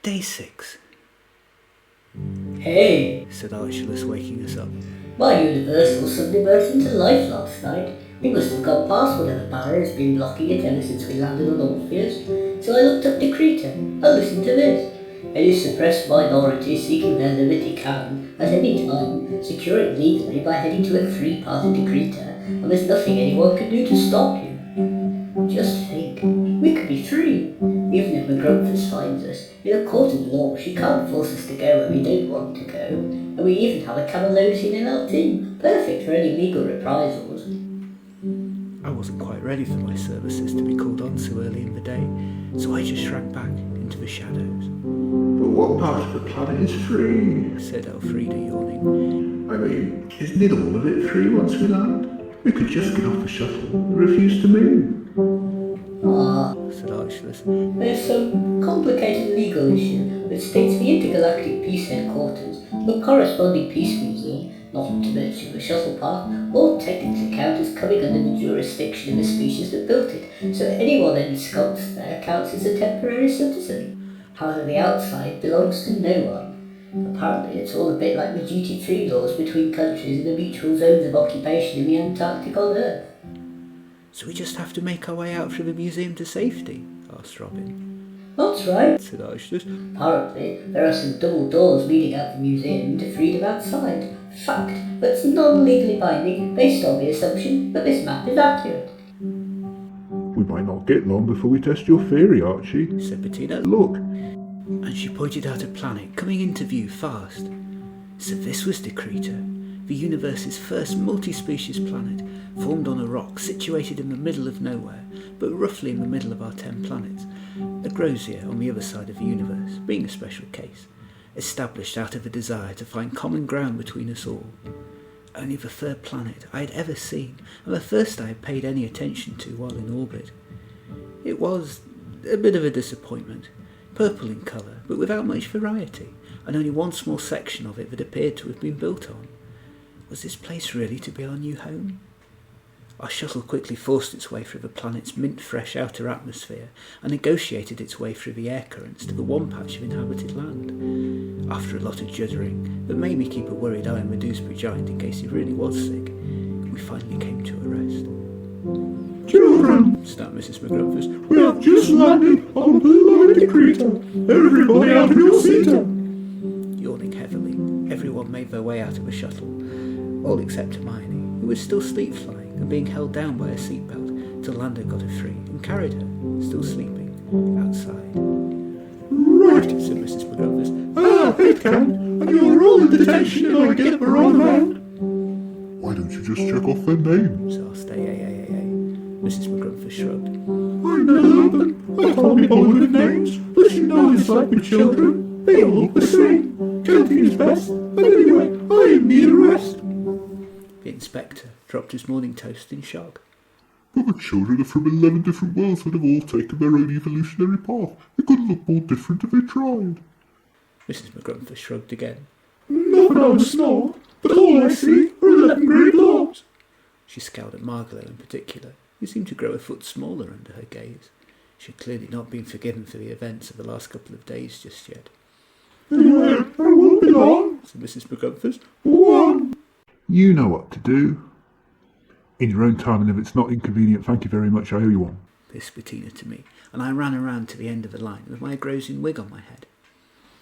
Day 6. Hey, Said Archelaus, waking us up. my universal suddenly burst into life last night. We must have got past whatever barrier has been blocking it ever since we landed on Orpheus. So I looked up Decreeta and listened to this. Any suppressed minority seeking their liberty can, at any time, secure it legally by heading to a free-party Decreeta, and there's nothing anyone can do to stop you. Just think, we could be free. Even if Maggrumph finds us, in a court of law, she can't force us to go where we don't want to go. And we even have a Camalosian in our team, perfect for any legal reprisals. I wasn't quite ready for my services to be called on so early in the day, so I just shrank back into the shadows. But what part of the planet is free? Said Elfrida, yawning. I mean, isn't it all of it free once we land? We could just get off the shuttle and refuse to move. Said Archelaus. There's some complicated legal issue that states the intergalactic peace headquarters, the corresponding peace museum, not to mention the shuttle park, all technically count as coming under the jurisdiction of the species that built it, so anyone ensconced there counts as a temporary citizen. However, the outside belongs to no one. Apparently it's all a bit like the duty-free laws between countries and the mutual zones of occupation in the Antarctic on Earth. So we just have to make our way out through the museum to safety? Asked Robin. That's right, Said Archelaus. Apparently, there are some double doors leading out the museum into freedom outside. Fact that's non-legally binding, based on the assumption that this map is accurate. We might not get long before we test your theory, Archie. Said Bettina. Look, And she pointed out a planet coming into view fast. So this was Decreeta, the universe's first multi-species planet, formed on a rock situated in the middle of nowhere, but roughly in the middle of our 10 planets. Agrosia, on the other side of the universe, being a special case, established out of a desire to find common ground between us all. Only the third planet I had ever seen, and the first I had paid any attention to while in orbit. It was a bit of a disappointment, purple in colour, but without much variety, and only one small section of it that appeared to have been built on. Was this place really to be our new home? Our shuttle quickly forced its way through the planet's mint-fresh outer atmosphere and negotiated its way through the air currents to the one patch of inhabited land. After a lot of juddering that made me keep a worried eye on the Doosbury Giant in case he really was sick, we finally came to a rest. children, Snapped Mrs. Maggrumph. we have just landed on the beloved Decreeta. Everybody out of your seat. Yawning heavily, everyone made their way out of the shuttle, all except Hermione, who was still sleep-flying and being held down by a seatbelt till Lando got her free and carried her, still sleeping, outside. Right, Said Mrs. Maggrumph. headcount, and you're all in detention and I get the wrong man. Why don't you just check off their names? Asked Mrs. Maggrumph shrugged. I know them. I can't be bothered with names, but you know it's like with children. They all look the same. Counting is best, and anyway, I need a rest. The inspector dropped his morning toast in shock. But the children are from 11 different worlds that have all taken their own evolutionary path. They couldn't look more different if they tried. Mrs. Maggrumph shrugged again. Not that I'm a snob, but all I see are 11 grey blobs. She scowled at Margot in particular, who seemed to grow a foot smaller under her gaze. She had clearly not been forgiven for the events of the last couple of days just yet. Anyway, I won't be long, said Mrs. Maggrumph. One. You know what to do. In your own time, and if it's not inconvenient, thank you very much, I owe you one. Hissed Bettina to me, and I ran around to the end of the line with my Agrosian wig on my head.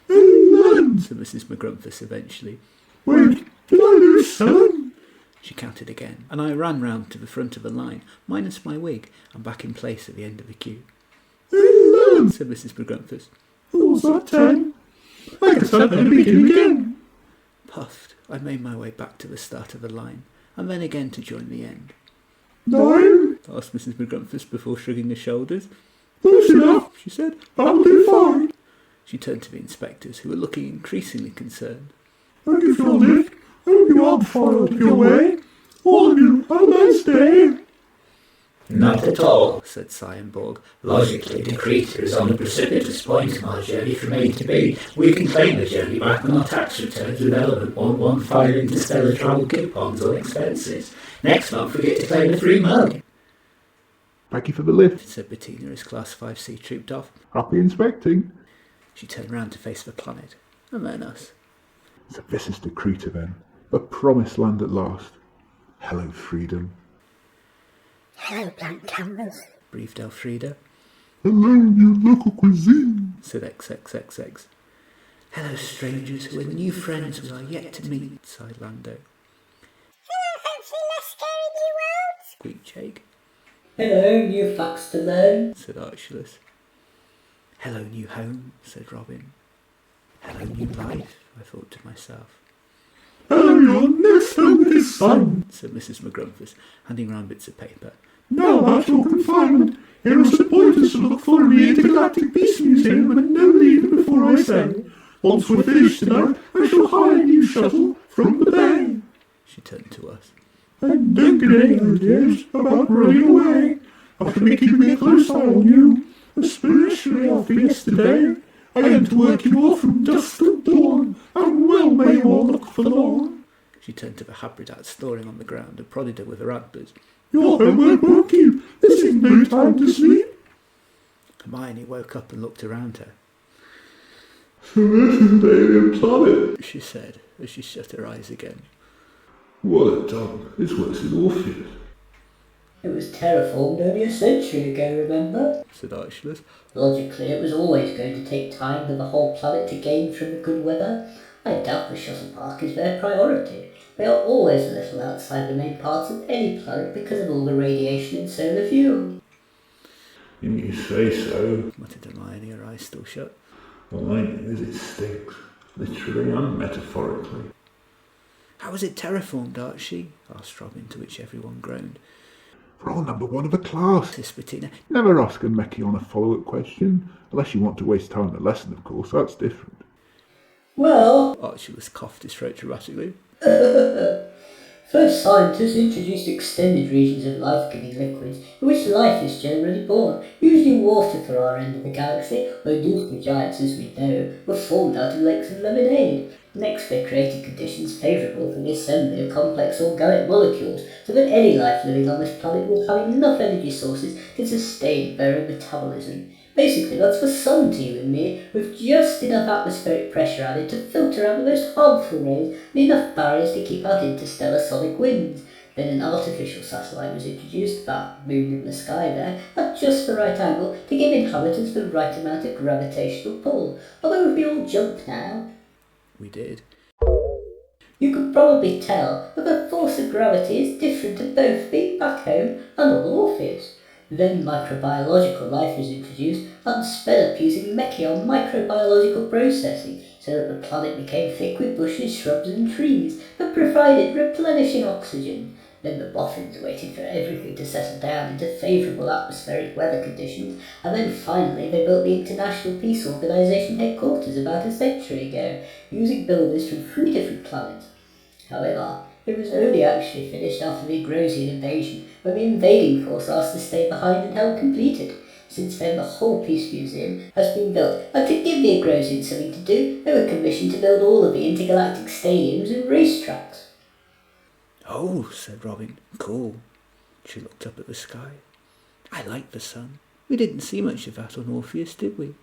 11, said Mrs. Maggrumph eventually. Wait, did I lose 7? She counted again, and I ran round to the front of the line, minus my wig, and back in place at the end of the queue. 11, said Mrs. Maggrumph. was that 10? I guess I'd better begin again. Puffed, I made my way back to the start of the line, and then again to join the end. 9, Asked Mrs. Maggrumph before shrugging her shoulders. close enough, She said. that'll do fine. She turned to the inspectors, who were looking increasingly concerned. Thank you for your lift. I hope you aren't far out of your way. All of you, have a nice day. Not at all, Said Scienborg. Logically, Decreeta is on a precipitous point in our journey from A to B. We can claim the journey back on our tax returns with element 115 interstellar travel coupons or expenses. Next month we get to claim a free mug. Thank you for the lift. Said Bettina as Class 5C trooped off. Happy inspecting. She turned round to face the planet, and then us. So this is Decreeta then. The promised land at last. Hello, freedom. Hello, blank canvas. Breathed Elfrida. Hello, new local cuisine. Said XXXX. Hello, strangers who are new friends we are yet to meet, sighed Lando. Hello, hopefully less scary new worlds. Squeaked Jake. Hello, new facts to learn. Said Archulus. Hello, new home, said Robin. Hello, new life, I thought to myself. Hello, your next home is sun. Said Mrs. Maggrumph, handing round bits of paper. Now about your confinement. Here are some pointers to look for in the Intergalactic Peace Museum and no leaving before I say. Once we're finished tonight, I shall hire a new shuttle from the bay. She turned to us. And don't get any ideas about running away. After me keeping a close eye on you, especially after yesterday, I am to work you all from dusk till dawn, and well may you all look for long. She turned to the Habridat snoring on the ground and prodded her with her antlers. Your homework won't keep. This is no time to sleep. Hermione woke up and looked around her. So this is an alien planet. She said, as she shut her eyes again. What a dump. It's worse than Orpheus. It was terraformed only a century ago, remember? Said Archulus. Logically, it was always going to take time for the whole planet to gain from the good weather. I doubt the shuttle park is their priority. They are always a little outside the main parts of any planet because of all the radiation and solar fuel. You say so. Muttered Hermione, her eyes still shut. All I know is it stinks. Literally and metaphorically. How is it terraformed, Archie? Asked Robin, to which everyone groaned. Rule number 1 of the class. Hissed Bettina. Never ask a Mekkion a follow-up question. Unless you want to waste time in the lesson, of course. That's different. Well, Archulus coughed his throat dramatically. first scientists introduced extended regions of life-giving liquids in which life is generally born, usually water for our end of the galaxy, where Doosbury Giants, as we know, were formed out of lakes of lemonade. Next, they created conditions favourable for the assembly of complex organic molecules, so that any life living on this planet will have enough energy sources to sustain their own metabolism. Basically, that's the sun to you and me, with just enough atmospheric pressure added to filter out the most harmful rays and enough barriers to keep out interstellar sonic winds. Then an artificial satellite was introduced, that moon in the sky there, at just the right angle to give inhabitants the right amount of gravitational pull. Although if we all jump now, We did. you could probably tell that the force of gravity is different at both being back home and on Orpheus. Then microbiological life was introduced and sped up using Mekkion microbiological processing, so that the planet became thick with bushes, shrubs and trees that provided replenishing oxygen. Then the boffins waited for everything to settle down into favourable atmospheric weather conditions, and then finally they built the International Peace Organisation headquarters about a century ago, using builders from 3 different planets. However, it was only actually finished after the Agrosian invasion, when the invading force asked to stay behind and help complete it. Since then, the whole Peace Museum has been built, and to give the Agrosians something to do, they were commissioned to build all of the intergalactic stadiums and racetracks. Oh, said Robin. Cool. She looked up at the sky. I like the sun. We didn't see much of that on Orpheus, did we?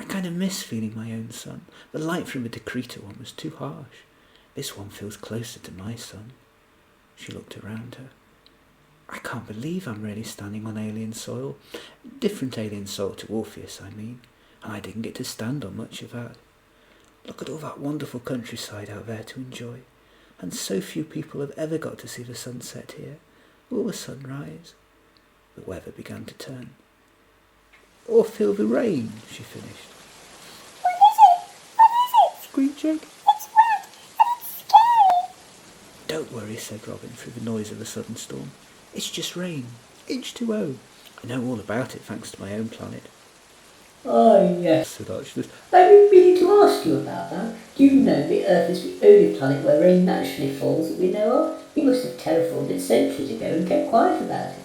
I kind of miss feeling my own sun. The light from the Decreeta one was too harsh. This one feels closer to my sun. She looked around her. I can't believe I'm really standing on alien soil. Different alien soil to Orpheus, I mean. And I didn't get to stand on much of that. Look at all that wonderful countryside out there to enjoy. And so few people have ever got to see the sunset here, or the sunrise. The weather began to turn. Or feel the rain, she finished. What is it? What is it? Squeaked Jake. It's wet and it's scary. Don't worry, said Robin through the noise of the sudden storm. It's just rain. H2O. I know all about it thanks to my own planet. Oh yes, Said Archulus. I've been meaning to ask you about that. Do you know the Earth is the only planet where rain naturally falls that we know of? You must have terraformed it centuries ago and kept quiet about it.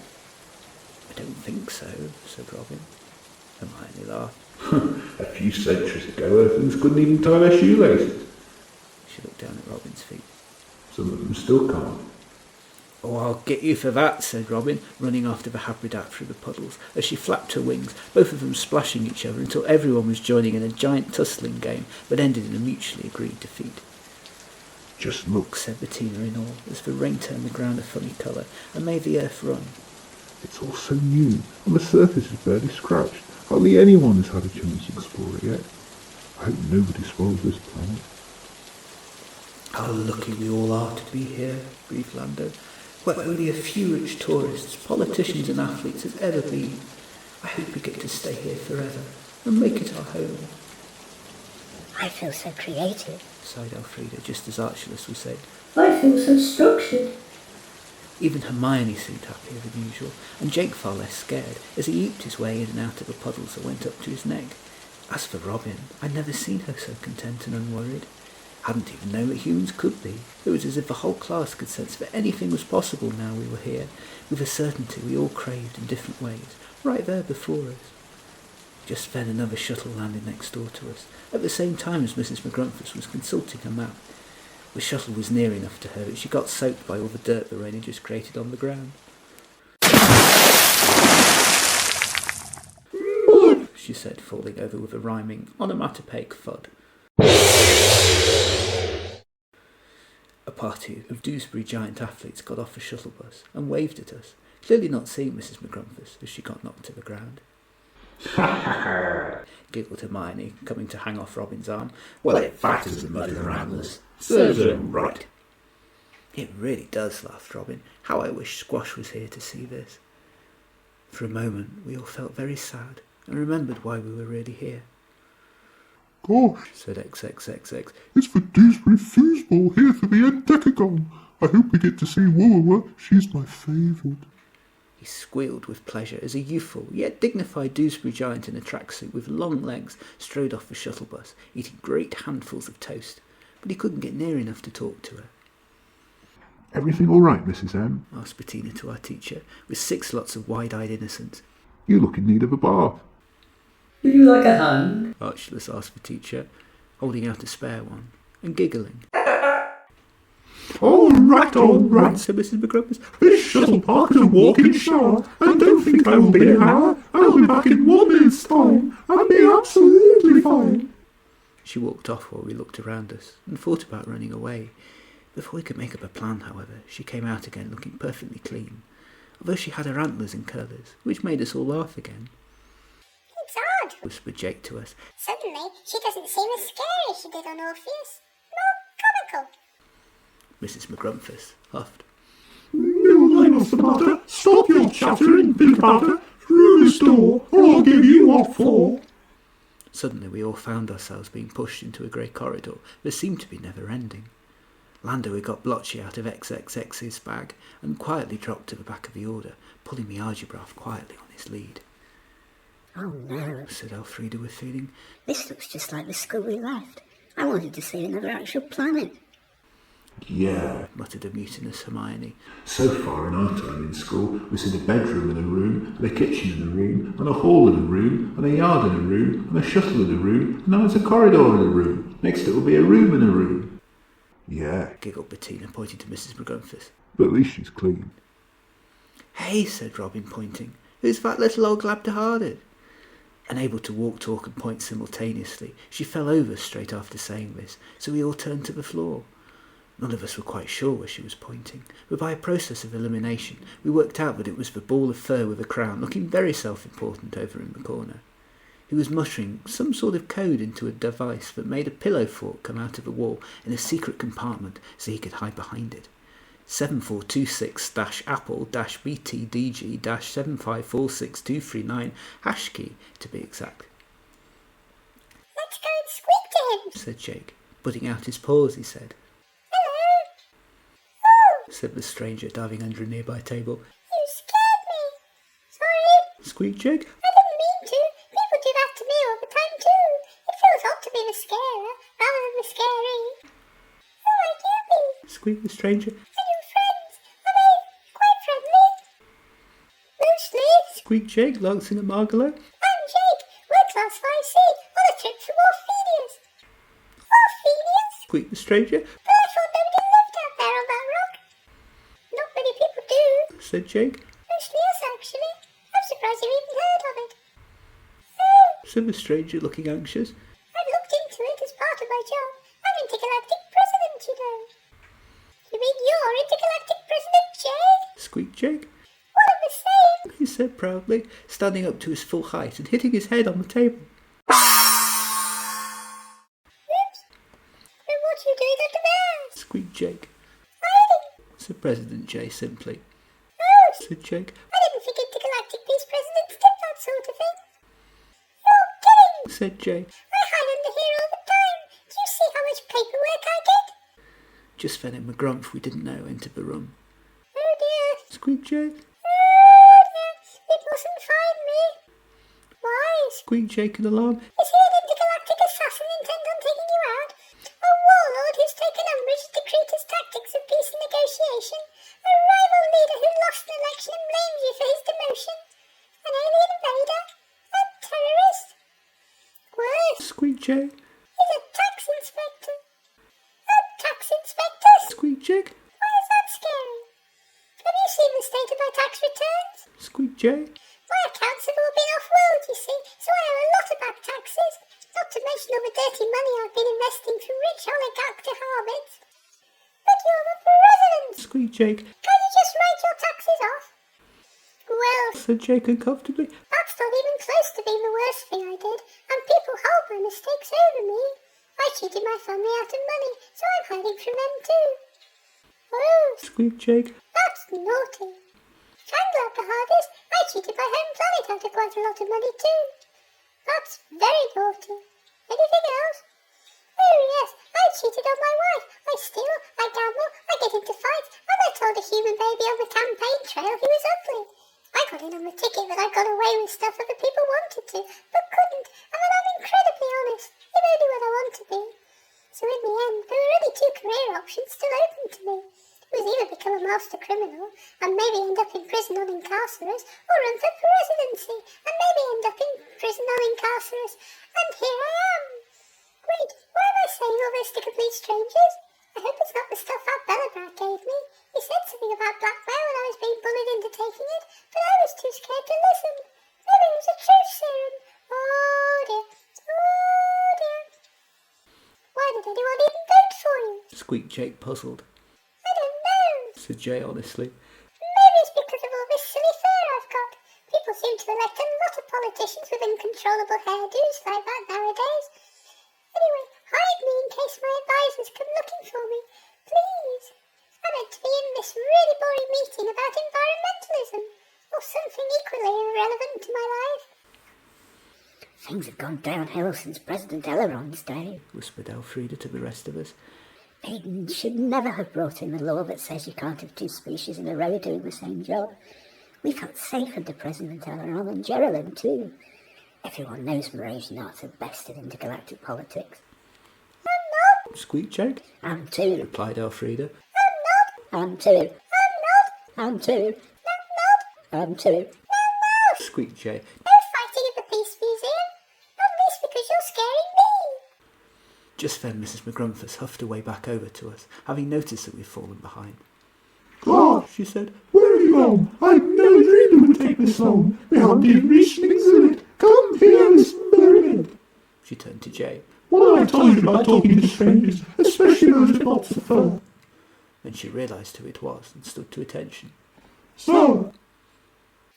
I don't think so, said Robin. Hermione laughed. A few centuries ago, Earthlings couldn't even tie their shoelaces. She looked down at Robin's feet. Some of them still can't. "Oh, I'll get you for that," said Robin, running after the Habridat through the puddles, as she flapped her wings, both of them splashing each other until everyone was joining in a giant tussling game that ended in a mutually agreed defeat. Just look, Said Bettina in awe, as the rain turned the ground a funny colour and made the earth run. it's all so new, and the surface is barely scratched. Hardly anyone has had a chance to explore it yet. I hope nobody spoils this planet. "How lucky we all are to be here," breathed Lando, "where only a few rich tourists, politicians and athletes have ever been. I hope we get to stay here forever and make it our home," I feel so creative. sighed Elfrida, just as Archelaus was saying. I feel so structured. Even Hermione seemed happier than usual, and Jake far less scared, as he eeped his way in and out of the puddles that went up to his neck. As for Robin, I'd never seen her so content and unworried. Hadn't even known that humans could be. It was as if the whole class could sense that anything was possible now we were here, with a certainty we all craved in different ways, right there before us. Just then another shuttle landed next door to us, at the same time as Mrs. Maggrumph was consulting her map. The shuttle was near enough to her that she got soaked by all the dirt the rain had just created on the ground. "Mud!" she said, falling over with a rhyming, onomatopoeic thud. A party of Doosbury Giant athletes got off the shuttle bus and waved at us, clearly not seeing Mrs. Maggrumph as she got knocked to the ground. Giggled Hermione, coming to hang off Robin's arm. Well, it fattens the mud in the ramblers. Serves them right. "It really does," laughed Robin. "How I wish Squash was here to see this." For a moment we all felt very sad and remembered why we were really here. Gosh, Said XXXX. it's the Doosbury foosball here for the Endecagon. I hope we get to see Woowa. She's my favourite. He squealed with pleasure as a youthful yet dignified Doosbury Giant in a tracksuit with long legs strode off the shuttle bus, eating great handfuls of toast, but he couldn't get near enough to talk to her. Everything all right, Mrs. M? Asked Bettina to our teacher, with 6 lots of wide-eyed innocence. You look in need of a bath. Would you like a hand? Archelaus asked the teacher, holding out a spare one, and giggling. All right, Said Mrs. Maggrumph. This shuttle park is a walk-in shower, and don't think I will be an hour. I'll be back in 1 minute's time. I'll be absolutely fine. She walked off while we looked around us and thought about running away. Before we could make up a plan, however, she came out again looking perfectly clean, although she had her antlers and curlers, which made us all laugh again. It's odd. Whispered Jake to us. Suddenly, she doesn't seem as scary as she did on Orpheus. More comical. Mrs. Maggrumph huffed. No, I must matter. Stop your chattering, think about her. Through this door, or I'll give you what for. Suddenly we all found ourselves being pushed into a grey corridor that seemed to be never ending. Lando had got blotchy out of XXX's bag and quietly dropped to the back of the order, pulling the Argibraph quietly on his lead. Oh no, Said Elfrida with feeling. this looks just like the school we left. I wanted to see another actual planet. Yeah. Muttered a mutinous Hermione. So far in our time in school, we've seen a bedroom in a room, and a kitchen in a room, and a hall in a room, and a yard in a room, and a shuttle in a room, and now it's a corridor in a room. Next it will be a room in a room. Yeah, Giggled Bettina, pointing to Mrs. Maggrumph. but at least she's clean. Hey, said Robin, pointing. Who's that little old Glabdiharbit? Unable to walk, talk and point simultaneously, she fell over straight after saying this, so we all turned to the floor. None of us were quite sure where she was pointing, but by a process of elimination we worked out that it was the ball of fur with a crown, looking very self-important over in the corner. He was muttering some sort of code into a device that made a pillow fort come out of the wall in a secret compartment so he could hide behind it. 7426-Apple-BTDG-7546239 hash key, to be exact. Let's go and squeak to him. Said Jake, putting out his paws, he said. Hello. Said the stranger, diving under a nearby table. You scared me. Sorry. Squeaked Jake. I didn't mean to. People do that to me all the time too. It feels odd to be the scarer rather than the scary. Who might you be? Squeaked the stranger. Are you friends? Are they quite friendly? Mostly. Squeaked Jake, glancing at Margalo. I'm Jake. We're class 5C on a trip from Orpheus. Orpheus? Squeaked the stranger. But I thought nobody lived out there on that rock. Not many people said Jake. Mostly us, actually. I'm surprised you even heard of it. Oh, said the stranger, looking anxious. I've looked into it as part of my job. I'm intergalactic president, you know. You mean you're intergalactic president, Jake? Squeaked Jake. What am I saying? He said proudly, standing up to his full height and hitting his head on the table. Oops. Then what are you doing under there? Squeaked Jake. Hiding. Said President J simply. Oh, Said Jake. I didn't think intergalactic peace presidents did that sort of thing. You're kidding. Said Jay. I hide under here all the time. Do you see how much paperwork I get? Just then Maggrumph, we didn't know, entered the room. Oh dear. Squeaked Jake. Oh dear. It mustn't find me. Why? Squeaked Jake in alarm. Is he an intergalactic assassin intent on taking you out? A warlord who's taken umbrage at Decreeta's tactics of peace and negotiation? A rival leader who lost an election and blames you for his demotion? An alien invader? A terrorist? Worse, Squeaked Jake. he's a tax inspector. A tax inspector? Squeaked Jake. Why is that scary? Have you seen the state of my tax returns? Squeaked Jake. My accounts have all been off-world, you see, so I owe a lot of back taxes, not to mention all the dirty money I've been investing through rich Agrosians. But you're the president! Squeaked Jake. Can you just write your taxes off? Well, Said Jake uncomfortably. that's not even close to being the worst thing I did, and people hold my mistakes over me. I cheated my family out of money, so I'm hiding from them too. Oh, Squeaked Jake. that's naughty. Glabdiharbit, I cheated my home planet out of quite a lot of money too. That's very naughty. Anything else? Oh yes, I cheated on my wife. I steal, I gamble, I get into fights, and I told a human baby on the campaign trail he was ugly. I got in on the ticket that I got away with stuff other people wanted to, but couldn't, and that I'm incredibly honest, if only what I want to be. So in the end, there were only two career options still open to me. It was either become a master criminal, and maybe end up in prison on Incarcerus, or run for presidency, and maybe end up in prison on Incarcerus. And here I am. Wait, why am I saying all this to complete strangers? I hope it's not the stuff that Belobrat gave me. He said something about blackmail when I was being bullied into taking it, but I was too scared to listen. Maybe it was a truth serum. Oh dear. Oh dear. Why did anyone even vote for you? Squeaked Jake, puzzled. I don't know. Said Jay honestly. Maybe it's because of all this silly fur I've got. People seem to elect a lot of politicians with uncontrollable hairdos like that nowadays. Anyway, hide me in case my advisors come looking for me. Please. I'm meant to be in this really boring meeting about environmentalism, or something equally irrelevant to my life. Things have gone downhill since President Elrond's day. Whispered Elfrida to the rest of us. They should never have brought in the law that says you can't have two species in a row doing the same job. We felt safe under President Elrond and Geraldine too. Everyone knows Mrasianart are best at intergalactic politics. I'm not. Squeaked Jake. I'm too. Replied Elfrida. I'm too. I'm not. I'm too. I'm too. Squeaked Jay. No fighting at the Peace Museum. Not least because you're scaring me. Just then Mrs. Maggrumph huffed her way back over to us, having noticed that we'd fallen behind. Clark, She said, where are you gone? I never dreamed it would take this long. We haven't even reached an exhibit. Come here this very minute. She turned to Jay. What have I told you about talking to strangers, especially those with lots of fur? Then she realised who it was and stood to attention. So,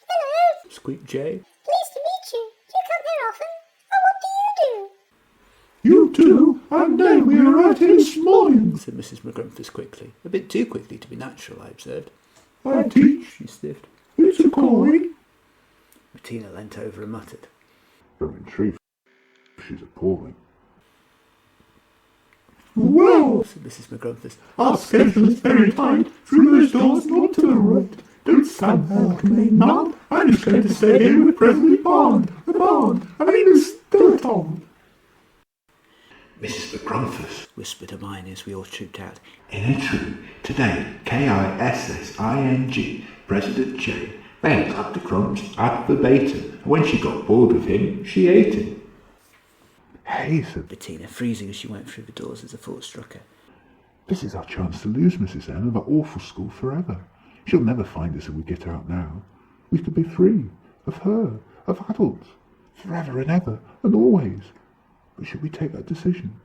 Hello. Squeaked Jay. Pleased to meet you. Do you come here often? And what do you do? you too, and then we are right here this morning. Said Mrs. Maggrumph quickly. A bit too quickly to be natural, I observed. I teach. She sniffed. It's a calling. Bettina leant over and muttered. Though in truth, she's appalling. Well, Said Mrs. Maggrumph. our schedule is very tight. Through those doors, not to the right. Don't stand there like a main man. I'm just going to stay here with President Bond. It's Dilettante. Mrs. Maggrumph, Whispered Hermione as we all trooped out. in her troop, today, KISSING, President J, they had up the crumbs ad verbatim, and when she got bored with him, she ate him. Hey, said Bettina, freezing as she went through the doors as a thought struck her. this is our chance to lose Mrs. N of that awful school forever. She'll never find us if we get out now. We could be free, of her, of adults, forever and ever, and always. But should we take that decision?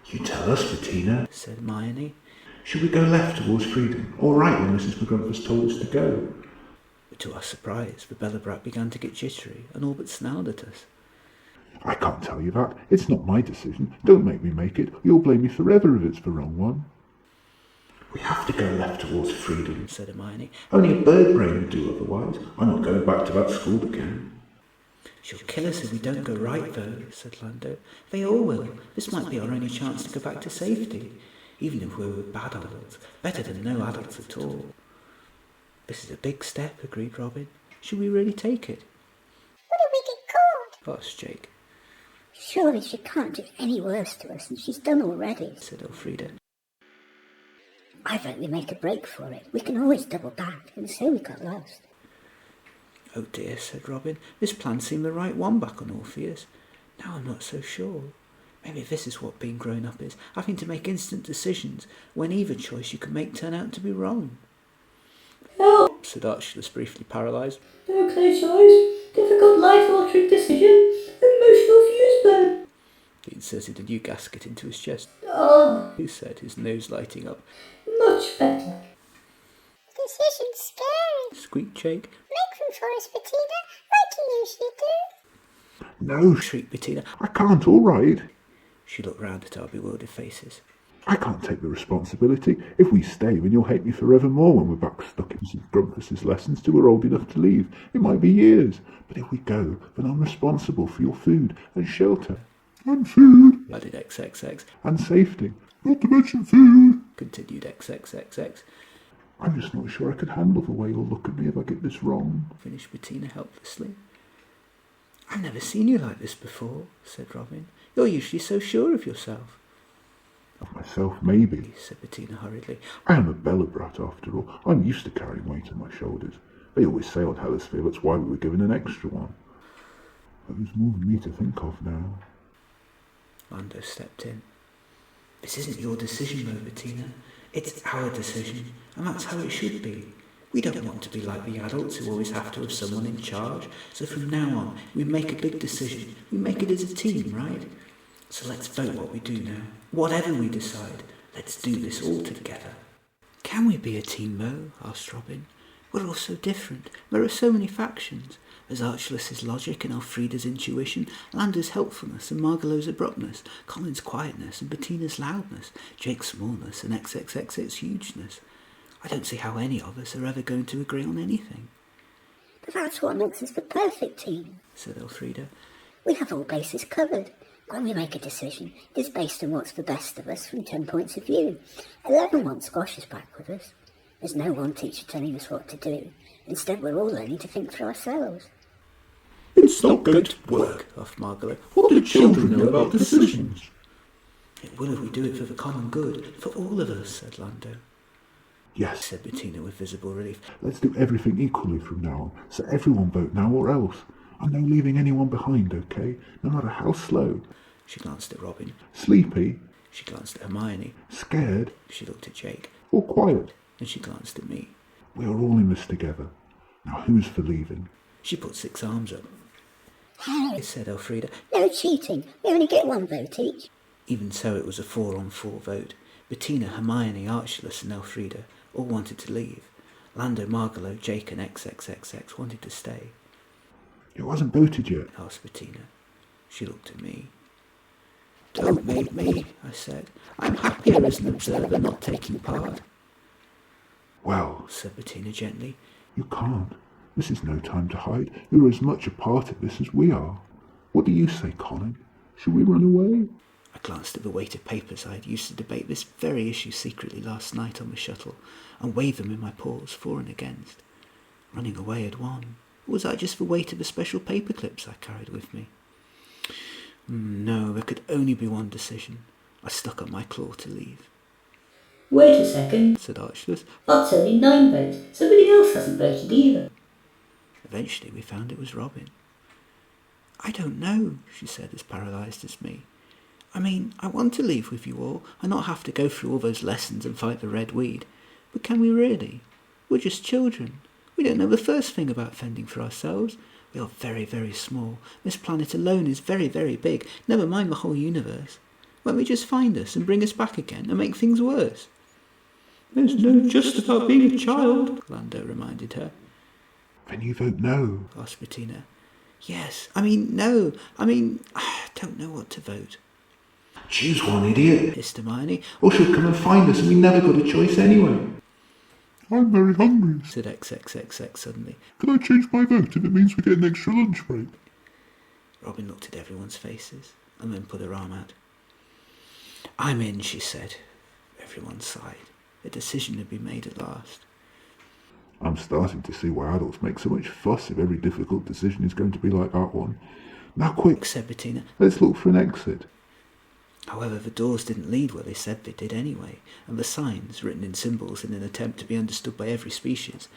You tell us, Bettina, said Hermione. Should we go left towards freedom, or right when Mrs. Maggrumph has told us to go? But to our surprise, the Belobrat began to get jittery and all but snarled at us. I can't tell you that. It's not my decision. Don't make me make it. You'll blame me forever if it's the wrong one. We have to go left towards freedom, said Hermione. Only a bird brain would do otherwise. I'm not going back to that school again. She'll kill us if we don't go right, though, said Lando. They all will. This might be our only chance to go back to safety. Even if we were bad adults, better than no adults at all. This is a big step, agreed Robin. Should we really take it? What if we get caught? Asked Jake. Surely she can't do any worse to us than she's done already, Said Elfrida. I vote we make a break for it. We can always double back, and so we got lost. Oh dear, said Robin. This plan seemed the right one back on Orpheus. Now I'm not so sure. Maybe this is what being grown up is, having to make instant decisions when either choice you can make turn out to be wrong. Help! Said Archelaus, briefly paralysed. No clear choice, difficult life-altering decision, emotional fuse burn. He inserted a new gasket into his chest. Oh, He said, his nose lighting up. much better. Decision's scary. Squeaked Jake. Make them for us, Bettina, like you usually do. No, Shrieked Bettina. I can't, all right. She looked round at our bewildered faces. I can't take the responsibility. If we stay, then you'll hate me forevermore when we're back stuck in Mrs. Grumpus's lessons till we're old enough to leave. It might be years. But if we go, then I'm responsible for your food and shelter. And food. Added XXX. And safety. Not to mention food. Continued XXXX. I'm just not sure I could handle the way you'll look at me if I get this wrong. Finished Bettina helplessly. I've never seen you like this before, said Robin. You're usually so sure of yourself. Of myself, maybe, said Bettina hurriedly. I am a Belobrat, after all. I'm used to carrying weight on my shoulders. They always say on Hellesphere that's why we were given an extra one. But there's more than me to think of now. Lando stepped in. This isn't your decision, though, Bettina. It's our decision, and that's how it should be. We don't want to be like the adults who always have to have someone in charge, so from now on, we make a big decision. We make it as a team, right? So let's vote what we do now. Whatever we decide, let's do this all together. Can we be a team, Mo? Asked Robin. We're all so different. There are so many factions. There's Archelaus's logic and Elfrida's intuition, Lando's helpfulness and Margalo's abruptness, Colin's quietness and Bettina's loudness, Jake's smallness and XXX's hugeness. I don't see how any of us are ever going to agree on anything. But that's what makes us the perfect team, said Elfrida. We have all bases covered. When we make a decision, it is based on what's the best of us from 10 points of view. 11 want squashes back with us. There's no one teacher telling us what to do. Instead, we're all learning to think for ourselves. It's not going to work. Laughed Margalo. What do children know about decisions? It will if we do it for the common good, for all of us, said Lando. Yes, Said Bettina with visible relief. let's do everything equally from now on, so everyone vote now or else. And no leaving anyone behind, okay? No matter how slow. She glanced at Robin. Sleepy, She glanced at Hermione. scared, She looked at Jake. or quiet. And she glanced at me. We are all in this together. Now who's for leaving? She put 6 arms up. Harry, Said Elfrida. no cheating. We only get 1 vote each. Even so, it was a 4-on-4 vote. Bettina, Hermione, Archelaus and Elfrida all wanted to leave. Lando, Margalo, Jake and XXXX wanted to stay. It wasn't voted yet. Asked Bettina. She looked at me. Don't make me, I said. I'm happier as an observer not taking part. Well, Said Bettina gently. you can't. This is no time to hide. You're as much a part of this as we are. What do you say, Colin? Should we run away? I glanced at the weight of papers I had used to debate this very issue secretly last night on the shuttle, and weighed them in my paws, for and against. Running away had won. Or was that just the weight of the special paper clips I carried with me? No, there could only be one decision. I stuck up my claw to leave. Wait a second. Said Archelaus. That's only 9 votes. Somebody else hasn't voted either. Eventually we found it was Robin. I don't know, she said, as paralysed as me. I mean, I want to leave with you all and not have to go through all those lessons and fight the red weed. But can we really? We're just children. We don't know the first thing about fending for ourselves. We are very, very small. This planet alone is very, very big, never mind the whole universe. Won't we just find us and bring us back again and make things worse?" There's no just about being a child, Lando reminded her. Then you vote no. Asked Bettina. Yes, no. I don't know what to vote. Choose one, idiot. Hissed Hermione. Or she'll come and find us and we never got a choice anyway. I'm very hungry. Said XXXX suddenly. Can I change my vote if it means we get an extra lunch break? Robin looked at everyone's faces and then put her arm out. "I'm in," she said. Everyone sighed. A decision had been made at last. I'm starting to see why adults make so much fuss if every difficult decision is going to be like that one. Now quick, Said Bettina. let's look for an exit. However, the doors didn't lead where they said they did anyway, and the signs, written in symbols in an attempt to be understood by every species,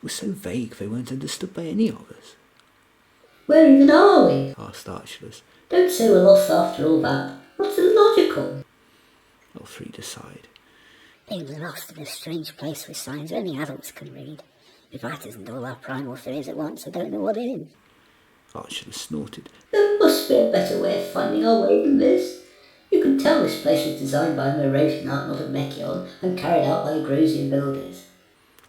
were so vague they weren't understood by any of us. Where even are we? Asked Archelaus. Don't say we're lost after all that. What's illogical? Elfrida sighed. Being lost in a strange place with signs only adults can read. If that isn't all our primal fears at once, I don't know what is. Archelaus snorted. There must be a better way of finding our way than this. You can tell this place was designed by Mrasianart, not a Mekkion, and carried out by Agrosian builders.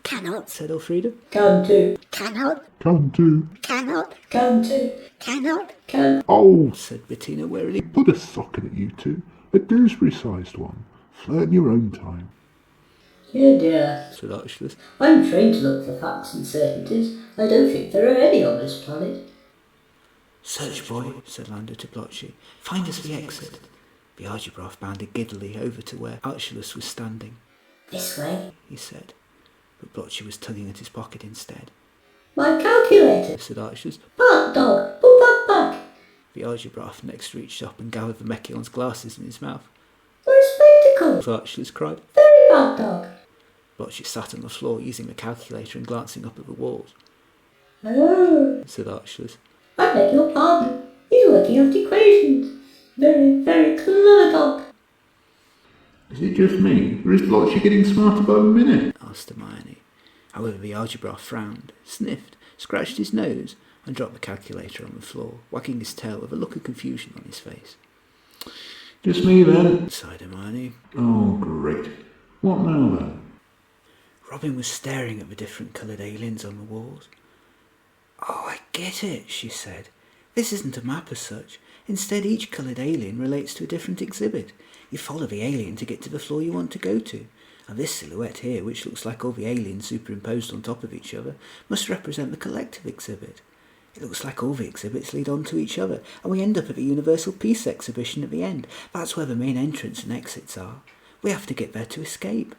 Cannot. Said Elfrida. Can do. Cannot. Can do. Cannot. Can do. Cannot. Can. Oh, Said Bettina warily. put a socket at you two. A Doosbury-sized one. Flirt in your own time. Yeah, dear. Said Archelaus. I'm trained to look for facts and certainties. I don't think there are any on this planet. Search, boy, said Lando to Blotchy. Find us the exit. The Argibraf bounded giddily over to where Archelaus was standing. This way. He said, but Blotchy was tugging at his pocket instead. My calculator. Said Archelaus. Bark, dog. Put that back. The Argibraf next reached up and gathered the Mekkion's glasses in his mouth. My spectacles. Archelaus cried. Very bad, dog. Blotchy sat on the floor using the calculator and glancing up at the walls. Oh, Said Archelaus. I beg your pardon. He's working out equations. Very, very clever, dog. Is it just me, or is Blotchy getting smarter by the minute? Asked Hermione. However, the Argibraf frowned, sniffed, scratched his nose, and dropped the calculator on the floor, wagging his tail with a look of confusion on his face. Just me then? Sighed Hermione. Oh, great. What now then? Robin was staring at the different coloured aliens on the walls. "Oh, I get it," she said. "This isn't a map as such. Instead, each coloured alien relates to a different exhibit. You follow the alien to get to the floor you want to go to. And this silhouette here, which looks like all the aliens superimposed on top of each other, must represent the collective exhibit. It looks like all the exhibits lead on to each other, and we end up at the Universal Peace Exhibition at the end. That's where the main entrance and exits are. We have to get there to escape."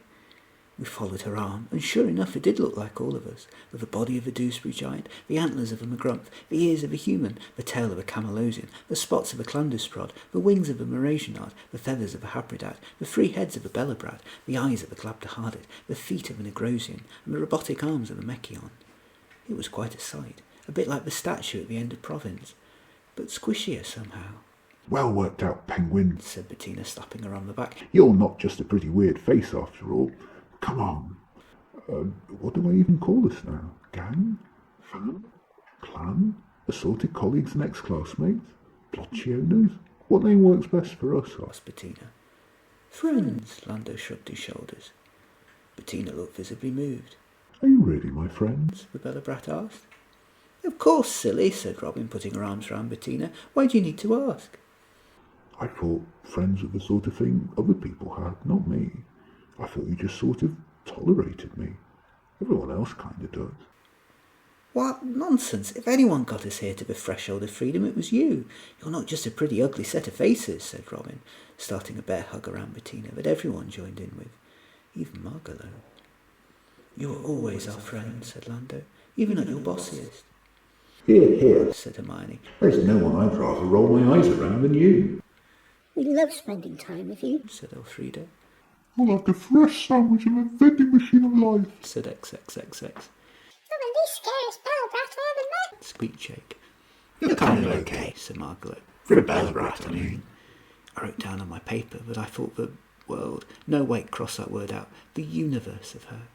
We followed her arm, and sure enough it did look like all of us, with the body of a Doosbury Giant, the antlers of a Maggrumph, the ears of a human, the tail of a Camalosian, the spots of a Clandusprod, the wings of a Mrasianart, the feathers of a Habridat, the 3 heads of a Belobrat, the eyes of a Glabdiharbit, the feet of an Agrosian, and the robotic arms of a Mekkion. It was quite a sight, a bit like the statue at the end of Province, but squishier somehow. Well worked out, penguin. Said Bettina, slapping her on the back. You're not just a pretty weird face after all. Come on. What do I even call us now? Gang? Fan? Clan? Assorted colleagues and ex-classmates? Blotchy owners? What name works best for us? Asked Bettina. "Friends," Lando shrugged his shoulders. Bettina looked visibly moved. Are you really my friends? The Belobrat asked. "Of course, silly," said Robin, putting her arms round Bettina. "Why do you need to ask?" I thought friends were the sort of thing other people had, not me. I thought you just sort of tolerated me. Everyone else kind of does. "What nonsense! If anyone got us here to the threshold of freedom, it was you. You're not just a pretty ugly set of faces," said Robin, starting a bear hug around Bettina that everyone joined in with, even Margalo. "You were always our friend," said Lando, "even at your bossiest." Here, here, said Hermione. there's no one I'd rather roll my eyes around than you. We love spending time with you. Said Elfrida. More like a fresh sandwich in a vending machine of life. Said XXXX. You're the least scariest Belobrat I ever met. Squeaked Jake. You're kind of okay, Said Margalo. for a Belobrat, I mean. I wrote down on my paper that I thought the world, no wait, cross that word out, the universe of her.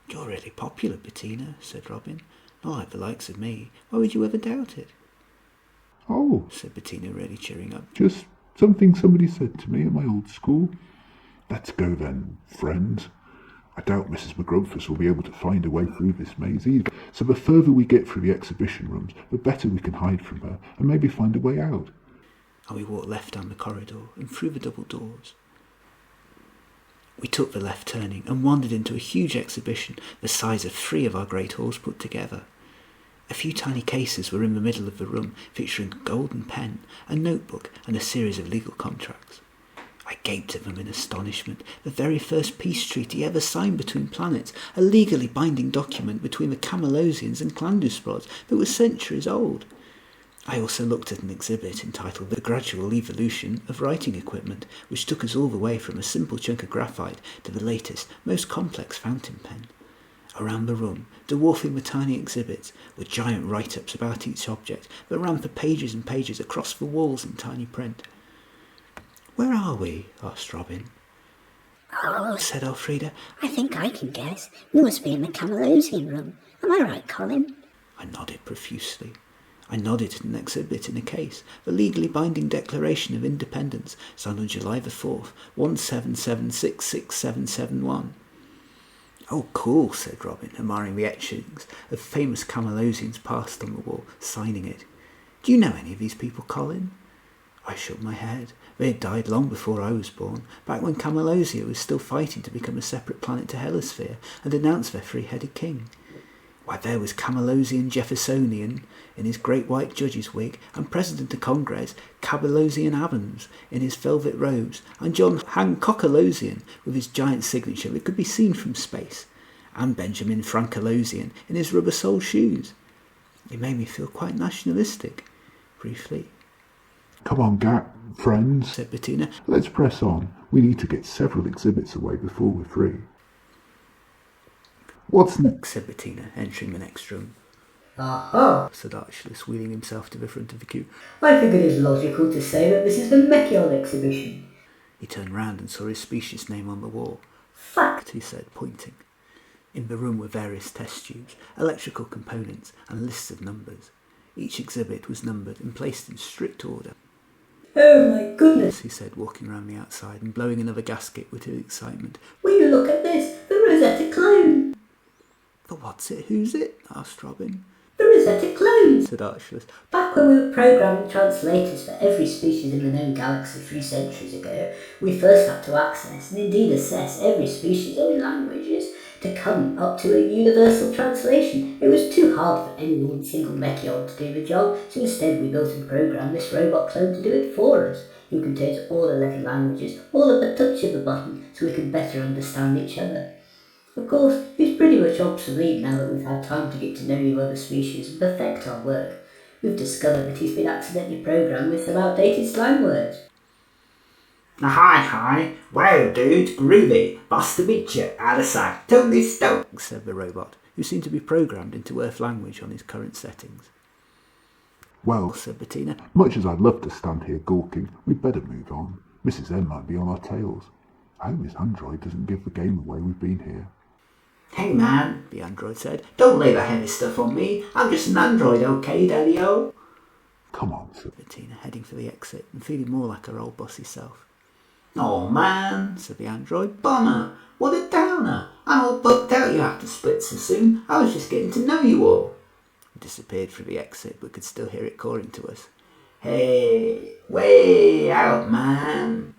You're really popular, Bettina, said Robin. Not like the likes of me. Why would you ever doubt it? Oh, Said Bettina, really cheering up. just something somebody said to me at my old school. Let's go then, friends. I doubt Mrs. Maggrumph will be able to find a way through this maze either. So the further we get through the exhibition rooms, the better we can hide from her and maybe find a way out. And we walked left down the corridor and through the double doors. We took the left turning and wandered into a huge exhibition the size of 3 of our great halls put together. A few tiny cases were in the middle of the room, featuring a golden pen, a notebook and a series of legal contracts. I gaped at them in astonishment. The very first peace treaty ever signed between planets, a legally binding document between the Camalosians and Clandusprods that was centuries old. I also looked at an exhibit entitled The Gradual Evolution of Writing Equipment, which took us all the way from a simple chunk of graphite to the latest, most complex fountain pen. Around the room, dwarfing the tiny exhibits, were giant write-ups about each object that ran for pages and pages across the walls in tiny print. "Where are we?" asked Robin. Oh, Said Elfrida. I think I can guess. We must be in the Camalosian room. Am I right, Colin? I nodded profusely. I nodded at an exhibit in a case, the legally binding Declaration of Independence, signed on July the 4th, 17766771. "Oh, cool," said Robin, admiring the etchings of famous Camalosians passed on the wall, signing it. "Do you know any of these people, Colin?" I shook my head. They had died long before I was born, back when Camalosia was still fighting to become a separate planet to Helisphere and announce their 3-headed king. Why, there was Camalosian Jeffersonian in his great white judge's wig, and President of Congress Camalosian Adams in his velvet robes, and John Hancockalosian with his giant signature that could be seen from space, and Benjamin Frankalosian in his rubber-soled shoes. It made me feel quite nationalistic, briefly. Come on, friends, Said Bettina. Let's press on. We need to get several exhibits away before we're free. What's next? Said Bettina, entering the next room. Aha! Said Archelaus, wheeling himself to the front of the queue. I think it is logical to say that this is the Mekkion exhibition. He turned round and saw his species name on the wall. Fact! He said, pointing. In the room were various test tubes, electrical components, and lists of numbers. Each exhibit was numbered and placed in strict order. Oh my goodness! He said, walking round the outside and blowing another gasket with his excitement. Will you look at this? The Rosetta clone! But what's it? Who's it? Asked Robin. The Rosetta clones! Said Archelaus. Back when we were programming translators for every species in the known galaxy 3 centuries ago, we first had to access and indeed assess every species' own languages to come up to a universal translation. It was too hard for any one single Mekkion to do the job, so instead we built and programmed this robot clone to do it for us. He contains all 11 languages, all at the touch of a button, so we can better understand each other. Of course, he's pretty much obsolete now that we've had time to get to know the other species and perfect our work. We've discovered that he's been accidentally programmed with some outdated slang words. Hi, wow dude, groovy, bust a picture, out of sight, totally stoked, Said the robot, who seemed to be programmed into Earth language on his current settings. Well, Said Bettina. much as I'd love to stand here gawking, we'd better move on. Mrs. M might be on our tails. I hope this android doesn't give the game away we've been here. Hey man, the android said, don't lay that heavy stuff on me, I'm just an android, okay, daddy-o? Come on, said Bettina, heading for the exit and feeling more like her old bossy self. Oh man, said the android, bummer, what a downer, I'm all bugged out you have to split so soon, I was just getting to know you all. He disappeared through the exit, but could still hear it calling to us. Hey, way out man.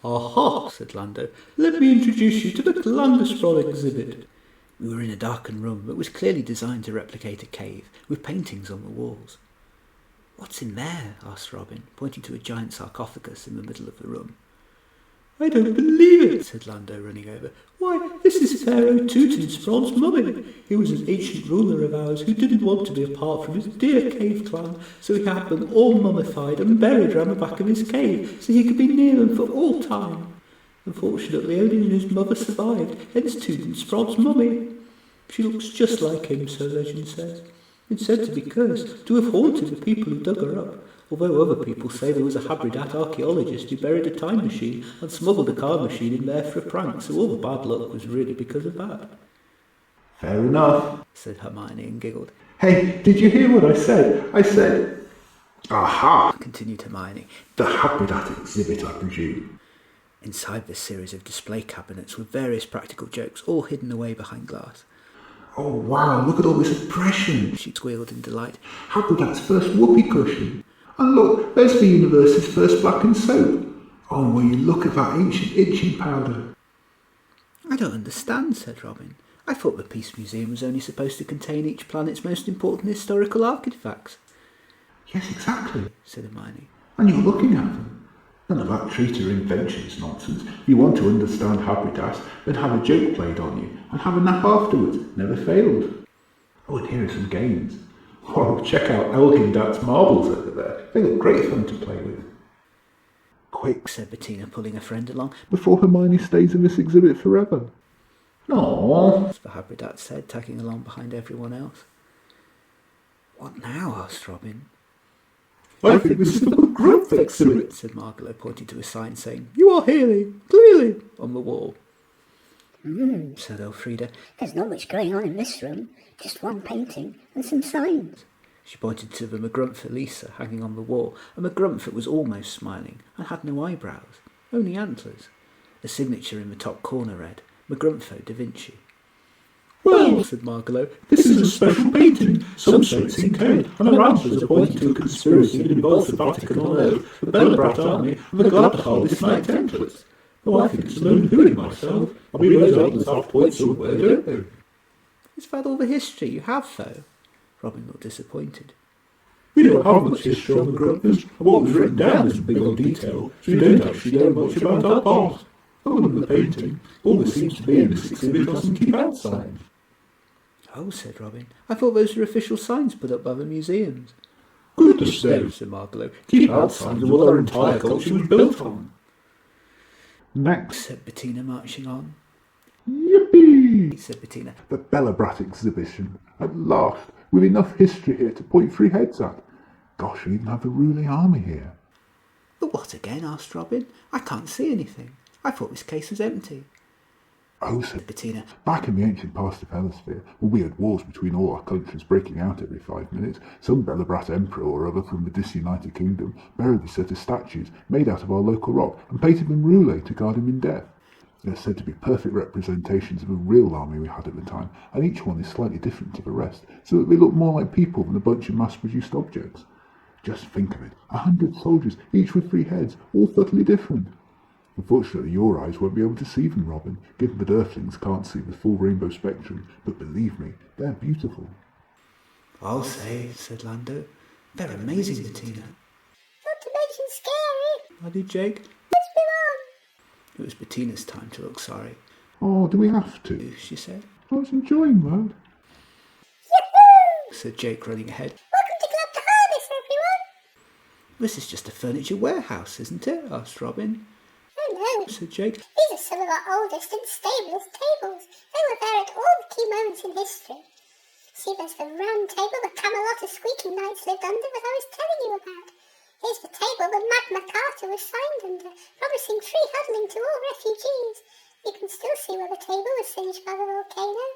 Aha, said Lando. Let me introduce you to the Clandusprod exhibit. We were in a darkened room that was clearly designed to replicate a cave, with paintings on the walls. What's in there? Asked Robin, pointing to a giant sarcophagus in the middle of the room. I don't believe it, said Lando, running over. Why, this is Pharaoh Tutensprod's mummy. He was an ancient ruler of ours who didn't want to be apart from his dear cave clan, so he had them all mummified and buried round the back of his cave, so he could be near them for all time. Unfortunately, only his mother survived, hence Tutensprod's mummy. She looks just like him, so legend says. It's said to be cursed, to have haunted the people who dug her up, although other people say there was a Habridat archaeologist who buried a time machine and smuggled a car machine in there for a prank, so all the bad luck was really because of that. Fair enough, said Hermione and giggled. Hey, did you hear what I said? I said, aha, continued Hermione. The Habridat exhibit, I presume. Inside this series of display cabinets were various practical jokes, all hidden away behind glass. Oh wow, look at all this oppression, she squealed in delight. Habridat's first whoopee cushion. And look, there's the universe's first blackened soap. Oh, and will you look at that ancient itching powder? I don't understand, said Robin. I thought the Peace Museum was only supposed to contain each planet's most important historical artefacts. Yes, exactly, said Hermione. And you're looking at them. None of that traitor inventions nonsense. You want to understand Habridat, then have a joke played on you, and have a nap afterwards. Never failed. Oh, and here are some games. Oh, check out Elgindat's marbles over there. They look great fun to play with. Quick, said Bettina, pulling her friend along, before Hermione stays in this exhibit forever. No, Habridat said, tagging along behind everyone else. What now? Asked Robin. I think this is the Maggrumph exhibit, said Margalo, pointing to a sign saying, You are hearing, clearly, on the wall. Said Elfrida. There's not much going on in this room, just one painting and some signs. She pointed to the Maggrumph Elisa hanging on the wall, a Maggrumph that was almost smiling and had no eyebrows, only antlers. A signature in the top corner read, Maggrumpho da Vinci. Well, said Margalo, this is a special painting. Some say it's incarnate, and our antlers are pointing to a conspiracy that involves the Vatican on Earth, the Belobrat army, and the Glabdiharbit Knight Templars. Though I think it's a load of hooey myself. I mean, those antlers have points somewhere, don't they? Is that all the history you have, though? Robin looked disappointed. We don't have much history on the Grumpies, and what was written down isn't big on detail, so we don't actually know much about our past. Other than the painting, all there seems to be in this exhibit are some keep-out signs. Oh, said Robin, I thought those were official signs put up by the museums. Goodness knows, said Margalo. Keep-out signs are what our entire culture was built on. Next, said Bettina, marching on. Yippee, said Bettina. The Belobrat exhibition. At last, with enough history here to point 3 heads at. Gosh, we even have the ruling army here. But what again? Asked Robin. I can't see anything. I thought this case was empty. Oh, said Bettina. Back in the ancient past of Hemisphere, when we had wars between all our countries breaking out every 5 minutes, some Belobrat emperor or other from the disunited kingdom buried the set of statues made out of our local rock and painted them roulé to guard him in death. They're said to be perfect representations of a real army we had at the time, and each one is slightly different to the rest, so that they look more like people than a bunch of mass-produced objects. Just think of it, 100 soldiers, each with 3 heads, all totally different. Unfortunately, your eyes won't be able to see them, Robin, given that Earthlings can't see the full rainbow spectrum, but believe me, they're beautiful. I'll say, said Lando. They're amazing, Bettina. Not to mention scary. Added Jake. Let's move on. It was Bettina's time to look sorry. Oh, do we have to? She said. I was enjoying that. Yahoo! Said Jake, running ahead. Welcome to Glabdiharbit, everyone. This is just a furniture warehouse, isn't it? Asked Robin. Oh no, said Jake. These are some of our oldest and stablest tables. They were there at all the key moments in history. See, there's the round table the Camelot squeaking knights lived under that I was telling you about. Here's the table that Magna Carta was signed under, promising free huddling to all refugees. You can still see where the table was singed by the volcano.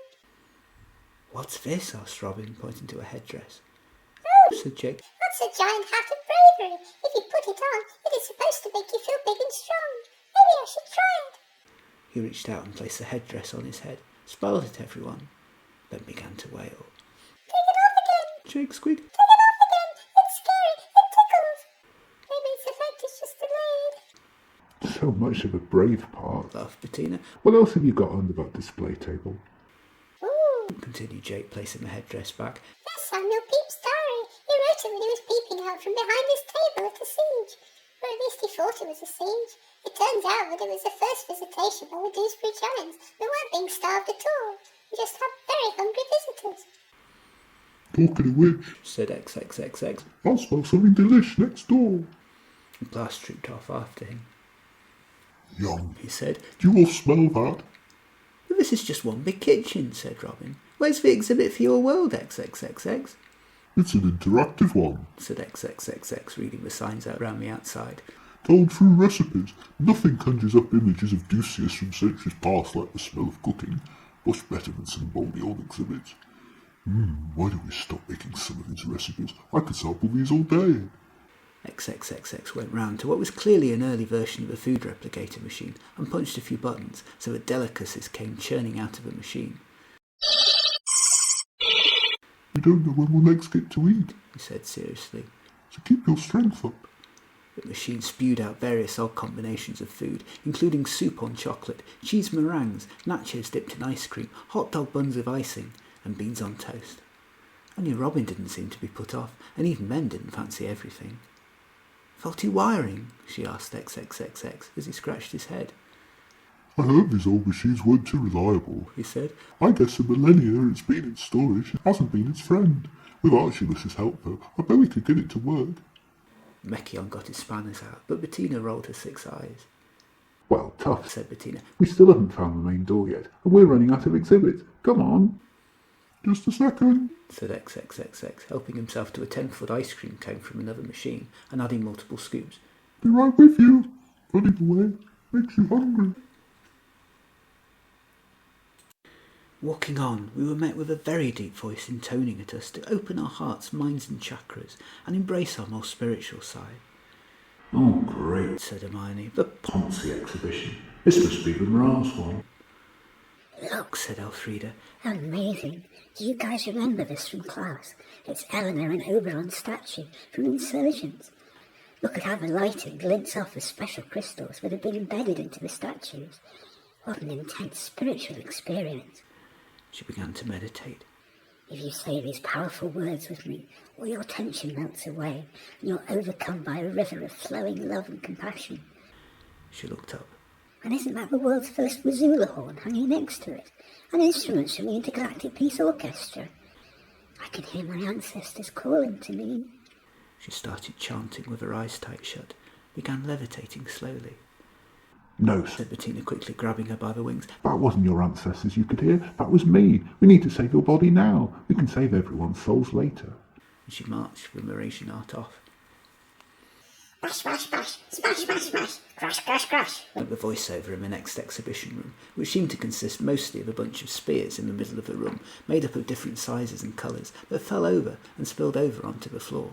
What's this? Asked Robin, pointing to a headdress. Oh, said Jake. That's a giant hat of bravery. If you put it on, it is supposed to make you feel big and strong. Maybe I should try it. He reached out and placed the headdress on his head, smiled at everyone, then began to wail. Take it off again. Jake squeaked. Take it off again. It's scary. It tickles. Maybe its effect is just delayed. So much of a brave part, laughed Bettina. What else have you got under that display table? Ooh, continued Jake, placing the headdress back. That's Samuel Pepys' diary. He wrote it when he was peeping out from behind his table at a siege. Or at least he thought it was a siege. It turns out that it was the first visitation by the Doosbury Giants. They weren't being starved at all. They just had very hungry visitors. Talking of which, said XXXX. I smell something delish next door. And Glass trooped off after him. Yum, he said. Do you all smell that? But this is just one big kitchen, said Robin. Where's the exhibit for your world, XXXX? It's an interactive one. said XXXX, reading the signs out round the outside. Told through recipes. Nothing conjures up images of Odysseus from centuries past like the smell of cooking. Much better than some moldy on exhibits. Why don't we stop making some of these recipes? I could sample these all day. XXXX went round to what was clearly an early version of a food replicator machine and punched a few buttons so that delicacies came churning out of the machine. We don't know when we'll next get to eat, He said seriously. so keep your strength up. The machine spewed out various odd combinations of food, including soup on chocolate, cheese meringues, nachos dipped in ice cream, hot dog buns with icing, and beans on toast. Only Robin didn't seem to be put off, and even Men didn't fancy everything. Faulty wiring? She asked XXXX as he scratched his head. I heard these old machines weren't too reliable. He said. I guess a millennia it's been in storage hasn't been its friend. With Archulus's help, though, I bet we could get it to work. Mekkion got his spanners out, but Bettina rolled her 6 eyes. Well, tough. Said Bettina. We still haven't found the main door yet, and we're running out of exhibits. Come on. Just a second. Said XXXX, helping himself to a 10-foot ice cream cone from another machine and adding multiple scoops. Be right with you. Running away makes you hungry. Walking on, we were met with a very deep voice intoning at us to open our hearts, minds and chakras and embrace our more spiritual side. Oh, great, Said Hermione. The Ponzi exhibition. This must be the Mraz one. Look, said Elfrida. amazing. Do you guys remember this from class? It's Eleanor and Oberon's statue from Insurgents. Look at how the lighting glints off the special crystals that have been embedded into the statues. What an intense spiritual experience. She began to meditate. If you say these powerful words with me, all your tension melts away, and you're overcome by a river of flowing love and compassion. She looked up. And isn't that the world's first Missoula horn hanging next to it? And instruments from the Intergalactic Peace Orchestra? I can hear my ancestors calling to me. She started chanting with her eyes tight shut, began levitating slowly. No, Said Bettina quickly, grabbing her by the wings. that wasn't your ancestors you could hear. That was me. We need to save your body now. We can save everyone's souls later. And she marched with Mrasianart off. Bash, bash, bash, smash, smash, smash, crash, crash, crash. Went the voiceover in the next exhibition room, which seemed to consist mostly of a bunch of spears in the middle of the room, made up of different sizes and colours, that fell over and spilled over onto the floor.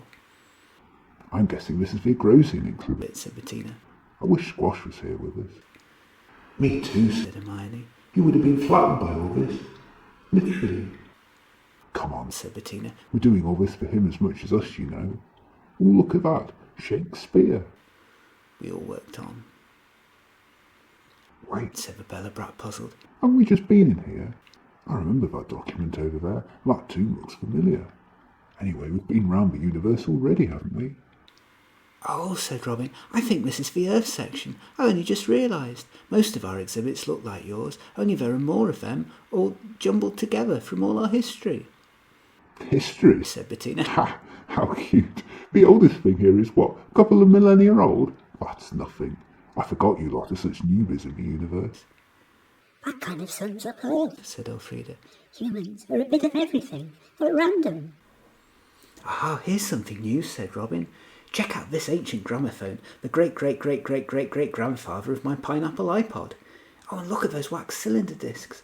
I'm guessing this is the Agrosian exhibit. Said Bettina. I wish Squash was here with us. Me too, Said Hermione. You would have been flattened by all this. Literally. Come on, Said Bettina. we're doing all this for him as much as us, you know. Oh, look at that. Shakespeare. We all worked on. Wait, Said the Belobrat, puzzled. haven't we just been in here? I remember that document over there. That too looks familiar. Anyway, we've been round the universe already, haven't we? Oh, said Robin, I think this is the Earth section. I only just realised. Most of our exhibits look like yours, only there are more of them, all jumbled together from all our history. History? Said Bettina. Ha! How cute. The oldest thing here is what? A couple of millennia old? That's nothing. I forgot you lot are such newbies in the universe. That kind of sums up Earth. Said Elfrida. Humans are a bit of everything. They're at random. Ah, here's something new, said Robin. Check out this ancient gramophone, the great-great-great-great-great-great-grandfather of my pineapple iPod. Oh, and look at those wax cylinder discs.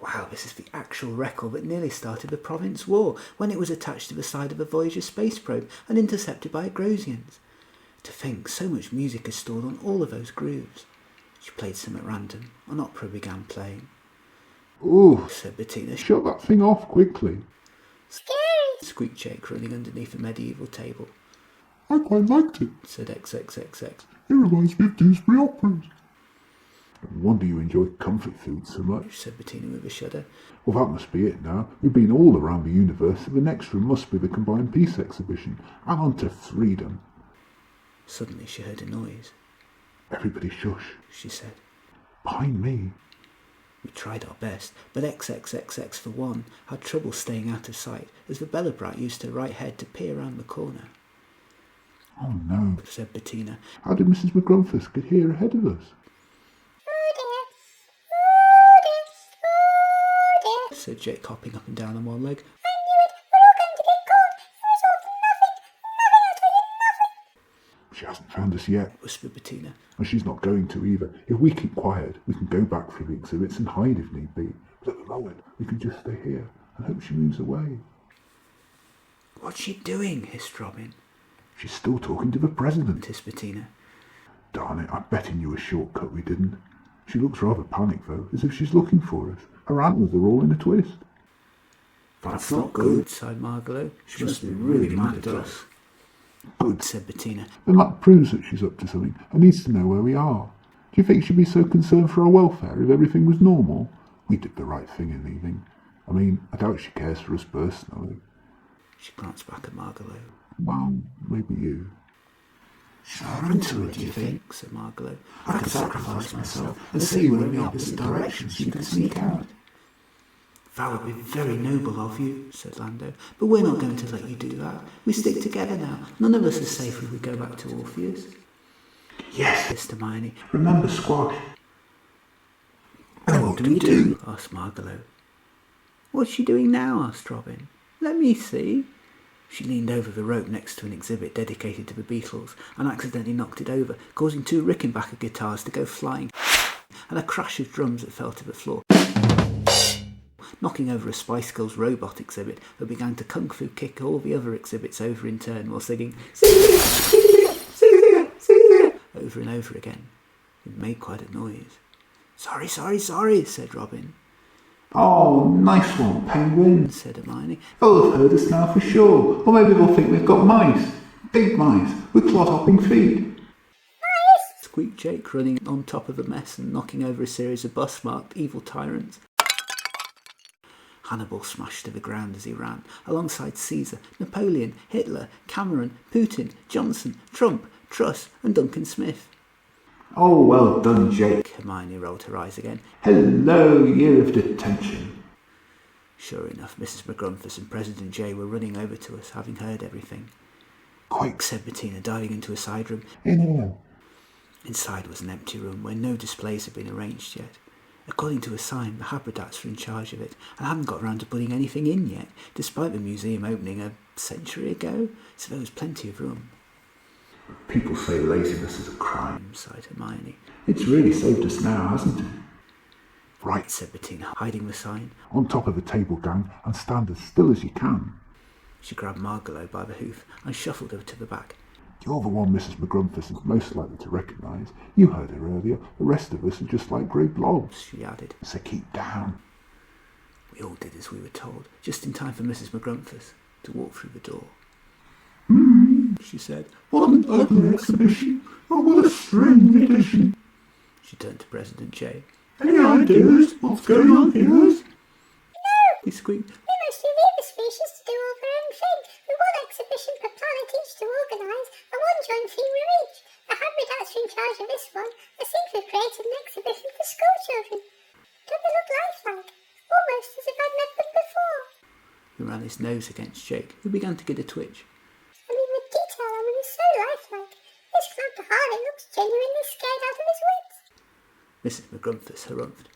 Wow, this is the actual record that nearly started the Province War, when it was attached to the side of a Voyager space probe and intercepted by Agrosians. To think so much music is stored on all of those grooves. She played some at random. An opera began playing. Ooh, Said Bettina. shut that thing off quickly. Scary. Squeaked Jake, running underneath a medieval table. I quite liked it. Said XXXX. It reminds me of Doosbury Operas. No wonder you enjoy comfort food so much. Said Bettina with a shudder. Well, that must be it now. We've been all around the universe, so the next room must be the Combined Peace exhibition. And on to freedom. Suddenly she heard a noise. Everybody shush. She said. Behind me. We tried our best, but XXXX for one had trouble staying out of sight as the Belobrat used her right head to peer round the corner. Oh no. Said Bettina. How did Mrs. Maggrumph get here ahead of us? Oh dear. Oh dear. Oh dear. Said Jake, hopping up and down on one leg. I knew it. We're all going to get caught. It was She hasn't found us yet, whispered Bettina. and she's not going to either. If we keep quiet, we can go back through the exhibits and hide if need be. But at the moment, we can just stay here and hope she moves away. What's she doing? Hissed Robin. She's still talking to the president, Hissed Bettina. Darn it, I bet he knew a shortcut we didn't. She looks rather panicked, though, as if she's looking for us. Her antlers are all in a twist. That's not good, sighed Margalo. She must be really mad at us. Good, Said Bettina. then that proves that she's up to something and needs to know where we are. Do you think she'd be so concerned for our welfare if everything was normal? We did the right thing in leaving. I mean, I doubt she cares for us personally. She glanced back at Margalo. Well, maybe you. Shall I run to her, do you think? Said Margalo. I could sacrifice myself and see her in the opposite direction so you could sneak out. That would be very noble of you, said Lando, but we're not going to let you do that. We stick together now. None of us is safe if we go back to Orpheus. Yes, Hissed Hermione. remember Squash. And what do we do? Asked Margalo. What's she doing now? Asked Robin. Let me see. She leaned over the rope next to an exhibit dedicated to the Beatles and accidentally knocked it over, causing 2 Rickenbacker guitars to go flying and a crash of drums that fell to the floor, knocking over a Spice Girls robot exhibit that began to kung fu kick all the other exhibits over in turn while singing over and over again. It made quite a noise. Sorry, said Robin. Oh, nice one, Penguin. Said Hermione. They'll have heard us now for sure. Or maybe they'll think we've got mice. Big mice, with clod-hopping feet. Squeaked Jake, running on top of the mess and knocking over a series of bus-marked evil tyrants. Hannibal smashed to the ground as he ran, alongside Caesar, Napoleon, Hitler, Cameron, Putin, Johnson, Trump, Truss and Duncan Smith. Oh, well done, Jake. Hermione rolled her eyes again. Hello, year of detention. Sure enough, Mrs. Maggrumph and President J were running over to us, having heard everything. Quick, Said Bettina, diving into a side room. in here. Inside was an empty room where no displays had been arranged yet. According to a sign, the Habridats were in charge of it and hadn't got round to putting anything in yet, despite the museum opening a century ago, so there was plenty of room. People say laziness is a crime. Sighed Hermione. It's really saved us now, hasn't it? Right, Said Bettina, hiding the sign. on top of the table, gang, and stand as still as you can. She grabbed Margalo by the hoof and shuffled her to the back. You're the one Mrs. Maggrumph is most likely to recognise. You heard her earlier. The rest of us are just like grey blobs. She added. So keep down. We all did as we were told, just in time for Mrs. Maggrumph to walk through the door. She said. What an ugly exhibition. Oh, what a strange edition. She turned to President J. Any ideas? What's going on here? He squeaked. We must leave the species to do all their own thing, with one exhibition per planet each to organise, and one joint theme with each. The Habridats are in charge of this one. I think we've created an exhibition for school children. Don't they look lifelike? Almost as if I'd met them before. He ran his nose against Jake, who began to get a twitch. I mean, the detail on them is so lifelike. This Glabdiharbit looks genuinely scared out of his wits. Mrs. Maggrumph harumphed.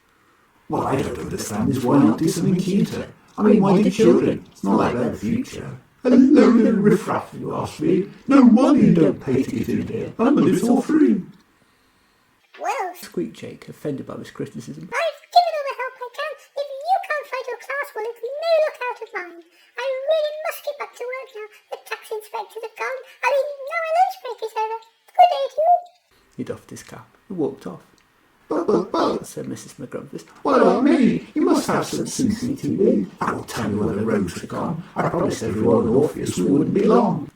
What I don't understand is why not do something cuter? I mean, why do children? It's not like they're the future. Hello, little riffraff, you ask me. No wonder you don't pay to get in here. But it's all free. Well, Squeaked Jake, offended by this criticism. I've given all the help I can. If you can't find your class, well, it's no look out of mine. I really must get back to work now. The tax inspectors have gone. I mean, now my lunch break is over. Good day to you. He doffed his cap and walked off. But, Said Mrs. Maggrumph. what about me? You must have some CCTV. That will tell me where the rogues have gone. I promised everyone in Orpheus we wouldn't be long.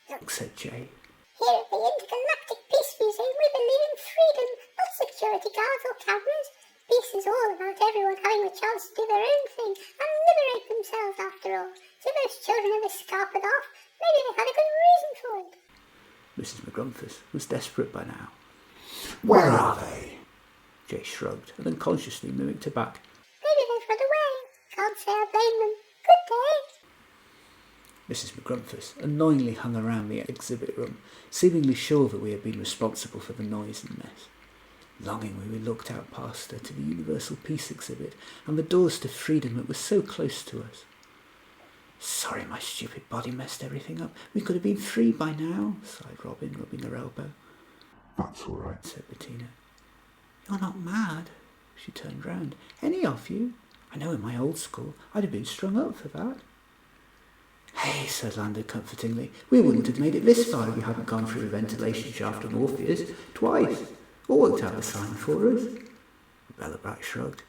Look, Said Jay. here at the Intergalactic Peace Museum, we believe in freedom, not security guards or cameras. Peace is all about everyone having a chance to do their own thing and liberate themselves after all. So those children have escaped off. Maybe they had a good reason for it. Mrs. Maggrumph was desperate by now. Where are they? Jay shrugged and unconsciously mimicked her back. Maybe they've run away. Can't say I blame them. Good day. Mrs. Maggrumph annoyingly hung around the exhibit room, seemingly sure that we had been responsible for the noise and mess. Longingly we looked out past her to the Universal Peace exhibit and the doors to freedom that was so close to us. Sorry my stupid body messed everything up. We could have been free by now, sighed Robin, rubbing her elbow. That's all right, Said Bettina. You're not mad? She turned round. Any of you? I know in my old school I'd have been strung up for that. Hey, said Lando comfortingly, we wouldn't have made it this far if we hadn't gone through the ventilation shaft on Orpheus twice, or worked out the sign for us. Belobrat shrugged.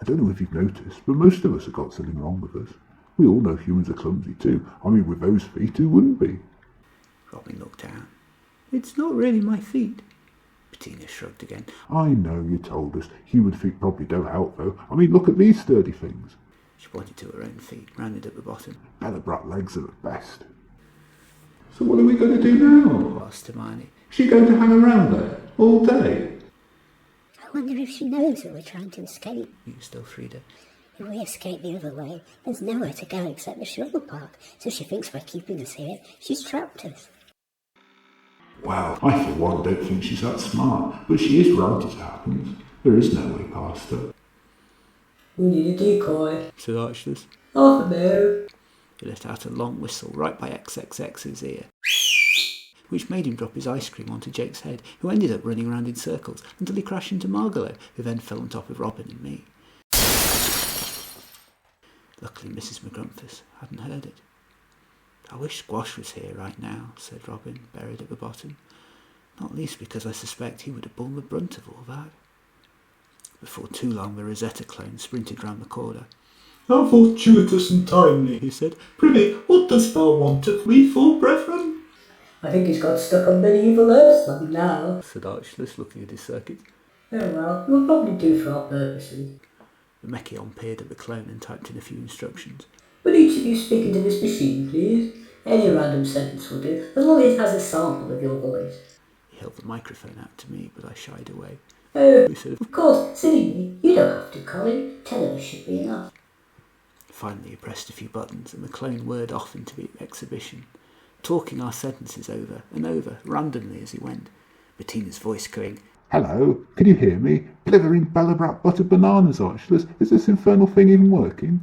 I don't know if you've noticed, but most of us have got something wrong with us. We all know humans are clumsy too. I mean, with those feet, who wouldn't be? Robin looked down. It's not really my feet. Bettina shrugged again. I know, you told us. Human feet probably don't help, though. I mean, look at these sturdy things. She pointed to her own feet, rounded at the bottom. Belobrat legs are the best. So what are we going to do now? Asked Hermione. Is she going to hang around there all day? I wonder if she knows that we're trying to escape. Mused Elfrida. If we escape the other way, there's nowhere to go except the shuttle park, so she thinks by keeping us here, she's trapped us. Well, I for one don't think she's that smart, but she is right as it happens. There is no way past her. We need a decoy. Said Archelaus. Half a bear. He let out a long whistle right by XXX's ear, which made him drop his ice cream onto Jake's head, who ended up running around in circles until he crashed into Margalo, who then fell on top of Robin and me. Luckily Mrs. Maggrumph hadn't heard it. I wish Squash was here right now, said Robin, buried at the bottom, not least because I suspect he would have borne the brunt of all that. Before too long the Rosetta clone sprinted round the corner. How fortuitous and timely, he said. Prithee, what dost thou want of me for, brethren? I think he's got stuck on medieval Earth something now. Said Archelaus, looking at his circuit. Oh well, we'll probably do for our purposes. The Mekkion peered at the clone and typed in a few instructions. Will each of you speak into this machine, please? Any random sentence will do, as long as it has a sample of your voice. He held the microphone out to me, but I shied away. Oh, He said, of course, silly me. You don't have to, Colin. 10 of us should be enough. Finally he pressed a few buttons and the clone whirred off into the exhibition, talking our sentences over and over, randomly as he went. Bettina's voice going, Hello, can you hear me? Blithering Belobrat buttered bananas, Archelaus. Is this infernal thing even working?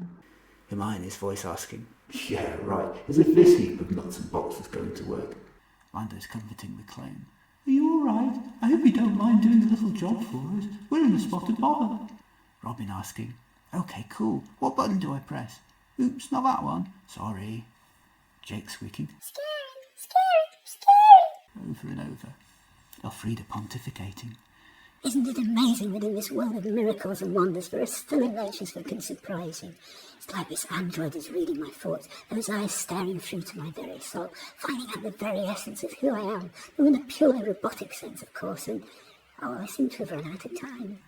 Hermione's voice asking, Yeah, right. As if this heap of nuts and bolts was going to work. Lando's comforting the clone. Are you all right? I hope you don't mind doing a little job for us. We're in a spot of bother. Robin asking, OK, cool. What button do I press? Oops, not that one. Sorry. Jake squeaking, Scary. over and over. Elfrida pontificating. Isn't it amazing that in this world of miracles and wonders there are still inventions that can surprise you? It's like this android is reading my thoughts, those eyes staring through to my very soul, finding out the very essence of who I am, though in a purely robotic sense, of course, and, I seem to have run out of time.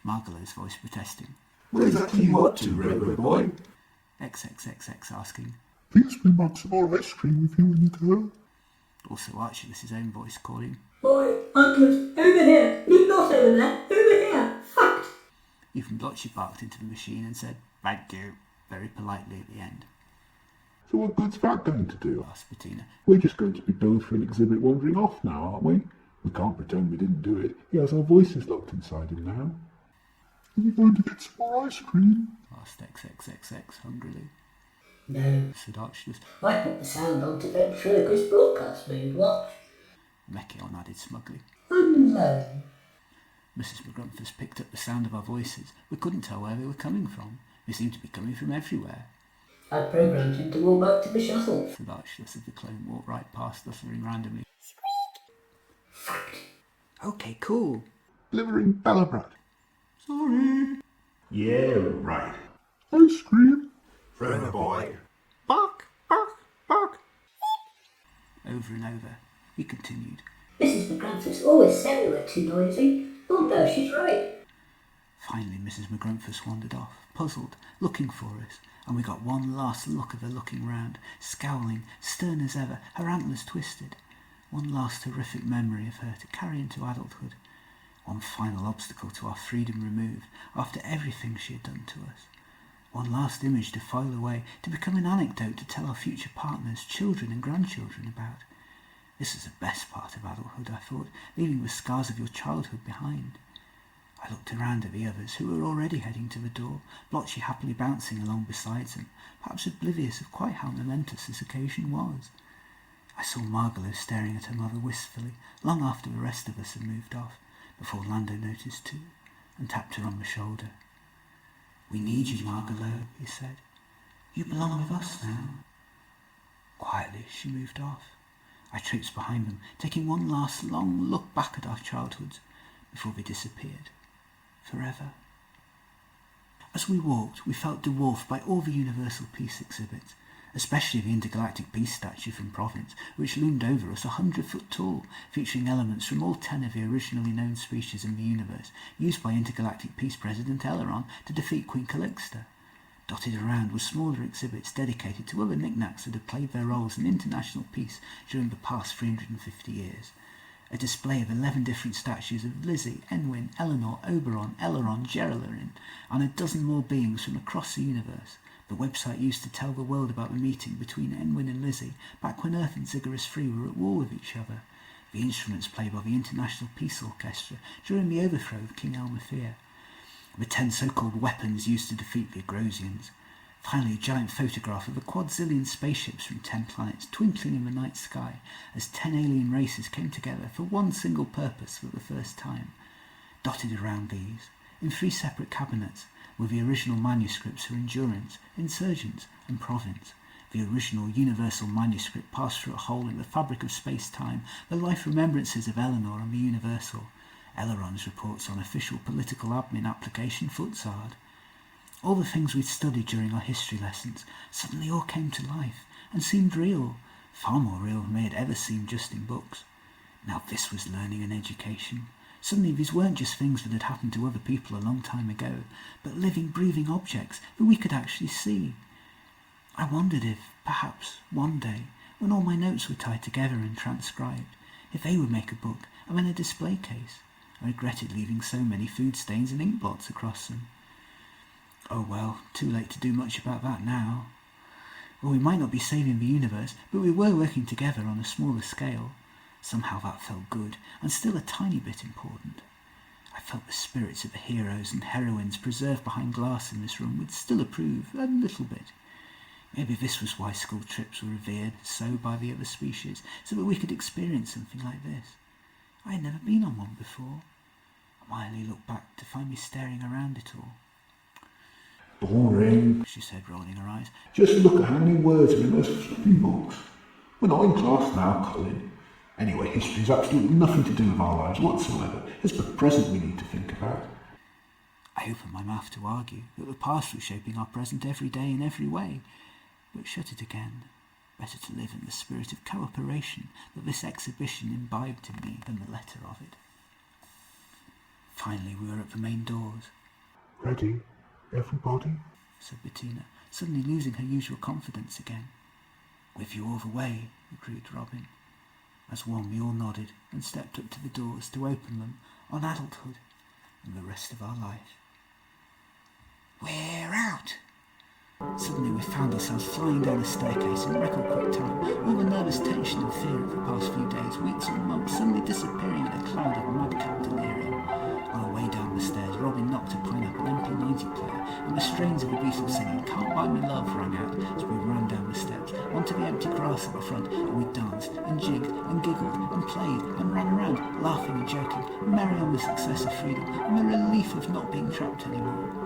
Margalo's voice protesting. What exactly are you up to, railway boy? XXXX asking. Please bring back some more ice cream with you when you go. Also Archelaus' own voice calling. Boy, uncles, over here. Look, not over there. Over here. Fact. Even Blotchy barked into the machine and said, Thank you, very politely at the end. So what good's that going to do? Asked Bettina. We're just going to be billed for an exhibit wandering off now, aren't we? We can't pretend we didn't do it. He has our voices locked inside him now. Are we going to get some more ice cream? Asked XXXX hungrily. No. Said Archelaus. I put the sound on to ventriloquist broadcast mode. Watch. Mekkion added smugly. I'm alone. Mrs. Maggrumph picked up the sound of our voices. We couldn't tell where they were coming from. They seemed to be coming from everywhere. I programmed him to walk back to the shuttle. Said Archelaus as the clone walked right past us, uttering randomly. Fact. OK, cool. Blithering Belobrat. Sorry. Yeah, right. Ice cream. Railway boy. Bark, bark, bark. Over and over. He continued. Mrs. Maggrumph always said we were too noisy. Oh no, she's right. Finally Mrs. Maggrumph wandered off, puzzled, looking for us, and we got one last look of her looking round, scowling, stern as ever, her antlers twisted. One last horrific memory of her to carry into adulthood. One final obstacle to our freedom removed after everything she had done to us. One last image to file away, to become an anecdote to tell our future partners, children and grandchildren about. This is the best part of adulthood, I thought, leaving the scars of your childhood behind. I looked around at the others, who were already heading to the door, Blotchy happily bouncing along beside them, perhaps oblivious of quite how momentous this occasion was. I saw Margalo staring at her mother wistfully, long after the rest of us had moved off, before Lando noticed too, and tapped her on the shoulder. "We need you, Margalo," he said. "You belong with us now." Quietly she moved off. I traipsed behind them, taking one last long look back at our childhoods, before they disappeared. Forever. As we walked, we felt dwarfed by all the universal peace exhibits, especially the intergalactic peace statue from Province, which loomed over us 100 foot tall, featuring elements from all 10 of the originally known species in the universe, used by intergalactic peace president Eleron to defeat Queen Calixta. Dotted around were smaller exhibits dedicated to other knickknacks that had played their roles in international peace during the past 350 years. A display of 11 different statues of Lizzie, Enwyn, Eleanor, Oberon, Eleron, Geraldine, and a dozen more beings from across the universe. The website used to tell the world about the meeting between Enwyn and Lizzie, back when Earth and Ziggurat 3 were at war with each other. The instruments played by the International Peace Orchestra during the overthrow of King Almathea. The 10 so-called weapons used to defeat the Agrosians. Finally, a giant photograph of a quadzillion spaceships from 10 planets twinkling in the night sky as 10 alien races came together for one single purpose for the first time. Dotted around these, in 3 separate cabinets, were the original manuscripts for Endurance, Insurgents, and Province. The original universal manuscript passed through a hole in the fabric of space-time, the life remembrances of Eleanor and the Universal, Eleron's reports on official political admin application Futzard. All the things we'd studied during our history lessons suddenly all came to life and seemed real, far more real than they had ever seemed just in books. Now this was learning and education. Suddenly these weren't just things that had happened to other people a long time ago, but living, breathing objects that we could actually see. I wondered if, perhaps, one day, when all my notes were tied together and transcribed, if they would make a book and then a display case. I regretted leaving so many food stains and ink blots across them. Oh well, too late to do much about that now. Well, we might not be saving the universe, but we were working together on a smaller scale. Somehow that felt good, and still a tiny bit important. I felt the spirits of the heroes and heroines preserved behind glass in this room would still approve, a little bit. Maybe this was why school trips were revered so by the other species, so that we could experience something like this. I had never been on one before. I mildly looked back to find me staring around it all. Boring, she said, rolling her eyes. Just look at how many words are in those flipping books. We're not in class now, Colin. Anyway, history's absolutely nothing to do with our lives whatsoever. It's the present we need to think about. I opened my mouth to argue that the past was shaping our present every day in every way, but shut it again. Better to live in the spirit of cooperation that this exhibition imbibed in me than the letter of it. Finally, we were at the main doors. Ready, everybody? Said Bettina, suddenly losing her usual confidence again. With you all the way, agreed Robin. As one, we all nodded and stepped up to the doors to open them on adulthood and the rest of our life. We're out! Suddenly we found ourselves flying down a staircase in record quick time, all the nervous tension and fear of the past few days, weeks or months suddenly disappearing in a cloud of madcap delirium. On our way down the stairs, Robin knocked a pineapple MP90 player, and the strains of abusive singing "Can't Buy Me Love" rang out as we ran down the steps, onto the empty grass at the front, and we danced, and jigged, and giggled, and played, and ran around, laughing and joking, merry on the success of freedom, and the relief of not being trapped anymore.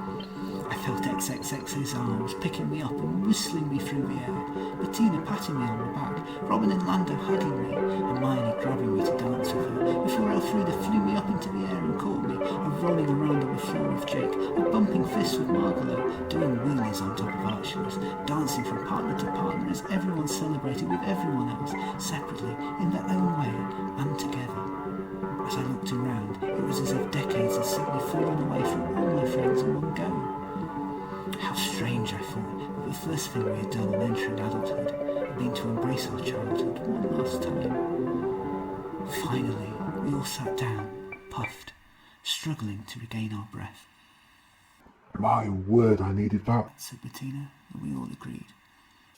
I felt XXX's arms picking me up and whistling me through the air, Bettina patting me on the back, Robin and Lando hugging me, and Hermione grabbing me to dance with her, before Elfrida flew me up into the air and caught me, and rolling around on the floor with Jake, and bumping fists with Margalo, doing wheelies on top of archers, dancing from partner to partner as everyone celebrated with everyone else, separately, in their own way, and together. As I looked around, it was as if decades had suddenly fallen away from all my friends in one go. How strange, I thought, that the first thing we had done on entering adulthood had been to embrace our childhood one last time. Finally, we all sat down, puffed, struggling to regain our breath. My word, I needed that, said Bettina, and we all agreed.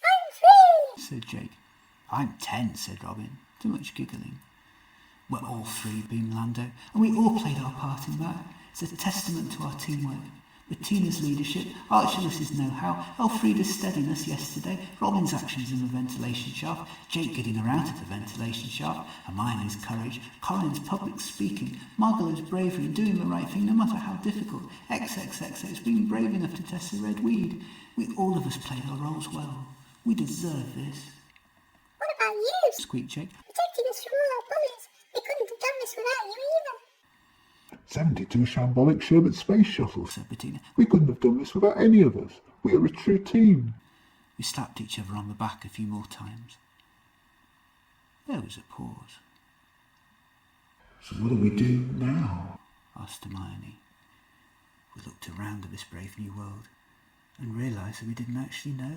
I'm 3, said Jake. I'm 10, said Robin, too much giggling. We're all 3, beamed Lando, and we all played our part in that. as a testament to our teamwork. Bettina's leadership, Archelaus's know-how, Elfrida's steadiness yesterday, Robin's actions in the ventilation shaft, Jake getting her out of the ventilation shaft, Hermione's courage, Colin's public speaking, Margalo's bravery in doing the right thing no matter how difficult, XXXX being brave enough to test the red weed. We all of us played our roles well. We deserve this. What about you? Squeaked Jake. Protecting us from all our bullies. We couldn't have done this without you either. 72 shambolic Sherbet space shuttles, Said Bettina. We couldn't have done this without any of us. We are a true team. We slapped each other on the back a few more times. There was a pause. So what do we do now? Asked Hermione. We looked around at this brave new world and realised that we didn't actually know.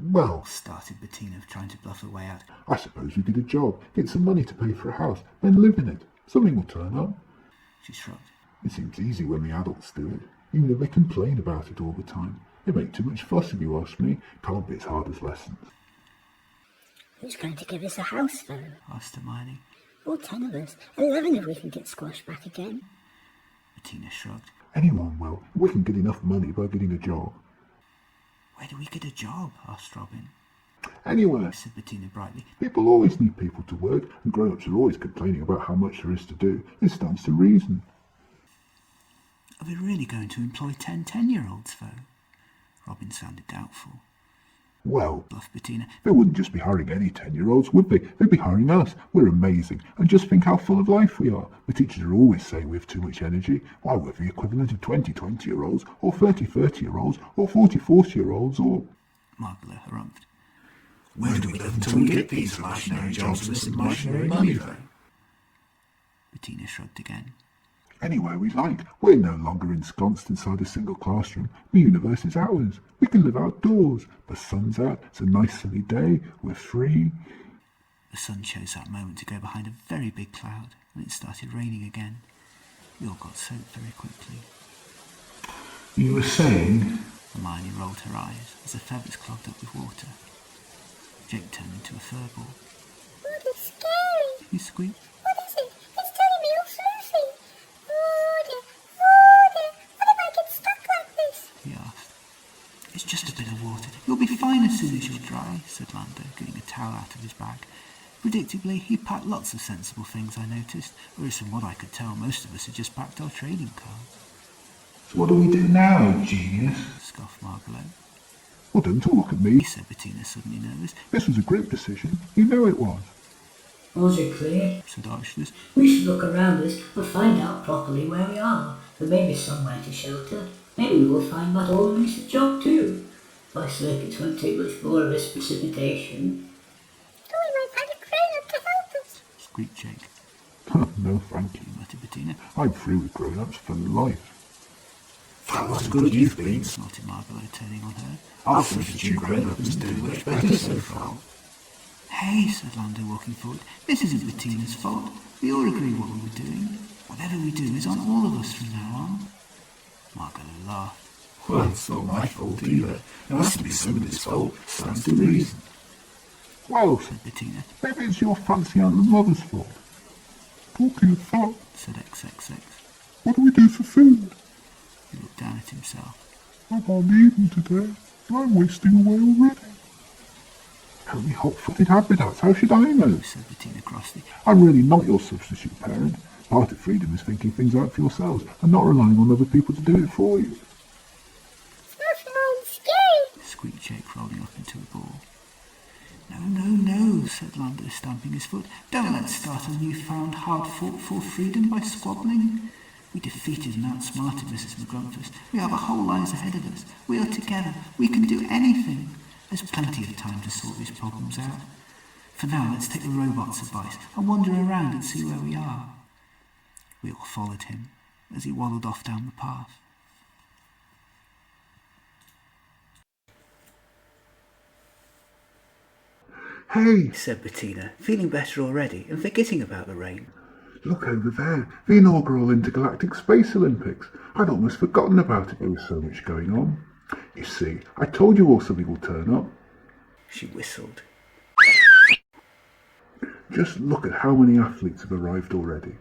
Well, Started Bettina, trying to bluff her way out. I suppose we get a job, get some money to pay for a house, then live in it. Something will turn up. She shrugged. It seems easy when the adults do it, even if they complain about it all the time. They make too much fuss if you ask me. Can't be as hard as lessons. Who's going to give us a house, though? Asked Hermione. All 10 of us. 11 if we can get squashed back again. Bettina shrugged. Anyone will. We can get enough money by getting a job. Where do we get a job? Asked Robin. Anywhere. Said Bettina brightly. People always need people to work, and grown-ups are always complaining about how much there is to do. It stands to reason. Are we really going to employ 10-year-olds, though? Robin sounded doubtful. Well, Bluffed Bettina. they wouldn't just be hiring any 10-year-olds, would they? They'd be hiring us. We're amazing. And just think how full of life we are. The teachers are always saying we have too much energy. Why, we're the equivalent of 20-20-year-olds, or 30-30-year-olds, or 40-40-year-olds, or... Margalo harumphed. Where do we live until we get these imaginary jobs with this imaginary money, though? Bettina shrugged again. Anywhere we like. We're no longer ensconced inside a single classroom. The universe is ours. We can live outdoors. The sun's out. It's a nice sunny day. We're free. The sun chose that moment to go behind a very big cloud, and it started raining again. We all got soaked very quickly. You were saying... Hermione rolled her eyes as her feathers clogged up with water. Jake turned into a furball. What is scary? He squeaked. What is it? It's turning me all floofy. Water, water. What if I get stuck like this? He asked. It's just a bit of water. You'll be fine as soon as you're dry, said Lando, getting a towel out of his bag. Predictably, he packed lots of sensible things, I noticed, whereas from what I could tell, most of us had just packed our trading cards. So what do we do now, genius? Scoffed Margalo. Well, don't look at me. Said Bettina, suddenly nervous. This was a group decision. You know it was. Was it clear? Said Archelaus. We should look around us and find out properly where we are. There may be somewhere to shelter. Maybe we will find that ordinary's a job too. My circuits won't take much more of this precipitation. Oh, we might find a grown-up to help us. Squeaked Jake. No, thank you. Muttered Bettina. I'm through with grown-ups for life. That was good you've been. Snorted Margalo, turning on her. I thought that you grown-ups doing much better so far. Hey, said Lando, walking forward. This isn't Bettina's fault. We all agree what we were doing. Whatever we do is on all of us from now on. Margalo laughed. Well, it's not my fault either. It has to be somebody's fault. Stands to reason. Well, Said Bettina. maybe it's your fancy aunt and mother's fault. Talking of that, Said XXX. what do we do for food? He looked down at himself. I'm hardly eaten today, and I'm wasting away already. Only hot-footed Habridats, how should I know? Said Bettina crossly. I'm really not your substitute parent. Part of freedom is thinking things out for yourselves, and not relying on other people to do it for you. Snuffling scary. Squeaked Jake, rolling up into a ball. No, said Lando, stamping his foot. Don't let's start a newfound hard-fought-for freedom by squabbling. We defeated and outsmarted Mrs. Maggrumph. We have our whole lives ahead of us. We are together. We can do anything. There's plenty of time to sort these problems out. For now, let's take the robot's advice and wander around and see where we are. We all followed him as he waddled off down the path. Hey, Said Bettina, feeling better already and forgetting about the rain. look over there, the inaugural Intergalactic Space Olympics. I'd almost forgotten about it, there was so much going on. You see, I told you all something will turn up. She whistled. Just look at how many athletes have arrived already.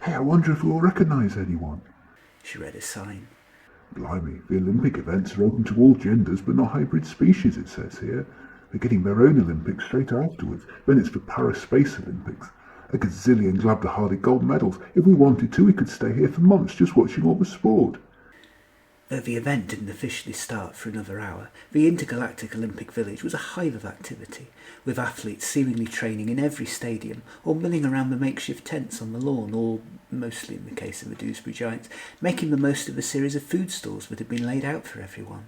Hey, I wonder if we'll recognise anyone. She read a sign. Blimey, the Olympic events are open to all genders but not hybrid species, it says here. They're getting their own Olympics straight afterwards. Then it's the Paris Space Olympics. A gazillion Glabdiharbit gold medals. If we wanted to, we could stay here for months just watching all the sport. Though the event didn't officially start for another hour, the intergalactic Olympic village was a hive of activity, with athletes seemingly training in every stadium or milling around the makeshift tents on the lawn, or, mostly in the case of the Doosbury Giants, making the most of a series of food stalls that had been laid out for everyone.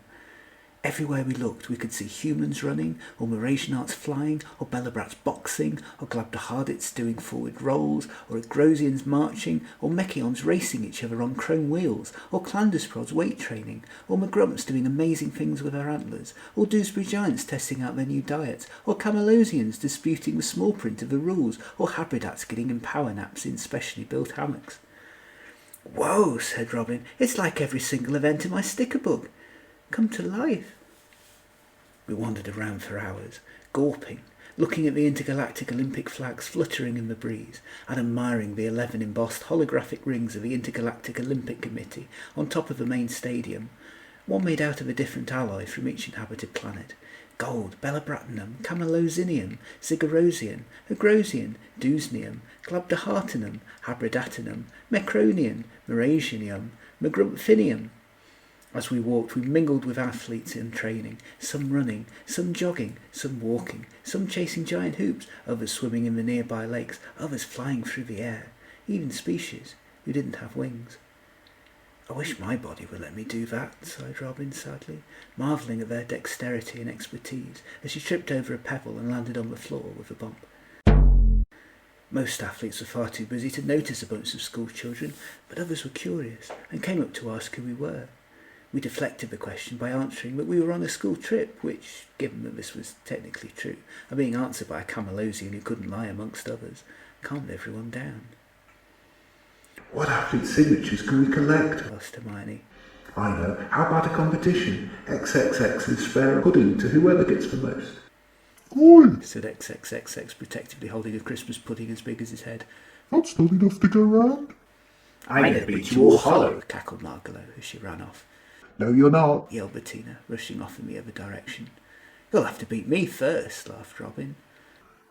Everywhere we looked, we could see humans running, or Mrasianarts flying, or Belobrats boxing, or Glabdiharbits doing forward rolls, or Agrosians marching, or Mekkions racing each other on chrome wheels, or Clandusprods weight training, or Magrumphs doing amazing things with their antlers, or Doosbury Giants testing out their new diets, or Camalosians disputing the small print of the rules, or Habridats getting in power naps in specially built hammocks. "Whoa," said Robin, "it's like every single event in my sticker book. Come to life." We wandered around for hours, gawping, looking at the intergalactic Olympic flags fluttering in the breeze, and admiring the 11 embossed holographic rings of the Intergalactic Olympic Committee on top of the main stadium, one made out of a different alloy from each inhabited planet: gold, Belobratinum, Camalosian, Agrosian, Agrosian, Doosnium, Glabdihartinum, Habridatinum, Mekkion, Mrasianart, Maggrumph. As we walked, we mingled with athletes in training, some running, some jogging, some walking, some chasing giant hoops, others swimming in the nearby lakes, others flying through the air, even species who didn't have wings. "I wish my body would let me do that," sighed Robin sadly, marvelling at their dexterity and expertise as she tripped over a pebble and landed on the floor with a bump. Most athletes were far too busy to notice a bunch of school children, but others were curious and came up to ask who we were. We deflected the question by answering that we were on a school trip, which, given that this was technically true, and being answered by a Camalosian who couldn't lie amongst others, calmed everyone down. What athlete signatures can we collect? Asked Hermione. I know. How about a competition? XXX is fair pudding to whoever gets the most. Good. Said XXXX, protectively holding a Christmas pudding as big as his head. That's not enough to go round. I'm going to beat you all hollow, cackled Margalo as she ran off. No, you're not, yelled Bettina, rushing off in the other direction. "You'll have to beat me first," laughed Robin.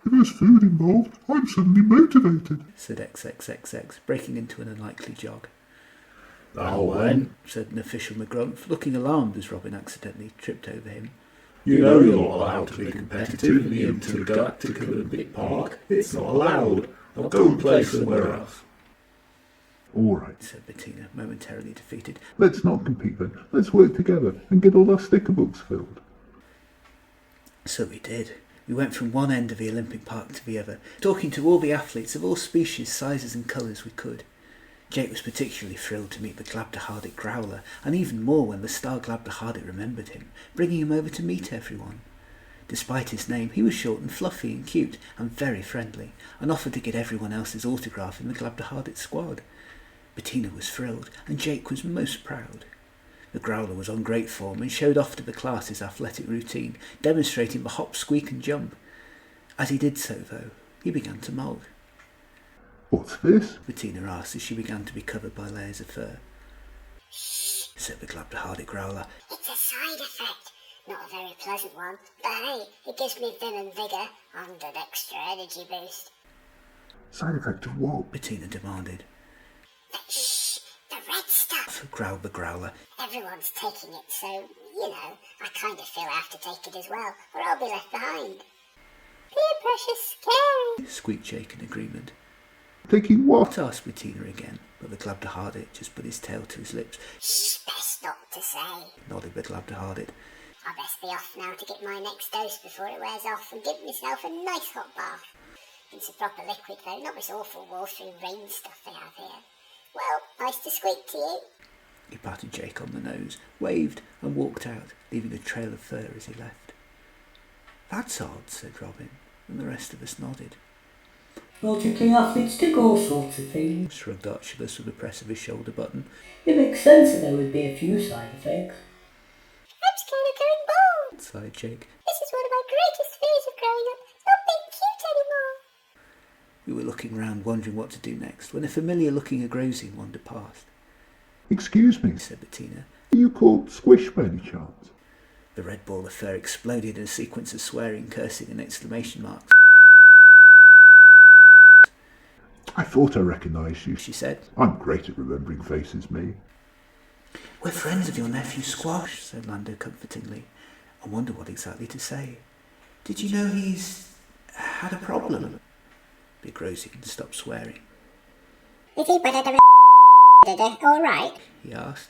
If there's food involved, I'm suddenly motivated, said XXXX, breaking into an unlikely jog. "Oh, then," said an official Maggrumph, looking alarmed as Robin accidentally tripped over him. "You know you're not allowed to be competitive in the Intergalactic Olympic Park. It's not allowed. Now go and play somewhere else." All right, said Bettina, momentarily defeated. Let's not compete then. Let's work together and get all our sticker books filled. So we did. We went from one end of the Olympic Park to the other, talking to all the athletes of all species, sizes and colours we could. Jake was particularly thrilled to meet the Glabdiharbit growler, and even more when the star Glabdiharbit remembered him, bringing him over to meet everyone. Despite his name, he was short and fluffy and cute and very friendly, and offered to get everyone else's autograph in the Glabdiharbit squad. Bettina was thrilled, and Jake was most proud. The growler was on great form and showed off to the class his athletic routine, demonstrating the hop, squeak and jump. As he did so, though, he began to moult. What's this? Bettina asked as she began to be covered by layers of fur. "Shh," said the Glabdiharbit growler. "it's a side effect. Not a very pleasant one, but hey, it gives me vim and vigour and an extra energy boost." Side effect of what? Bettina demanded. "Shh, the red stuff," growled the growler. "Everyone's taking it, so, you know, I kind of feel I have to take it as well, or I'll be left behind." "Peer pressure's scary," squeaked Jake in agreement. Taking what? asked Bettina again, but the Glabdiharbit just put his tail to his lips. "Shh, best not to say," nodded the Glabdiharbit. "I best be off now to get my next dose before it wears off and give myself a nice hot bath. It's a proper liquid though, not this awful watery rain stuff they have here. Well, nice to squeak to you." He patted Jake on the nose, waved, and walked out, leaving a trail of fur as he left. "That's odd," said Robin, and the rest of us nodded. Logically, athletes do all sorts of things. Shrugged Archibald with a press of his shoulder button. It makes sense that there would be a few side effects. "I'm scared of going bald," sighed Jake. "This is one of my greatest fears of growing up, not being cute anymore." We were looking round, wondering what to do next, when a familiar-looking Agrosian wandered past. Excuse me, Said Bettina. are you called Squish by any chance? The red ball of fur exploded in a sequence of swearing, cursing and exclamation marks. I thought I recognised you, She said. I'm great at remembering faces, me. We're friends of your nephew Squash, said Lando comfortingly. I wonder what exactly to say. Did you know he's had a problem? The Agrosian stopped swearing. Is he better all right? He asked.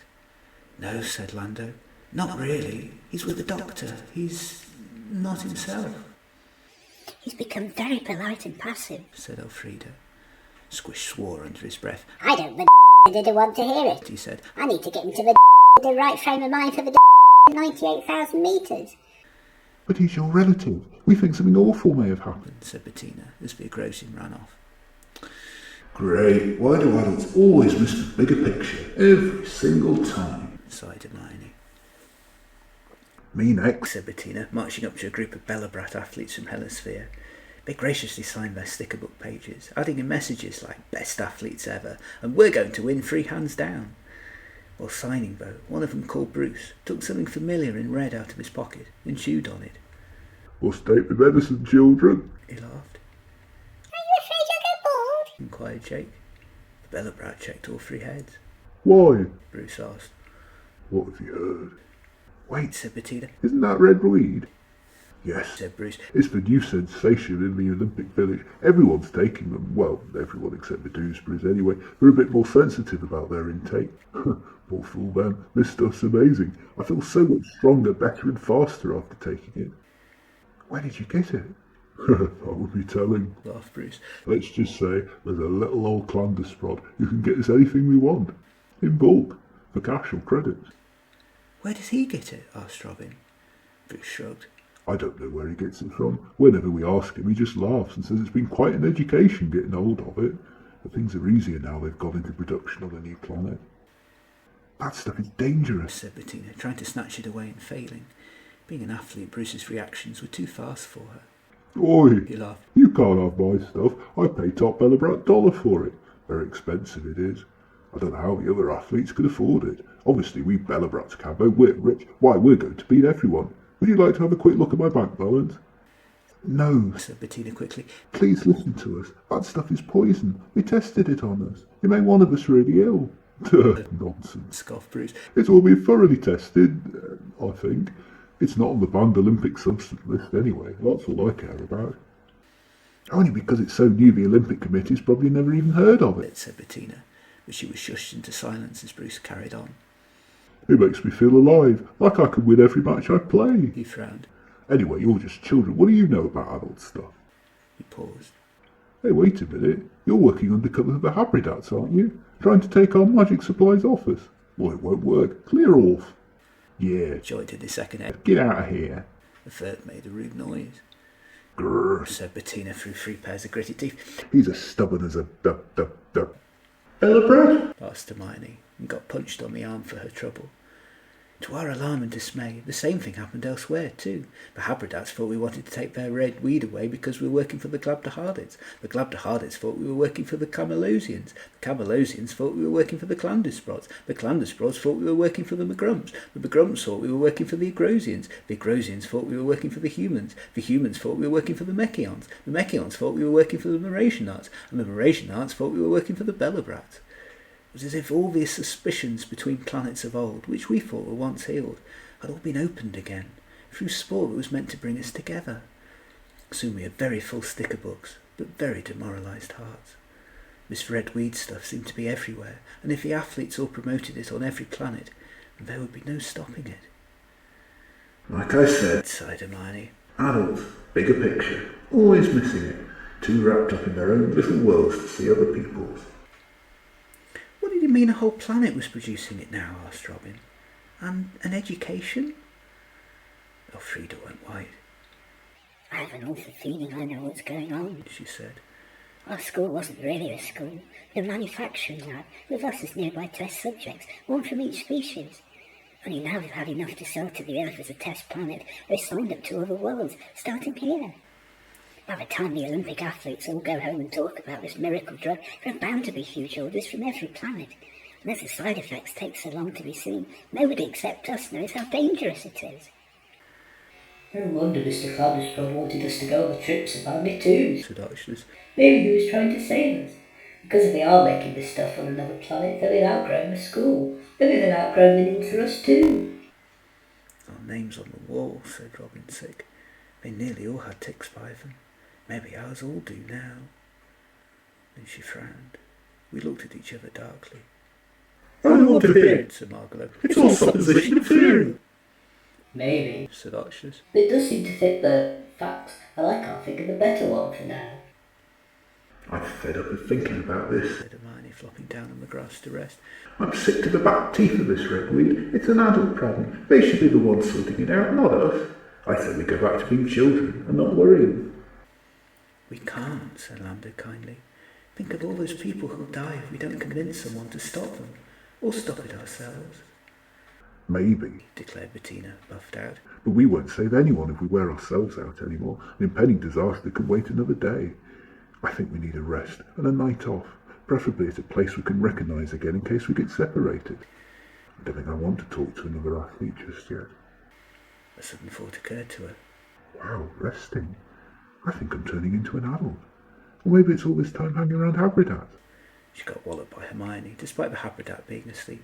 No, said Lando. Not really. He's with the doctor. He's not himself, He's become very polite and passive. said Elfrida. Squish swore under his breath. I don't want to hear it. He said. I need to get into the right frame of mind for the 98,000 metres. But he's your relative. We think something awful may have happened, Said Bettina as the Agrosian ran off. Great. Why do adults always miss the bigger picture every single time? Sighed Hermione. Me next. Said Bettina, marching up to a group of Belobrat athletes from Hellesphere. They graciously signed their sticker book pages, adding in messages like best athletes ever and we're going to win 3 hands down. While signing, though, one of them, called Bruce, took something familiar in red out of his pocket and chewed on it. What's take the medicine, children? He laughed. Are you afraid you'll get bored? Inquired Jake. The Belobrat checked all 3 heads. Why? Bruce asked. What have you heard? Wait, said Bettina. Isn't that red weed? Yes, Said Bruce. it's the new sensation in the Olympic Village. Everyone's taking them. Well, everyone except the Doosburys anyway. They're a bit more sensitive about their intake. Poor fool them. This stuff's amazing. I feel so much stronger, better and faster after taking it. Where did you get it? That would be telling, Laughed Bruce. Let's just say there's a little old Clandusprod who can get us anything we want. In bulk. For cash or credits. Where does he get it? Asked Robin. Bruce shrugged. I don't know where he gets it from. Whenever we ask him, he just laughs and says it's been quite an education getting hold of it. But things are easier now they've gone into production on a new planet. That stuff is dangerous, Said Bettina, trying to snatch it away and failing. Being an athlete, Bruce's reactions were too fast for her. Oi, He laughed. you can't have my stuff. I pay top Belobrat dollar for it. Very expensive it is. I don't know how the other athletes could afford it. Obviously we Belobrats can, though we're rich. Why, we're going to beat everyone. Would you like to have a quick look at my bank balance? No, Said Bettina quickly. please listen to us. That stuff is poison. They tested it on us. It made one of us really ill. Nonsense. Scoffed Bruce. It's all been thoroughly tested, I think. It's not on the banned Olympic substance list anyway. That's all I care about. Only because it's so new the Olympic Committee's probably never even heard of it. Said Bettina, but she was shushed into silence as Bruce carried on. It makes me feel alive, like I could win every match I play. He frowned. Anyway, you're just children. What do you know about adult stuff? He paused. Hey, wait a minute. You're working undercover for the Habridats, aren't you? Trying to take our magic supplies office. Well, it won't work. Clear off. Yeah, Jointed his second head. get out of here. The third made a rude noise. Grrr. Said Bettina through 3 pairs of gritted teeth. He's as stubborn as a Belobrat? Asked Hermione, and got punched on the arm for her trouble. To our alarm and dismay, the same thing happened elsewhere too. The Habridats thought we wanted to take their red weed away because we were working for the Glabdiharbits. The Glabdiharbits thought we were working for the Camalosians. The Camalosians thought we were working for the Clandusprods. The Clandusprods thought we were working for the Maggrumph. The Maggrumph thought we were working for the Agrosians. The Agrosians thought we were working for the humans. The humans thought we were working for the Mekkions. The Mekkions thought we were working for the Mrasianarts. And the Mrasianarts thought we were working for the Belobrat. It was as if all these suspicions between planets of old, which we thought were once healed, had all been opened again, through sport that was meant to bring us together. Soon we had very full sticker books, but very demoralised hearts. This red weed stuff seemed to be everywhere, and if the athletes all promoted it on every planet, there would be no stopping it. Like I said, Sighed Hermione. adults, bigger picture, always missing it. Too wrapped up in their own little worlds to see other people's. What did you mean a whole planet was producing it now? Asked Robin. And an education? Elfrida went white. I have an awful feeling I know what's going on. She said. Our school wasn't really a school. The manufacturing lab, with us as nearby test subjects, one from each species. Only now we've had enough to sell to the Earth as a test planet, we're signed up to other worlds, starting here. By the time the Olympic athletes all go home and talk about this miracle drug, there are bound to be huge orders from every planet. And as the side effects take so long to be seen, nobody except us knows how dangerous it is. No wonder Mr. Clandusprod wanted us to go on the trips about me too, said Archers. Maybe he was trying to save us. Because if they are making this stuff on another planet, they'll have outgrown the school. Maybe they'll outgrown the need for us too. Our names on the wall, said Robin, sick. They nearly all had ticks by them. Maybe ours all do now. Then she frowned. We looked at each other darkly. I don't want to hear it, said Margalo. It's all supposition of theory. Maybe, said Archers. but it does seem to fit the facts, and I can't think of a better one for now. I'm fed up of thinking about this, said Hermione, flopping down on the grass to rest. I'm sick to the back teeth of this redweed. It's an adult problem. They should be the ones sorting it out, not us. I think we go back to being children and not worrying. We can't, said Lambda kindly. Think of all those people who'll die if we don't convince someone to stop them, or stop it ourselves. Maybe, declared Bettina, buffed out. but we won't save anyone if we wear ourselves out anymore. An impending disaster can wait another day. I think we need a rest and a night off, preferably at a place we can recognise again in case we get separated. I don't think I want to talk to another athlete just yet. A sudden thought occurred to her. Wow, resting. I think I'm turning into an adult. Or maybe it's all this time hanging around Habridat. She got walloped by Hermione, despite the Habridat being asleep,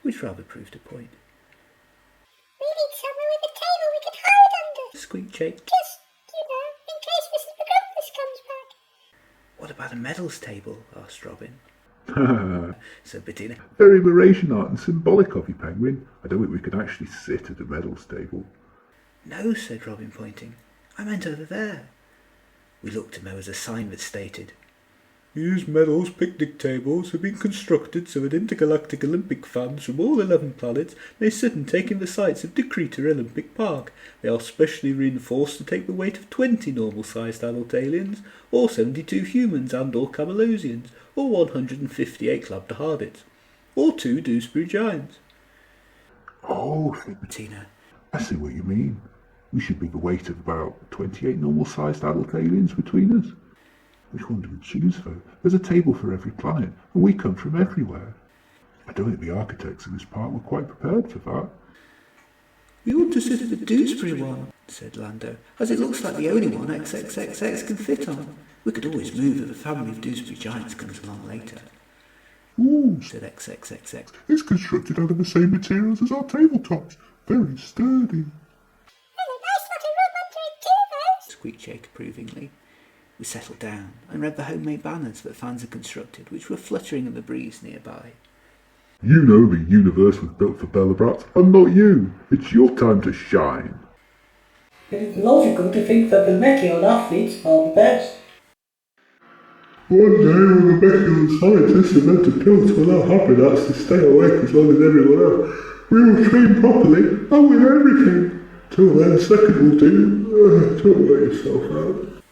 which rather proved a point. We need somewhere with a table we can hide under. Squeaked Jake. Just, in case Mrs. Maggrumph comes back. What about a medals table? Asked Robin. Said Bettina. Very Mrasianart and symbolic of you, Penguin. I don't think we can actually sit at a medals table. No, said Robin, pointing. I meant over there. We looked and there was a sign that stated, These medals picnic tables have been constructed so that intergalactic Olympic fans from all 11 planets may sit and take in the sights of Decreeta Olympic Park. They are specially reinforced to take the weight of 20 normal-sized adult aliens, or 72 humans and or Camalosians, or 158 Glabdiharbits, or 2 Doosbury Giants. Oh, said Bettina. I see what you mean. We should be the weight of about 28 normal-sized adult aliens between us. Which one do we choose, though? There's a table for every planet, and we come from everywhere. I don't think the architects of this park were quite prepared for that. We want to sit at the Doosbury one, said Lando, as it looks like the only one XXXX can fit on. We could always move if the family of Doosbury Giants comes along later. Ooh, Said XXXX. it's constructed out of the same materials as our tabletops. Very sturdy. There's a nice lot of room under it too, though. Squeaked Jake approvingly. We settled down and read the homemade banners that fans had constructed, which were fluttering in the breeze nearby. You know the universe was built for Belobrat, and not you. It's your time to shine. It's logical to think that the Mekkion athletes are the best. One day when the Mekkion scientists invent a pill to allow Habridats to stay awake as long as everyone else, we will train properly and win everything. Till then, second will do. Don't wear yourself out.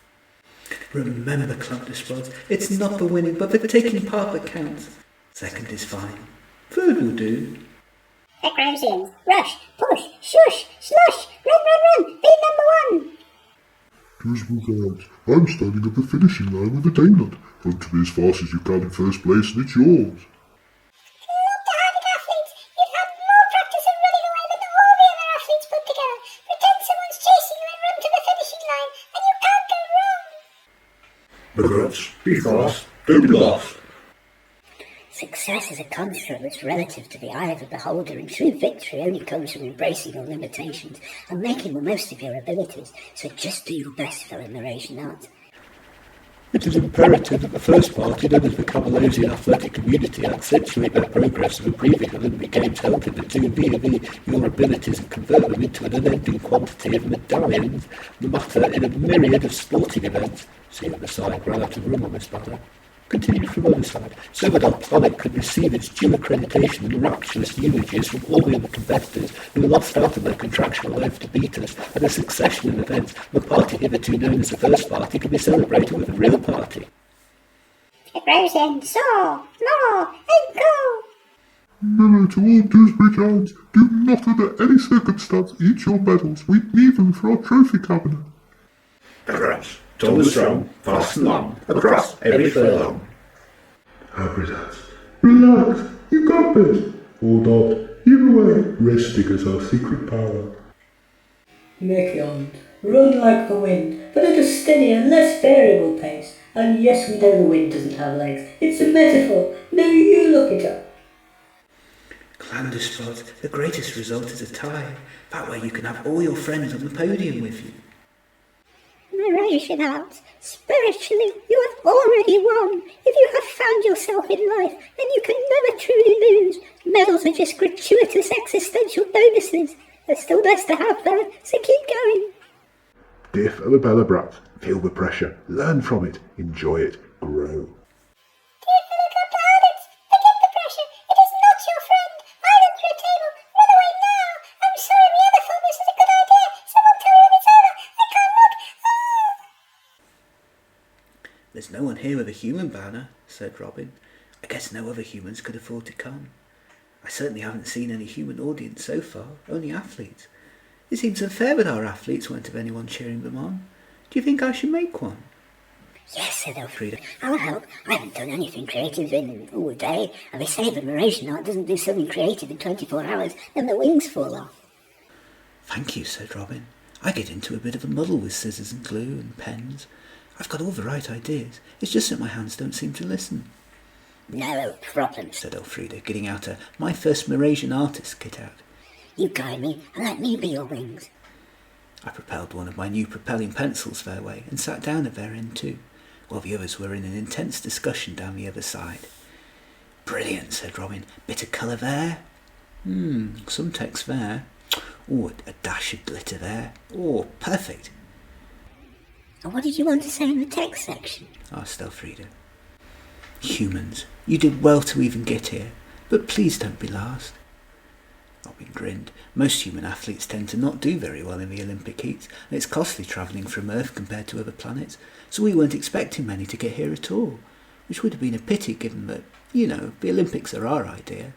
Remember, Clandusprod, it's not the winning, but the taking part that counts. Second is fine. Third will do. Agrosians, rush, push, shush, slush, run, be number 1. Doosbury Giant, I'm standing at the finishing line with a donut. Run to be as fast as you can in first place and it's yours. Glabdiharbit athletes, you've had more practice of running away than all the other athletes put together. Pretend someone's chasing you and run to the finishing line, and you can't go wrong. Maggrumph, be fast, don't be lost. Success is a construct that's relative to the eye of the beholder, and true victory only comes from embracing your limitations and making the most of your abilities. So just do your best, fellow Mrasianart. It is imperative that the first party, known as the Camalosian athletic community, accentuate their progress of the previous Olympic Games held in the 2v your abilities and convert them into an unending quantity of medallions, the matter in a myriad of sporting events. See other side, ran out of room on this banner. Continued from other side, so that our planet could receive its due accreditation and rapturous eulogies from all the other competitors who lost out on their contractual oath to beat us, and a succession of events, the party hitherto known as the first party could be celebrated with a real party. Agrosian, soar, more, and go. Memo to all Doosbury Giants, do not under any circumstance eat your medals. We need them for our trophy cabinet. Maggrumph, tall and strong, fast and long, across every furlong. Habridat, relax, you got this. Or not, either way, resting is our secret power. Mekkion, run like the wind, but at a steadier, less variable pace. And yes, we know the wind doesn't have legs. It's a metaphor. No, you look it up. Clandusprod, the greatest result is a tie. That way you can have all your friends on the podium with you. Mrasianart, spiritually, you have already won. If you have found yourself in life, then you can never truly lose. Medals are just gratuitous existential bonuses. They're still nice to have though, so keep going. Dear fellow Belobrat, feel the pressure, learn from it, enjoy it, grow. Dear fellow Glabdiharbit, forget the pressure. It is not your friend. Island for a table. Run away now. I'm sorry, we ever thought this was a good idea. Someone tell me when it's over. I can't look. There's no one here with a human banner, said Robin. I guess no other humans could afford to come. I certainly haven't seen any human audience so far, only athletes. It seems unfair that our athletes won't have anyone cheering them on. Do you think I should make one? Yes, said Elfrida. I'll help. I haven't done anything creative in all day, and they say that Mrasianart doesn't do something creative in 24 hours, then the wings fall off. Thank you, said Robin. I get into a bit of a muddle with scissors and glue and pens. I've got all the right ideas. It's just that my hands don't seem to listen. No problem, said Elfrida, getting out my first Mrasianart kit out. You guide me, and let me be your wings. I propelled one of my new propelling pencils their way and sat down at their end too, while the others were in an intense discussion down the other side. Brilliant, said Robin. Bit of colour there. Some text there. Oh, a dash of glitter there. Oh, perfect. And what did you want to say in the text section? Asked Elfrida. Humans, you did well to even get here, but please don't be last. Robin grinned. Most human athletes tend to not do very well in the Olympic heats, and it's costly travelling from Earth compared to other planets, so we weren't expecting many to get here at all, which would have been a pity given that, the Olympics are our idea.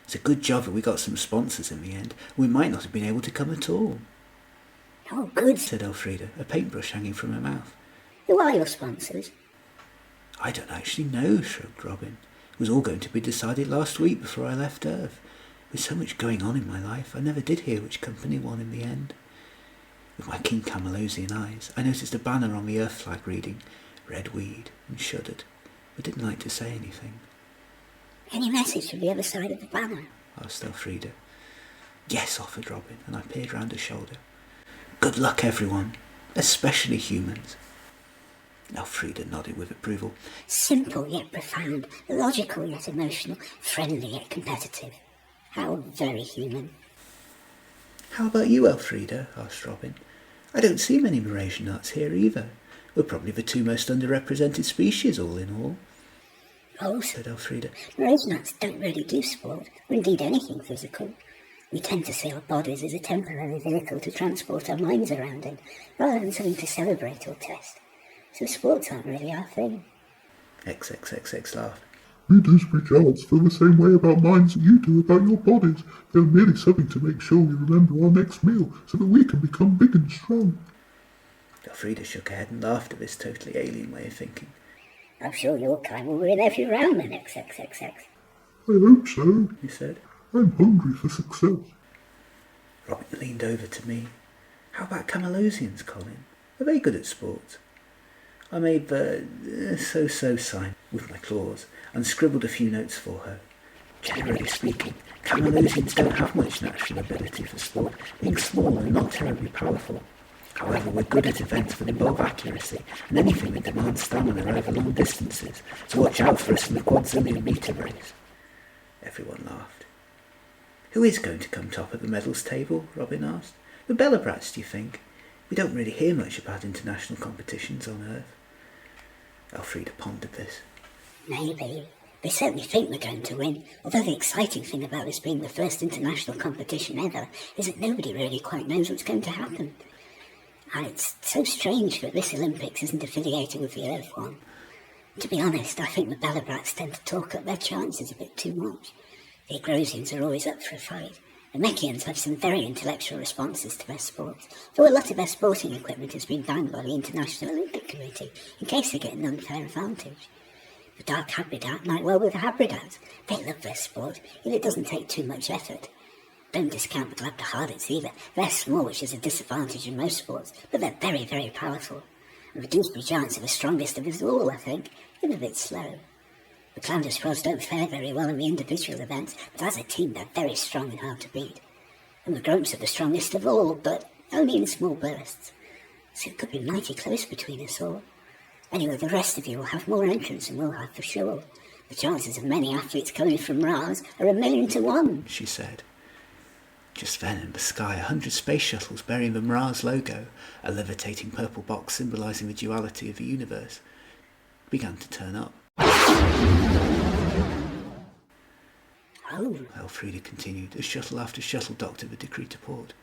It's a good job that we got some sponsors in the end. We might not have been able to come at all. Oh, good, said Elfrida, a paintbrush hanging from her mouth. Who are your sponsors? I don't actually know, shrugged Robin. It was all going to be decided last week before I left Earth. With so much going on in my life, I never did hear which company won in the end. With my keen Camalosian eyes, I noticed a banner on the Earth flag reading, Red Weed, and shuddered, but didn't like to say anything. Any message from the other side of the banner? Asked Elfrida. Yes, offered Robin, and I peered round her shoulder. Good luck, everyone, especially humans. Elfrida nodded with approval. Simple yet profound, logical yet emotional, friendly yet competitive. How very human. How about you, Elfrida? Asked Robin. I don't see many Mrasianarts here either. We're probably the two most underrepresented species, all in all. Oh, said Elfrida. Mrasianarts don't really do sport, or indeed anything physical. We tend to see our bodies as a temporary vehicle to transport our minds around in, rather than something to celebrate or test. So sports aren't really our thing. XXXX laughed. We Doosbury Giants feel the same way about minds that you do about your bodies. They're merely something to make sure we remember our next meal, so that we can become big and strong. Elfrida shook her head and laughed at this totally alien way of thinking. I'm sure your kind will win every round then, XXXX. I hope so, he said. I'm hungry for success. Robin leaned over to me. How about Camalosians, Colin? Are they good at sports? I made the so-so sign with my claws and scribbled a few notes for her. Generally speaking, Camalosians don't have much natural ability for sport, being small and not terribly powerful. However, we're good at events that involve accuracy and anything that demands stamina over long distances, so watch out for us in the quadzillion-metre race. Everyone laughed. Who is going to come top at the medals table? Robin asked. The Belobrats, do you think? We don't really hear much about international competitions on Earth. Elfrida pondered this. Maybe. They certainly think they're going to win, although the exciting thing about this being the first international competition ever is that nobody really quite knows what's going to happen. And it's so strange that this Olympics isn't affiliated with the Earth one. To be honest, I think the Belobrats tend to talk up their chances a bit too much. The Agrosians are always up for a fight, The Mekkions have some very intellectual responses to their sports, though a lot of their sporting equipment has been banned by the International Olympic Committee in case they get an unfair advantage. The dark Habridat might well be the Habridats. They love their sport, and it doesn't take too much effort. Don't discount the Glabdiharbits either. They're small, which is a disadvantage in most sports, but they're very, very powerful. And the Doosbury Giants are the strongest of us all, I think, and a bit slow. The Clandusprods don't fare very well in the individual events, but as a team they're very strong and hard to beat. And the Grumps are the strongest of all, but only in small bursts. So it could be mighty close between us all. Anyway, the rest of you will have more entrants than we'll have for sure. The chances of many athletes coming from Mars are 1,000,000 to 1, she said. Just then in the sky, 100 space shuttles bearing the Mars logo, a levitating purple box symbolising the duality of the universe, began to turn up. Oh, Elfrida continued, as shuttle after shuttle docked at the Decreeta port.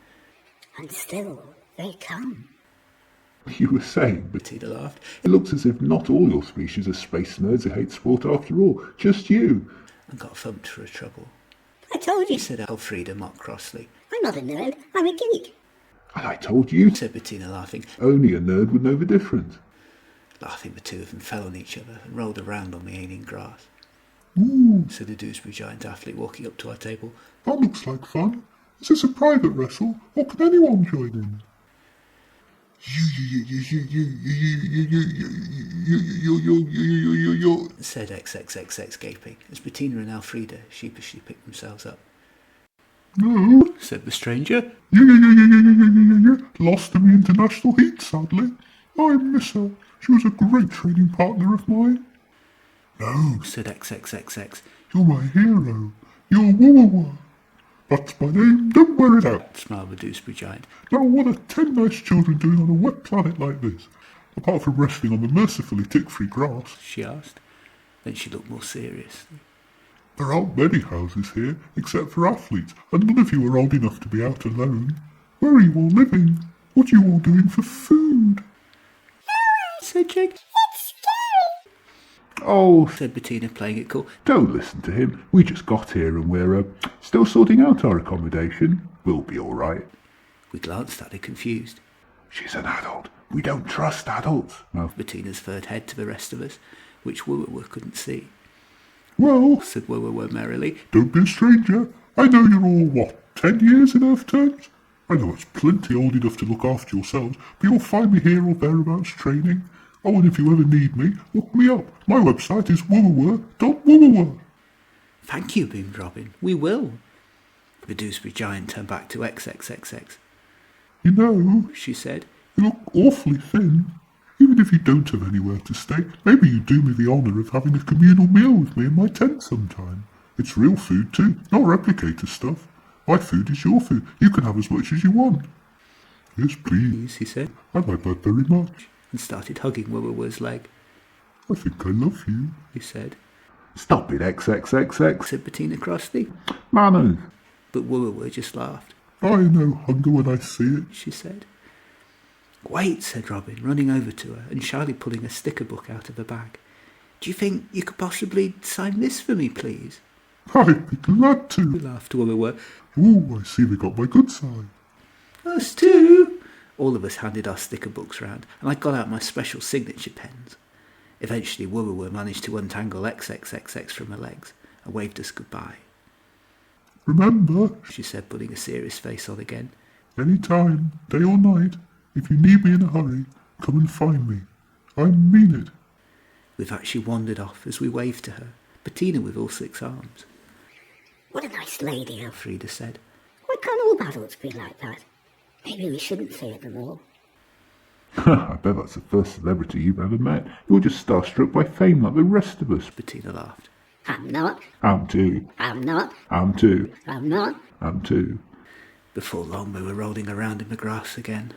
and still they come. You were saying, Bettina laughed, it looks as if not all your species are space nerds who hate sport after all, just you. and got thumped for a trouble. I told you, Said Elfrida mock crossly. I'm not a nerd, I'm a geek. And I told you, Said Bettina laughing. only a nerd would know the difference. Laughing, the two of them fell on each other and rolled around on the alien grass. Ooh, Said the Doosbury Giant athlete, walking up to our table. that looks like fun. Is this a private wrestle, or can anyone join in? Said XXXX, gaping, as Bettina and Elfrida sheepishly picked themselves up. No, Said the stranger. lost in the international heat, sadly. I miss her. She was a great training partner of mine. No, Said XXXX. you're my hero. You're Woo-Woo-Woo. That's my name, don't wear it out. Smiled the Doosbury Giant. Now what are 10 nice children doing on a wet planet like this? Apart from wrestling on the mercifully tick-free grass. She asked. Then she looked more seriously. There aren't many houses here, except for athletes, and none of you are old enough to be out alone. Where are you all living? What are you all doing for food? Said Jake. It's scary. Oh, Said Bettina, playing it cool. don't listen to him. We just got here and we're still sorting out our accommodation. We'll be all right. We glanced at her, confused. She's an adult. We don't trust adults. Mouthed Bettina's third head to the rest of us, which Woo-Woo couldn't see. Well, Said Woo-Woo merrily. don't be a stranger. I know you're all, 10 years in Earth terms? I know it's plenty old enough to look after yourselves, but you'll find me here or thereabouts training. Oh, and if you ever need me, look me up. My website is woo-woo-woo.woo-woo. Thank you, boomed Robin. We will. The Doosbury Giant turned back to XXXX. You know, She said. you look awfully thin. Even if you don't have anywhere to stay, maybe you do me the honour of having a communal meal with me in my tent sometime. It's real food too, not replicator stuff. My food is your food. You can have as much as you want. Yes, please. He said, I like that very much. and started hugging Woo-Woo's leg. I think I love you. He said. Stop it, XXXX. Said Bettina crossly. Manners. But Woo-Woo just laughed. I know hunger when I see it. She said. Wait, said Robin, running over to her and shyly pulling a sticker book out of her bag. Do you think you could possibly sign this for me, please? I'd be glad to. Laughed Woo-Woo. Ooh, I see we got my good side. Us too. All of us handed our sticker books round, and I got out my special signature pens. Eventually Woo-Woo managed to untangle XXXX from her legs and waved us goodbye. Remember, She said, putting a serious face on again. any time, day or night, if you need me in a hurry, come and find me. I mean it. With that she wandered off as we waved to her, Bettina with all 6 arms. What a nice lady, Elfrida said. Why can't all adults be like that? Maybe we shouldn't fear them all. I bet that's the first celebrity you've ever met. You're just starstruck by fame like the rest of us. Bettina laughed. I'm not, I'm too. I'm not, I'm too. I'm not. I'm too. Before long we were rolling around in the grass again.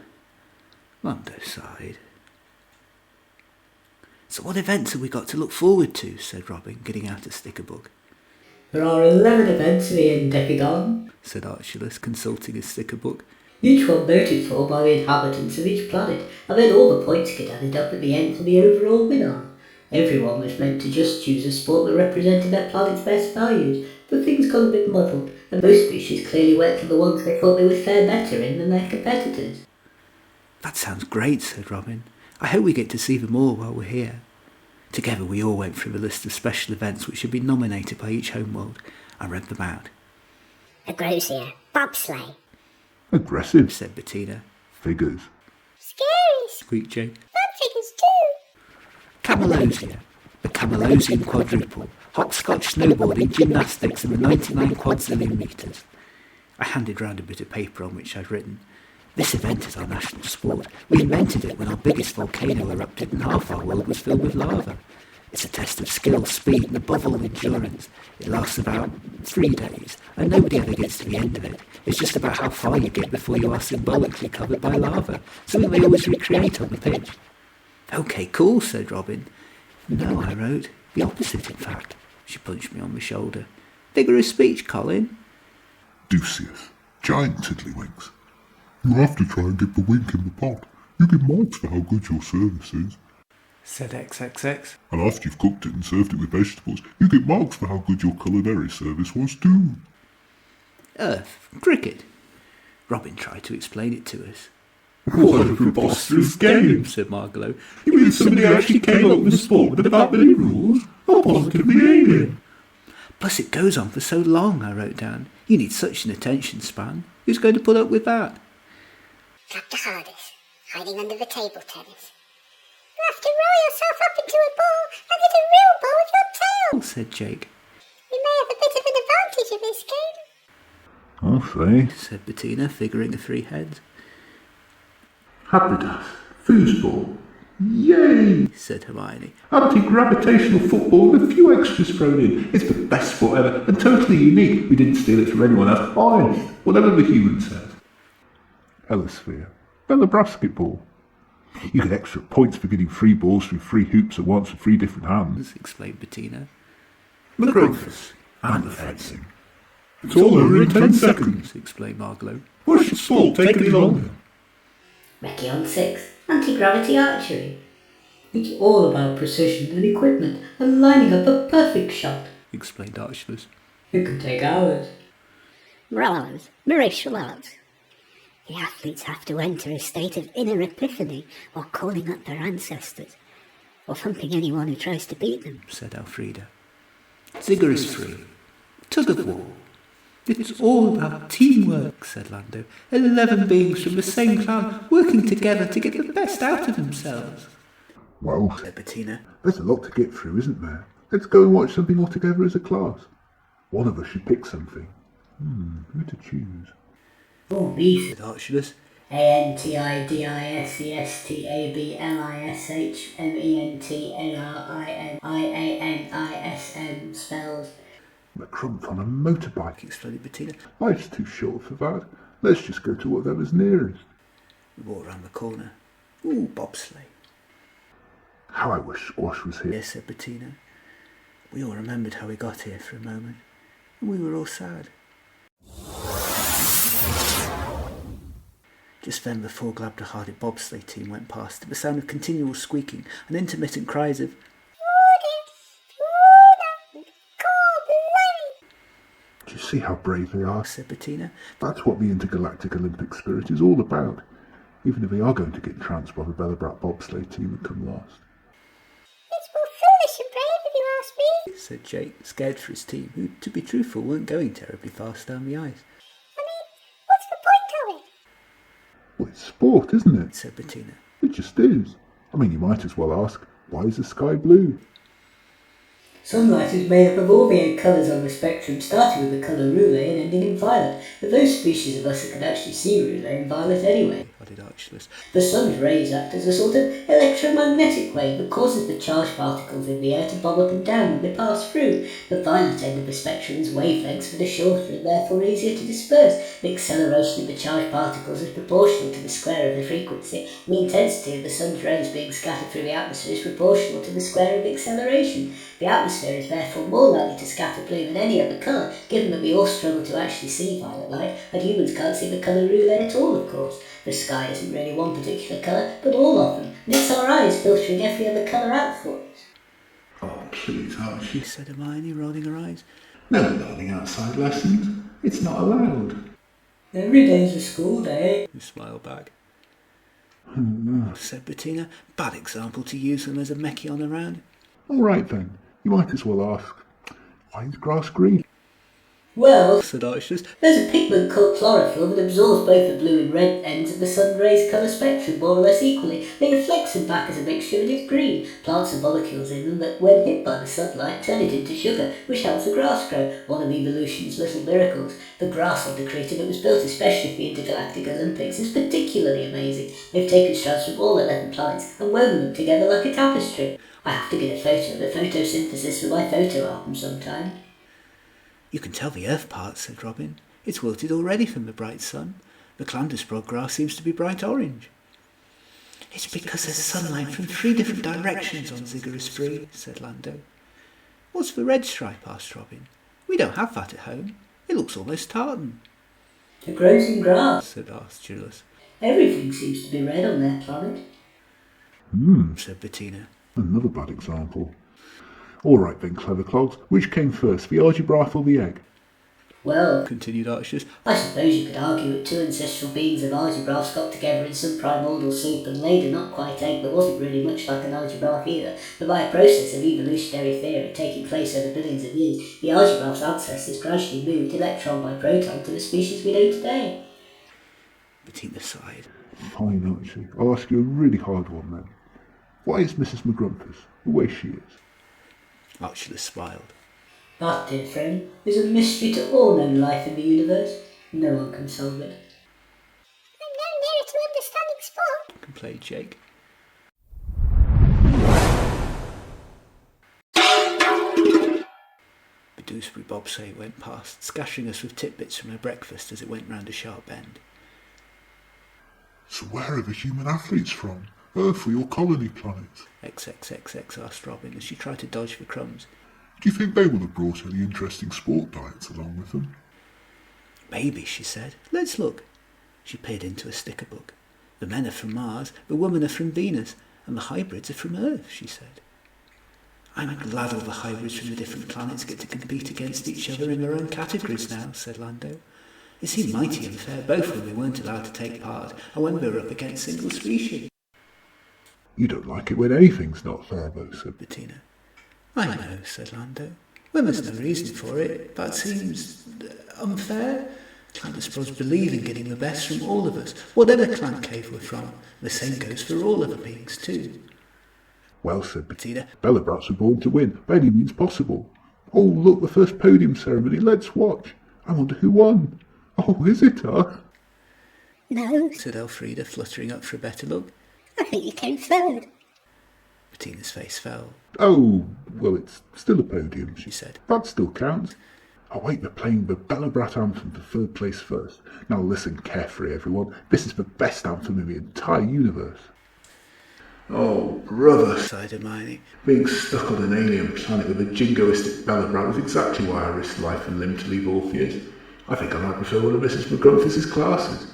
Mondo sighed. So what events have we got to look forward to? Said Robin, getting out a sticker book. There are 11 events in Decreeta, Said Archulus, consulting his sticker book. each one voted for by the inhabitants of each planet, and then all the points get added up at the end for the overall winner. Everyone was meant to just choose a sport that represented their planet's best values, but things got a bit muddled, and most species clearly went for the ones they thought they would fare better in than their competitors. That sounds great, said Robin. I hope we get to see them all while we're here. Together we all went through a list of special events which had been nominated by each homeworld. I read them out. Agrosia, bobsleigh. Aggressive, Said Bettina. figures. Scary. Squeaked Jake. Fun figures too. Camalosia, the Camalosian quadruple, hopscotch snowboarding, gymnastics and the 99 quadzillion metres. I handed round a bit of paper on which I'd written, "This event is our national sport. We invented it when our biggest volcano erupted and half our world was filled with lava. It's a test of skill, speed and above all endurance. It lasts about 3 days and nobody ever gets to the end of it. It's just about how far you get before you are symbolically covered by lava, something they always recreate on the pitch." "OK, cool," said Robin. "No," I wrote. "The opposite, in fact." She punched me on the shoulder. "Figure of speech, Colin." Deuceus, giant tiddlywinks. You have to try and get the wink in the pot. You get marks for how good your service is. Said XXX. And after you've cooked it and served it with vegetables, you get marks for how good your culinary service was too. Earth, cricket. Robin tried to explain it to us. What a preposterous game, said Margalo. You mean somebody actually came up with a sport without many rules? How positively alien. Plus it goes on for so long, I wrote down. You need such an attention span. Who's going to put up with that? Glabdiharbit, hiding under the table tennis. You have to roll yourself up into a ball and hit a real ball with your tail, Said Jake. You may have a bit of an advantage in this game. I'll say. Said Bettina, figuring the 3 heads. Habridat, foosball. Yay! Said Hermione. Anti-gravitational football with a few extras thrown in. It's the best sport ever and totally unique. We didn't steal it from anyone else. Honest, whatever the human says. Helisphere, Belobrat. You get extra points for getting 3 balls through 3 hoops at once with 3 different hands. Explained Bettina. Maggrumph, and the fencing. It's all over in 10 seconds. Explained Margalo. Why should sport take any longer? Mekkion 6, anti-gravity archery. It's all about precision and equipment and lining up a perfect shot. Explained Archulus. It can take hours. Mrasianart. The athletes have to enter a state of inner epiphany while calling up their ancestors, or thumping anyone who tries to beat them. Said Elfrida. Vigorous 3. Tug of war. It's all about teamwork, said Lando. 11 beings from the same clan working together to get the best out of themselves. Well, Said Bettina. there's a lot to get through, isn't there? Let's go and watch something all together as a class. One of us should pick something. Who to choose? Oh, me. Said Archulus. ANTIDISCSTABLISHMENTNRINIANISM spells. Maggrumph on a motorbike. Exploded Bettina. Life's too short for that. Let's just go to whatever's nearest. We walked round the corner. Ooh, bobsleigh. How I wish Squash was here. Yes, said Bettina. We all remembered how we got here for a moment, and we were all sad. Just then the 4 Glabdiharbit bobsleigh team went past to the sound of continual squeaking and intermittent cries of Do you see how brave they are? said Bettina. That's what the intergalactic Olympic spirit is all about. Even if they are going to get trounced by the Belobrat bobsleigh team and come last. It's more foolish and brave if you ask me. Said Jake, scared for his team, who, to be truthful, weren't going terribly fast down the ice. I mean, what's the point of it? Well, it's sport, isn't it? Said Bettina. It just is. I mean, you might as well ask, why is the sky blue? Sunlight is made up of all the 8 colours on the spectrum, starting with the colour roulet and ending in violet. But those species of us that can actually see roulet and violet anyway. Added Archulus. The sun's rays act as a sort of electromagnetic wave that causes the charged particles in the air to bob up and down when they pass through. The violet end of the spectrum is wavelengths that are shorter and therefore easier to disperse. The acceleration of the charged particles is proportional to the square of the frequency, and the intensity of the sun's rays being scattered through the atmosphere is proportional to the square of the acceleration. The atmosphere is therefore more likely to scatter blue than any other colour, given that we all struggle to actually see violet light, and humans can't see the colour roulet at all, of course. The sky isn't really one particular colour, but all of them, and it's our eyes filtering every other colour out for us. Oh, please, Archie. Said Hermione, rolling her eyes. No learning outside lessons. It's not allowed. Every day's a school day. He smiled back. Said Bettina. Bad example to use when there's a Mekkion around. All right then, you might as well ask, why is grass green? Well, Said Archers. there's a pigment called chlorophyll that absorbs both the blue and red ends of the sun rays colour spectrum more or less equally. Then it reflects them back as a mixture and it's green. Plants have molecules in them that, when hit by the sunlight, turn it into sugar, which helps the grass grow. One of evolution's little miracles. The grass on Decreeta that was built especially for the Intergalactic Olympics is particularly amazing. They've taken strands from all 11 planets and woven them together like a tapestry. I have to get a photo of the photosynthesis for my photo album sometime. You can tell the earth part, said Robin. It's wilted already from the bright sun. The Clandusprod grass seems to be bright orange. It's because there's sunlight from 3 different directions on Ziggurat, said Lando. What's the red stripe? Asked Robin. We don't have that at home. It looks almost tartan. It grows in grass, Said Archulus. Everything seems to be red on their planet. Said Bettina. Another bad example. All right then, clever clogs, which came first, the algebra or the egg? Well, Continued Archers. I suppose you could argue that 2 ancestral beings of algebrafs got together in some primordial soup and laid a not quite egg that wasn't really much like an algebraf either, but by a process of evolutionary theory taking place over billions of years, the algebraf's ancestors gradually moved electron by proton to the species we know today. Bettina sighed. Fine, Archie. I'll ask you a really hard one then. Why is Mrs. Maggrumph the way she is? Archulus smiled. That, dear friend, is a mystery to all known life in the universe. No one can solve it. I'm no nearer to understanding sport. Complained Jake. The Doosbury bobsleigh went past, scattering us with tidbits from her breakfast as it went round a sharp bend. So where are the human athletes from? Earth or your colony planets? XXXX asked Robin as she tried to dodge the crumbs. Do you think they will have brought any interesting sport diets along with them? Maybe, she said. Let's look. She peered into a sticker book. The men are from Mars, the women are from Venus, and the hybrids are from Earth, she said. I'm glad all the hybrids from the different planets get to compete against each other in their own categories now, said Lando. It seemed mighty unfair, both when we weren't allowed to take part and when we were up against single species. You don't like it when anything's not fair, though, said Bettina. I know, said Lando. When there's no reason for it, that seems unfair. Clandusprods believe in getting the best from all of us, whatever clan cave we're from. The same goes for all other beings too. Well, said Bettina. Belobrats were born to win, by any means possible. Oh, look, the first podium ceremony, let's watch. I wonder who won. Oh, is it her? No, Said Elfrida, fluttering up for a better look. I think you came third. Bettina's face fell. Oh, well, it's still a podium, She said. That still counts. Oh, wait, they're playing the Belobrat anthem for third place first. Now listen carefully, everyone. This is the best anthem in the entire universe. Oh, brother, Sighed Hermione. being stuck on an alien planet with a jingoistic Belobrat was exactly why I risked life and limb to leave Orpheus. I think I might prefer one of Mrs. Maggrumph' classes.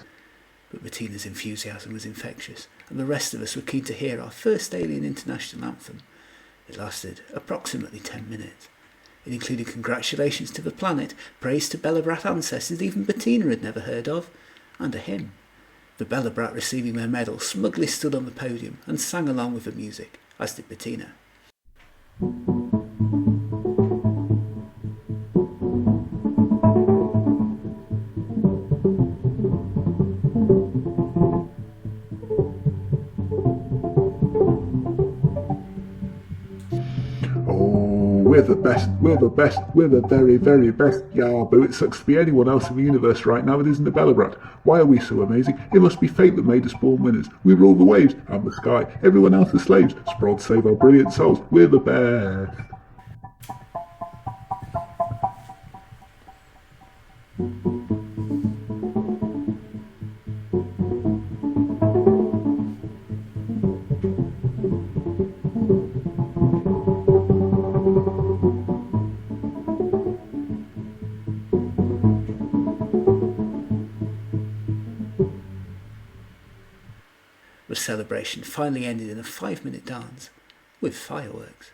But Bettina's enthusiasm was infectious, and the rest of us were keen to hear our first Alien International anthem. It lasted approximately 10 minutes. It included congratulations to the planet, praise to Belobrat ancestors even Bettina had never heard of, and a hymn. The Belobrat receiving their medal smugly stood on the podium and sang along with the music, as did Bettina. We're the best, we're the very, very best. Yeah, but it sucks to be anyone else in the universe right now that isn't a Belobrat. Why are we so amazing? It must be fate that made us born winners. We rule the waves and the sky. Everyone else is slaves. Sprod save our brilliant souls. We're the best. The celebration finally ended in a 5-minute dance with fireworks.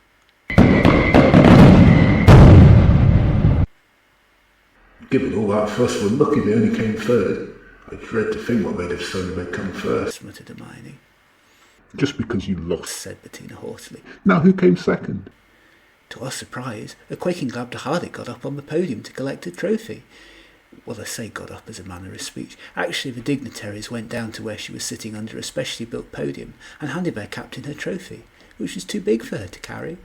Given all that fuss, we're lucky they only came third. I dread to think what they'd have done if they'd come first. Muttered Hermione. Just because you lost, Said Bettina haughtily. Now who came second? To our surprise, a quaking Glabdiharbit got up on the podium to collect a trophy. Well, I say got up as a manner of speech. Actually, the dignitaries went down to where she was sitting under a specially built podium and handed their captain her trophy, which was too big for her to carry.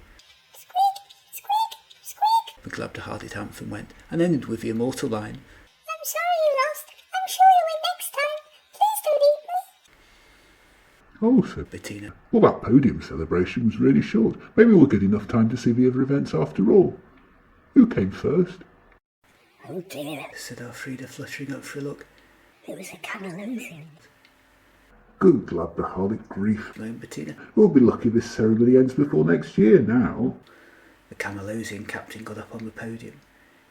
Squeak, squeak, squeak. The Glabdiharbit anthem went, and ended with the immortal line, I'm sorry you lost. I'm sure you'll win next time. Please don't eat me. Oh, said Bettina. Well, that podium celebration was really short. Maybe we'll get enough time to see the other events after all. Who came first? Oh dear, Said Elfrida, fluttering up for a look. it was a Camalosian. Good Glabdiharbit grief. Moaned Bettina. We'll be lucky this ceremony ends before next year now. The Camalosian captain got up on the podium.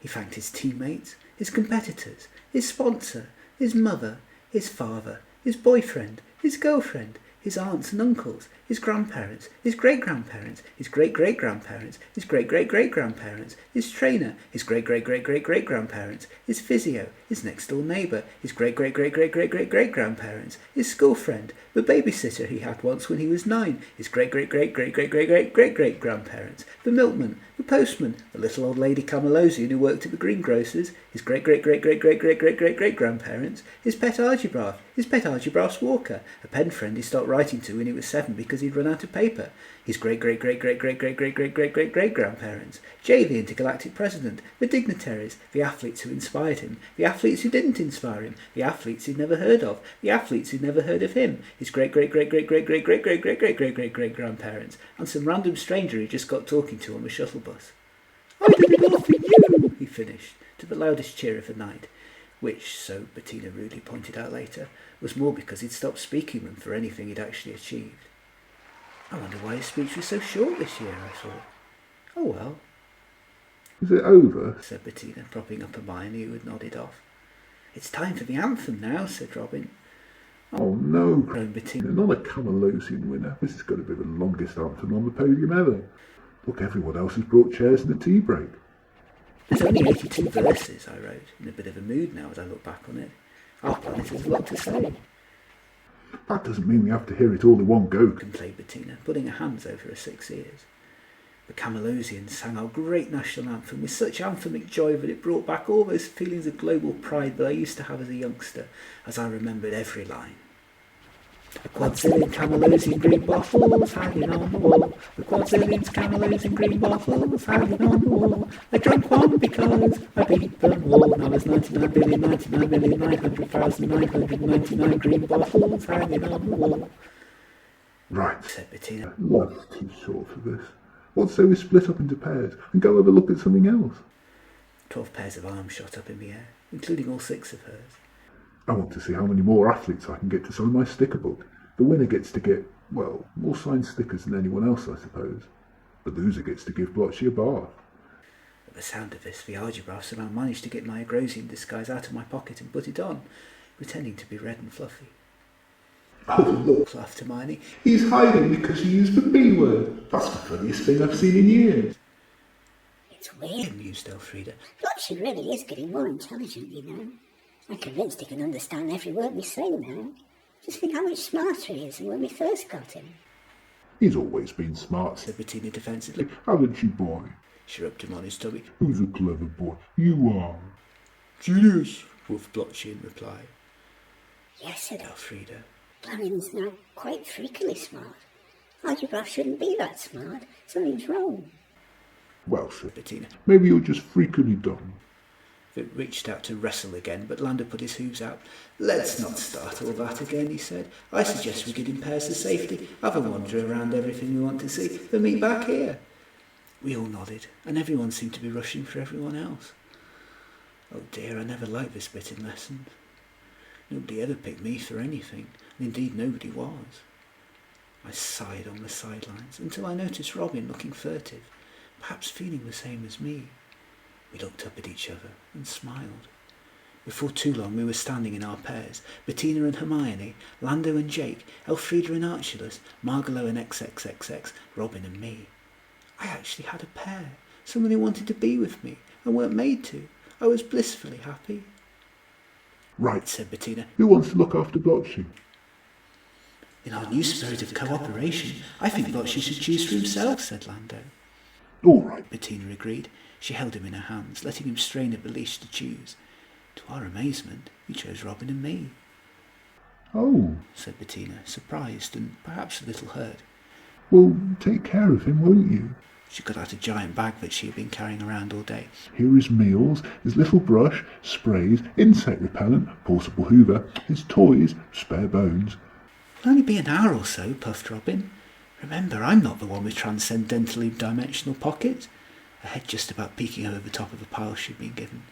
He thanked his teammates, his competitors, his sponsor, his mother, his father, his boyfriend, his girlfriend, his aunts and uncles, his grandparents, his great-grandparents, his great-great-grandparents, his great-great-great-grandparents, his trainer, his great-great-great-great-great-grandparents, his physio, his next-door neighbour, his great-great-great-great-great-great-grandparents, his school friend, the babysitter he had once when he was 9, his great-great-great-great-great-great-great-great-grandparents, the milkman, the postman, the little old lady Camalosian who worked at the greengrocer's, his great-great-great-great-great-great-great-great-grandparents, his pet Argybrath walker, a pen friend he stopped writing to when he was 7 because he'd run out of paper, his great-great-great-great-great-great-great-great-great-great-grandparents, Jay the intergalactic president, the dignitaries, the athletes who inspired him, the athletes who didn't inspire him, the athletes he'd never heard of, the athletes who'd never heard of him, his great-great-great-great-great-great-great-great-great-great-great-great-grandparents, and some random stranger he just got talking to on the shuttle bus. I did it all for you, he finished, to the loudest cheer of the night, which, so Bettina rudely pointed out later, was more because he'd stopped speaking than for anything he'd actually achieved. I wonder why his speech was so short this year, I thought. Oh well, Is it over? said Bettina, propping up Hermione, who had nodded off. It's time for the anthem now, said Robin. Oh no, Groaned Bettina. not a Camalosian winner. This has got to be the longest anthem on the podium ever. Look, everyone else has brought chairs and a tea break. There's only 82 verses, I wrote, in a bit of a mood now as I look back on it. Our planet has a lot to say, That doesn't mean we have to hear it all in one go. complained Bettina, putting her hands over her 6 ears. The Camalosians sang our great national anthem with such anthemic joy that it brought back all those feelings of global pride that I used to have as a youngster, as I remembered every line. The quadzillion Camalosian green bottles hanging on the wall. The quadzillion Camalosian green bottles hanging on the wall. I drank one because I beat them all. Now there's 99,900,900,999 green bottles hanging on the wall, Right. said Bettina. Life's too short for this. What say we split up into pairs and go have a look at something else? 12 pairs of arms shot up in the air, including all 6 of hers. I want to see how many more athletes I can get to sign my sticker book. The winner gets to get, well, more signed stickers than anyone else, I suppose. The loser gets to give Blotchy a bath. At the sound of this, the Argybrath somehow managed to get my Agrosian disguise out of my pocket and put it on, pretending to be red and fluffy. Oh, look, Laughed Hermione. he's hiding because he used the B word. That's the funniest thing I've seen in years. It's weird. Mused Elfrida. Blotchy really is getting more intelligent, you know. I'm convinced he can understand every word we say now. Just think how much smarter he is than when we first got him. He's always been smart, Said Bettina defensively. haven't you, boy? She rubbed him on his tummy. Who's a clever boy? You are. Genius, woofed Blotchy in reply. Yes, said Elfrida. Blanning's now quite freakily smart. Argybrath shouldn't be that smart. Something's wrong. Well, sir, Bettina. maybe you're just freakily dumb. Vic reached out to wrestle again, but Lander put his hooves out. Let's not start all that again, he said. I suggest we get in pairs to safety, have a wander around everything we want to see, then meet back here. We all nodded, and everyone seemed to be rushing for everyone else. Oh dear, I never liked this bit in lessons. Nobody ever picked me for anything, and indeed nobody was. I sighed on the sidelines until I noticed Robin looking furtive, perhaps feeling the same as me. We looked up at each other and smiled. Before too long we were standing in our pairs, Bettina and Hermione, Lando and Jake, Elfrida and Archulus, Margalo and XXXX, Robin and me. I actually had a pair, someone who wanted to be with me and weren't made to. I was blissfully happy. Right, Said Bettina. who wants to look after Blotchy? In our new spirit of cooperation, I think Blotchy should choose for himself, said Lando. All right. Bettina agreed. She held him in her hands, letting him strain at the leash to choose. To our amazement, he chose Robin and me, Oh, said Bettina, surprised and perhaps a little hurt. well, take care of him, won't you? She got out a giant bag that she had been carrying around all day. Here is meals, his little brush, sprays, insect repellent, portable hoover, his toys, spare bones. It'll only be an hour or so, puffed Robin. Remember, I'm not the one with transcendentally dimensional pockets. Her head just about peeking over the top of a pile she'd been given.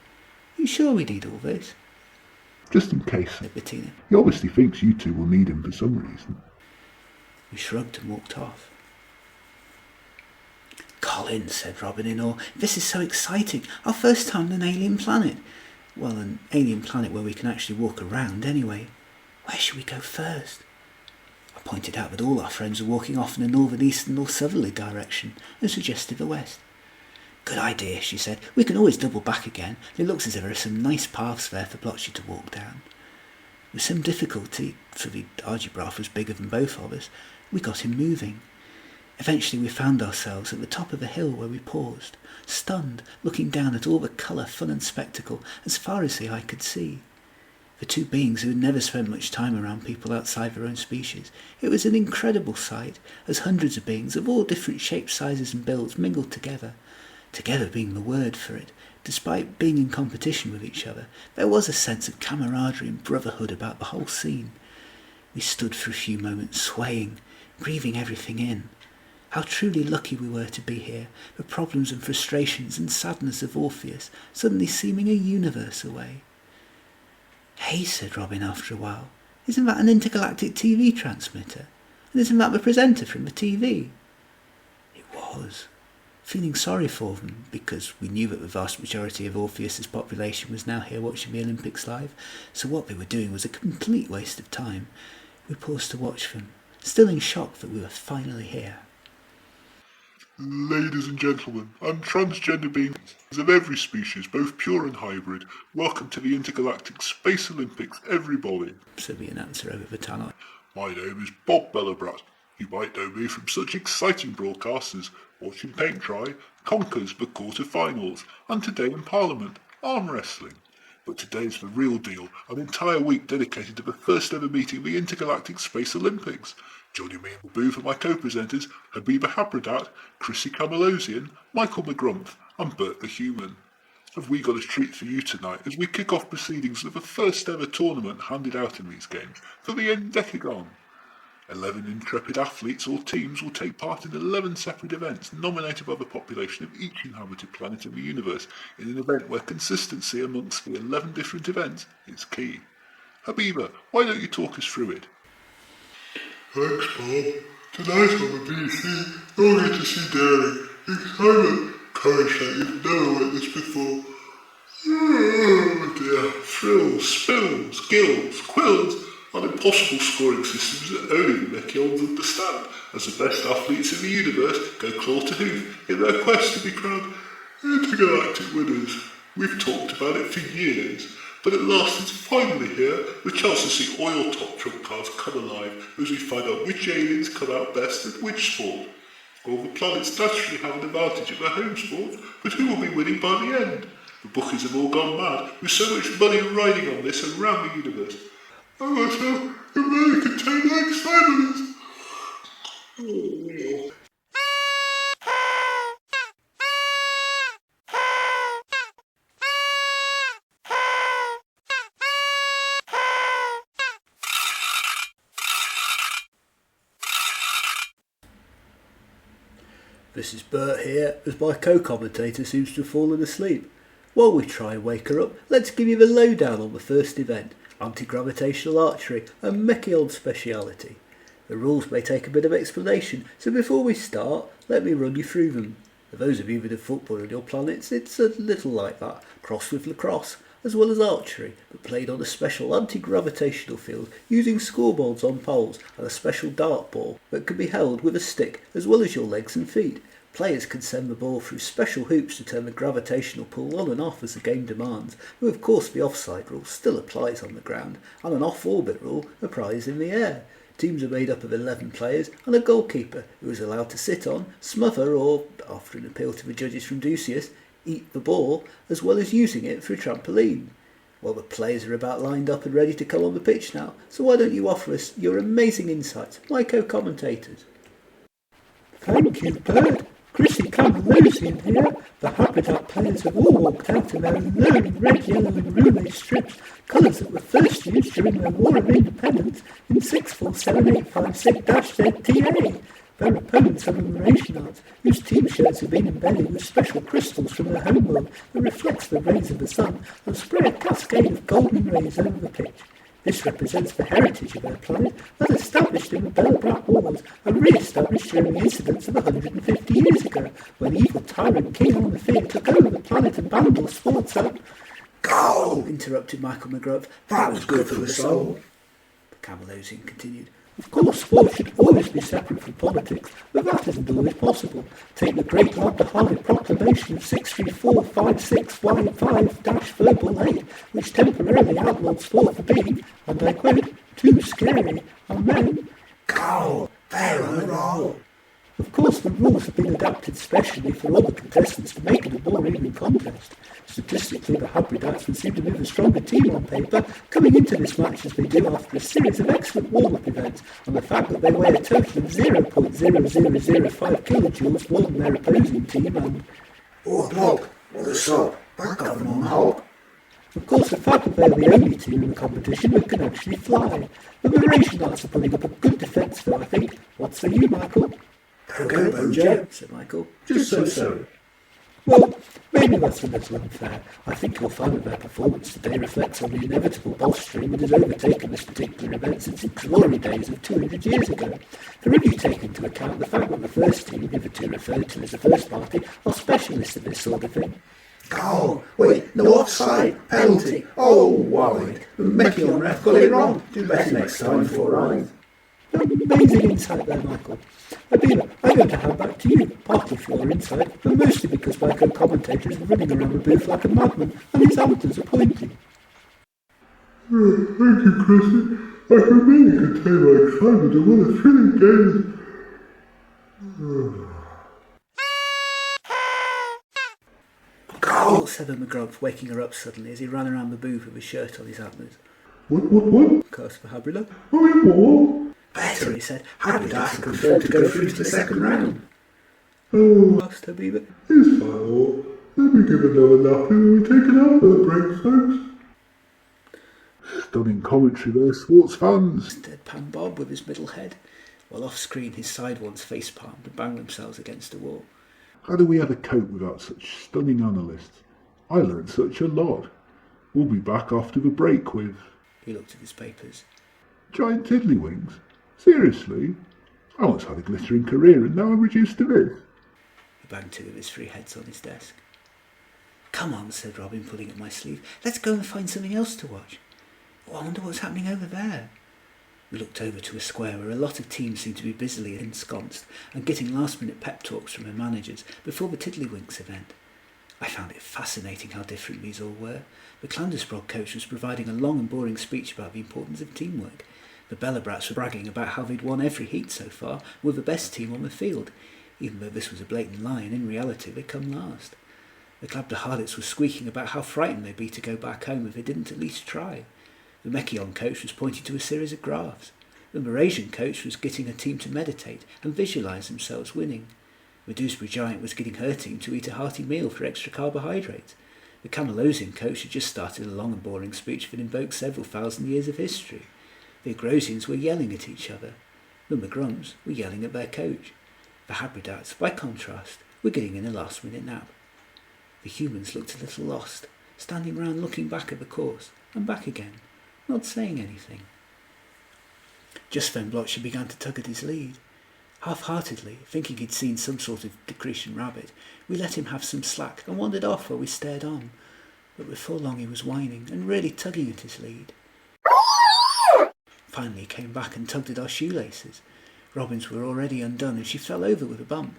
You sure we need all this? Just in case. Said Bettina. He obviously thinks you two will need him for some reason. We shrugged and walked off. Colin, said Robin in awe, this is so exciting. Our first time on an alien planet. Well, an alien planet where we can actually walk around anyway. Where should we go first? I pointed out that all our friends were walking off in a northern, eastern or southerly direction and suggested the west. Good idea, she said. We can always double back again. It looks as if there are some nice paths there for Blotchy to walk down. With some difficulty, for the Argibrath was bigger than both of us, we got him moving. Eventually we found ourselves at the top of a hill where we paused, stunned, looking down at all the colour, fun and spectacle as far as the eye could see. For two beings who had never spent much time around people outside their own species, it was an incredible sight, as hundreds of beings of all different shapes, sizes and builds mingled together being the word for it. Despite being in competition with each other, there was a sense of camaraderie and brotherhood about the whole scene. We stood for a few moments swaying, breathing everything in. How truly lucky we were to be here, the problems and frustrations and sadness of Orpheus suddenly seeming a universe away. Hey, said Robin after a while, isn't that an intergalactic TV transmitter? And isn't that the presenter from the TV? It was. Feeling sorry for them, because we knew that the vast majority of Orpheus's population was now here watching the Olympics live, so what they were doing was a complete waste of time. We paused to watch them, still in shock that we were finally here. Ladies and gentlemen, and transgender beings of every species, both pure and hybrid, welcome to the Intergalactic Space Olympics, everybody, said the announcer over the tannoy. My name is Bob Belobrat. You might know me from such exciting broadcasts as Watching Paint Dry, Conquers the Quarter-Finals, and Today in Parliament, Arm Wrestling. But today's the real deal, an entire week dedicated to the first ever meeting of the Intergalactic Space Olympics. Joining me in the booth are my co-presenters, Habridat, Chrissy Camalosian, Michael Maggrumph, and Bert the Human. Have we got a treat for you tonight as we kick off proceedings of the first ever tournament handed out in these games for the Endecagon. 11 intrepid athletes or teams will take part in 11 separate events nominated by the population of each inhabited planet in the universe in an event where consistency amongst the 11 different events is key. Habiba, why don't you talk us through it? Thanks, Bob. Tonight on the BBC, you'll get to see daring, excitement, courage that you've never witnessed before. Oh dear, thrills, spills, gills, quills, and impossible scoring systems that only the Mekkions understand, as the best athletes in the universe go claw to hoof in their quest to be crowned intergalactic winners. We've talked about it for years, but at last it's finally here, the chance to see oil top trump cards come alive as we find out which aliens come out best at which sport. All the planets naturally have an advantage at their home sport, but who will be winning by the end? The bookies have all gone mad, with so much money riding on this around the universe. I myself can really contain the excitement. This is Bert here, as my co-commentator seems to have fallen asleep. While we try and wake her up, let's give you the lowdown on the first event, anti-gravitational archery, a Mekkion speciality. The rules may take a bit of explanation, so before we start, let me run you through them. For those of you with a football on your planets, it's a little like that, crossed with lacrosse, as well as archery, but played on a special anti-gravitational field using scoreboards on poles and a special dart ball that can be held with a stick as well as your legs and feet. Players can send the ball through special hoops to turn the gravitational pull on and off as the game demands, though of course the offside rule still applies on the ground, and an off-orbit rule applies in the air. Teams are made up of 11 players and a goalkeeper who is allowed to sit on, smother or, after an appeal to the judges from Doosbury, eat the ball, as well as using it for a trampoline. Well, the players are about lined up and ready to come on the pitch now, so why don't you offer us your amazing insights, my co-commentators? Thank you, Bird. Chrissy Camalosian here. The Habridat players have all walked out in their lone red, yellow and roulette strips, colours that were first used during the War of Independence in 647856-ZTA. Their opponents are the Mrasianart, whose team shirts have been embedded with special crystals from their homeworld that reflects the rays of the sun and spray a cascade of golden rays over the pitch. This represents the heritage of their planet as established in the Belobrat Wars and re-established during the incidents of 150 years ago, when evil tyrant King Orpheus took over the planet and banned all sports up. "Go!" interrupted Michael Maggrumph. That was good for the soul. The Camalosian continued. Of course, sport should always be separate from politics, but that isn't always possible. Take the great Glabdiharbit proclamation of 63456Y5-8, which temporarily outlawed sport for being, and I quote, too scary, and then... Go! They're on the roll. Of course, the rules have been adapted specially for all the contestants to make it a more even contest. Statistically, the Habridats would seem to be the stronger team on paper, coming into this match as they do after a series of excellent warm-up events, and the fact that they weigh a total of 0.0005 kilojoules more than their opposing team, and... Oh, look, what a sob. That got them on hope. Of course, the fact that they're the only team in the competition that can actually fly. The Mrasianarts are putting up a good defence, though, I think. What say you, Michael? Okay, Bojo, said Michael. just so. Well, maybe that's a little unfair. I think you'll find that their performance today reflects on the inevitable bolstering that has overtaken this particular event since its glory days of 200 years ago. For if you take into account the fact that the first team, hitherto referred to as the first party, are specialists at this sort of thing. Goal! Wait, no offside! Penalty! Oh, wide! The Mekkion ref got it wrong! Do better next time, for right. Amazing insight there, Michael. Adila, I'm going to hand back to you, partly for your insight, but mostly because my co-commentator is running around the booth like a madman and his antlers are pointing. Thank you, Chrissy. I can really contain my excitement at what a thrilling game. "Goal!" said Maggrumph, waking her up suddenly as he ran around the booth with his shirt on his antlers. What? Cursed for Habridat. What? Better, he said. Habridat can confirmed to go through to the second round. Oh, Asked Habridat. it's fine. Let me give another nappy when we take it out of the break, folks. Stunning commentary there, sports fans. Deadpan Bob with his middle head, while off-screen his side ones face-palmed and banged themselves against a wall. How do we ever cope without such stunning analysts? I learned such a lot. We'll be back after the break with... He looked at his papers. Giant tiddlywinks? Seriously? I once had a glittering career and now I'm reduced to this. He banged two of his three heads on his desk. "Come on," said Robin, pulling at my sleeve. "Let's go and find something else to watch. Oh, I wonder what's happening over there." We looked over to a square where a lot of teams seemed to be busily ensconced and getting last-minute pep talks from their managers before the Tiddlywinks event. I found it fascinating how different these all were. The Clandusprod coach was providing a long and boring speech about the importance of teamwork. The Belobrats were bragging about how they'd won every heat so far and were the best team on the field, even though this was a blatant lie and in reality they'd come last. The Glabdiharbits were squeaking about how frightened they'd be to go back home if they didn't at least try. The Mekkion coach was pointing to a series of graphs. The Mrasian coach was getting her team to meditate and visualise themselves winning. The Doosbury Giant was getting her team to eat a hearty meal for extra carbohydrates. The Camalosian coach had just started a long and boring speech that invoked several thousand years of history. The Agrosians were yelling at each other. The Maggrumphs were yelling at their coach. The Habridats, by contrast, were getting in a last-minute nap. The humans looked a little lost, standing round looking back at the course, and back again, not saying anything. Just then Blotcher began to tug at his lead. Half-heartedly, thinking he'd seen some sort of Decreetian rabbit, we let him have some slack and wandered off while we stared on. But before long he was whining and really tugging at his lead. Finally he came back and tugged at our shoelaces. Robin's were already undone and she fell over with a bump.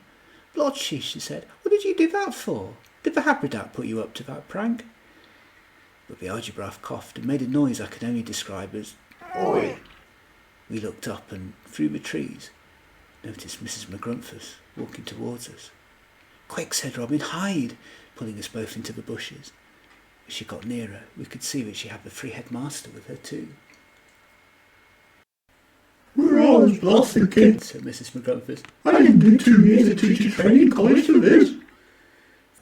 Blotchy, she said, what did you do that for? Did the Habridat put you up to that prank? But the Argibraf coughed and made a noise I could only describe as "Oi!" We looked up and, through the trees, noticed Mrs. Maggrumph walking towards us. Quick, said Robin, hide, pulling us both into the bushes. As she got nearer, we could see that she had the free headmaster with her too. We're always blasting kids, said Mrs. Maggrumph. I didn't do 2 years of teacher training college for this.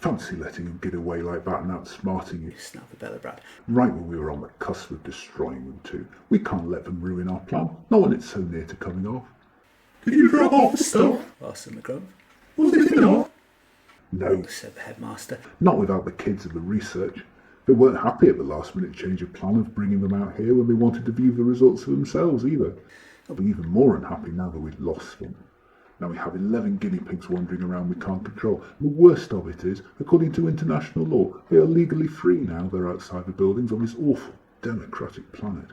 Fancy letting him get away like that and outsmarting you. Snapped the Belobrat. Right when we were on the cusp of destroying them too. We can't let them ruin our plan, not when it's so near to coming off. Did you drop off the stuff? Asked the Maggrumph. Was it enough? No, said the headmaster. not without the kids and the research. They weren't happy at the last minute change of plan of bringing them out here when they wanted to view the results for themselves either. They'll be even more unhappy now that we've lost them. Now we have 11 guinea pigs wandering around we can't control. And the worst of it is, according to international law, they are legally free now they're outside the buildings on this awful, democratic planet.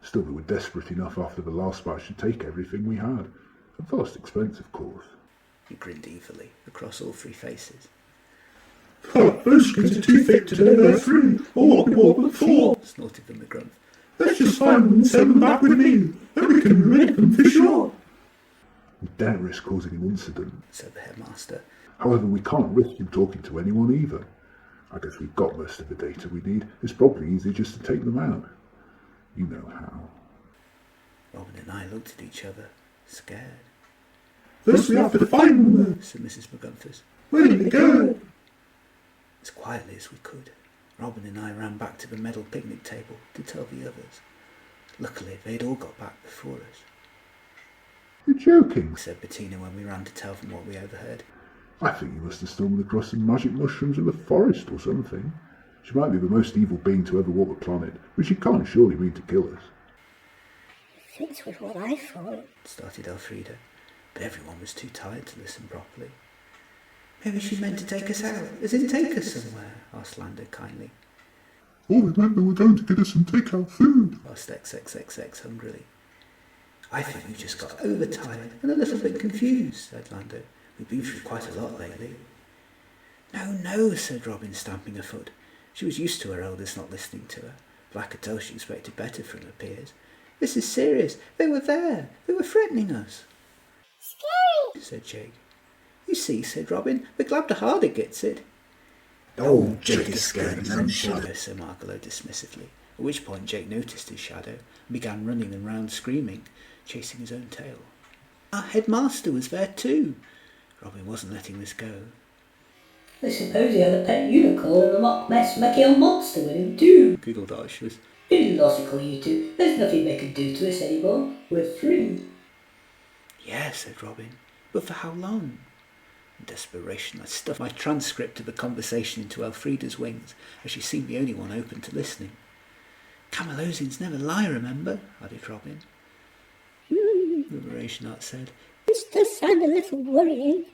Still, they were desperate enough after the last batch to take everything we had. At vast expense, of course. He grinned evilly across all 3 faces. Those kids are too thick today, they're 3. Or what more but 4. Snorted the Maggrumph. Let's just find them and send them back with me. Then we can rid them for sure. We daren't risk causing an incident, said the headmaster. However, we can't risk him talking to anyone either. I guess we've got most of the data we need. It's probably easier just to take them out. You know how. Robin and I looked at each other, scared. First we have to find them though, said Mrs. Maggrumph. Where did they go? As quietly as we could, Robin and I ran back to the metal picnic table to tell the others. Luckily, they'd all got back before us. You're joking, said Bettina when we ran to tell them what we overheard. I think you must have stumbled across some magic mushrooms in the forest or something. She might be the most evil being to ever walk the planet, but she can't surely mean to kill us. Fits with what I thought, started Elfrida, but everyone was too tired to listen properly. Maybe she meant to take us out, as in take us somewhere, asked Lando kindly. Oh, remember we're going to get us some takeout food, asked XXXX hungrily. I think we've just got overtired and a little bit confused, said Lando. We've been through quite a lot lately. No, said Robin, stamping her foot. She was used to her elders not listening to her, but I could tell she expected better from her peers. This is serious. They were there. They were threatening us. Scary, said Jake. You see, said Robin, the Glabdiharbit gets it. Oh, Jake is scared and then shut. said Margalo dismissively, at which point Jake noticed his shadow and began running around screaming, chasing his own tail. Our headmaster was there too. Robin wasn't letting this go. I suppose he had a pet unicorn and a mock mess Mekkion monster with him too. Giggled Archers. Illogical, you two. There's nothing they can do to us anymore. We're free. Yeah, said Robin, but for how long? In desperation, I stuffed my transcript of the conversation into Elfrida's wings, as she seemed the only one open to listening. Camalosians never lie, remember? Added Robin. The Mrasianart said. This does sound a little worrying.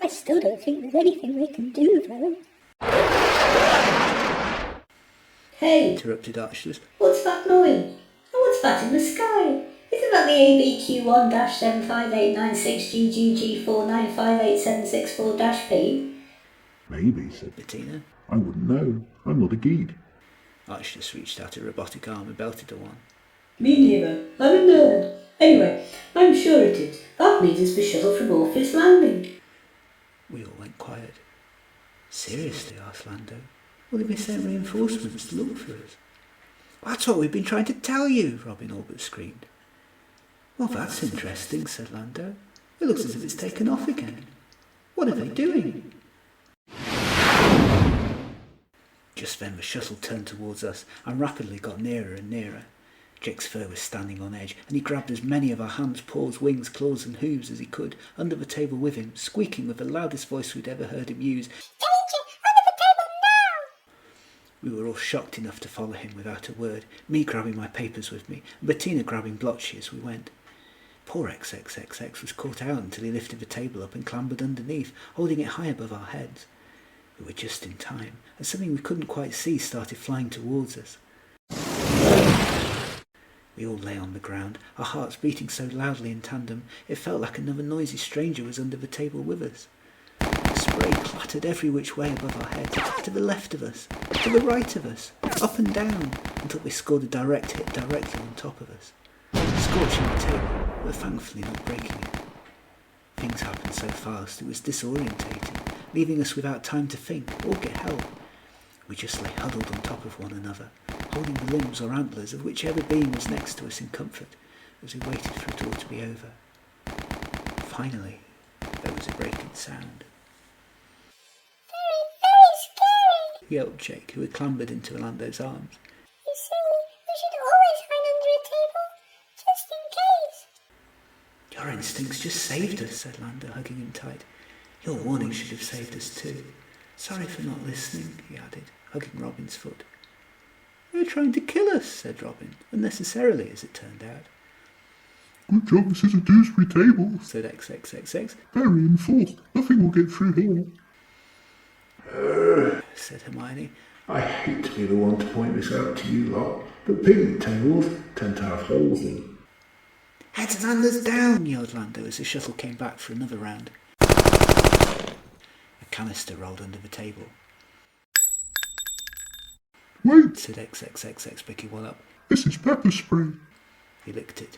I still don't think there's anything they can do, though. Hey, Interrupted Archers. what's that noise? And what's that in the sky? Isn't that the ABQ1-75896GGG49587764-P? Maybe, said Bettina. I wouldn't know. I'm not a geek. Archers reached out a robotic arm and belted her one. Me neither. I'm a nerd. Anyway, I'm sure it is. That means it's the shuttle from Orpheus landing. We all went quiet. Seriously, asked Lando. Will they be sent reinforcements to look for us? That's what we've been trying to tell you, Robin all but screamed. Well, that's interesting, said Lando. It looks as if it's taken off again. What are they doing? Just then the shuttle turned towards us and rapidly got nearer and nearer. Jake's fur was standing on edge, and he grabbed as many of our hands, paws, wings, claws and hooves as he could under the table with him, squeaking with the loudest voice we'd ever heard him use. danger, under the table now! We were all shocked enough to follow him without a word, me grabbing my papers with me, and Bettina grabbing Blotchy as we went. Poor XXXX was caught out until he lifted the table up and clambered underneath, holding it high above our heads. We were just in time, as something we couldn't quite see started flying towards us. We all lay on the ground, our hearts beating so loudly in tandem, it felt like another noisy stranger was under the table with us. scattered every which way above our heads, to the left of us, to the right of us, up and down, until they scored a direct hit directly on top of us, scorching the table, but thankfully not breaking it. Things happened so fast it was disorientating, leaving us without time to think or get help. We just lay huddled on top of one another, holding the limbs or antlers of whichever being was next to us in comfort, as we waited for it all to be over. Finally, there was a breaking sound. Very, very scary, Yelped Jake, who had clambered into Orlando's arms. You see, we should always hide under a table, just in case. Your instincts just saved us, said Lando, hugging him tight. Your warning should have saved us too. Sorry for not listening, he added, hugging Robin's foot. They were trying to kill us, said Robin, unnecessarily as it turned out. Good job this is a Doosbury table. Said XXXX. Very enforced. Nothing will get through here. Said Hermione. I hate to be the one to point this out to you lot, but picnic tables tend to have holes in them. Heads and handers down, yelled Lando as the shuttle came back for another round. A canister rolled under the table. Wait, Said XXXX, picking one up. this is pepper spray. He licked it.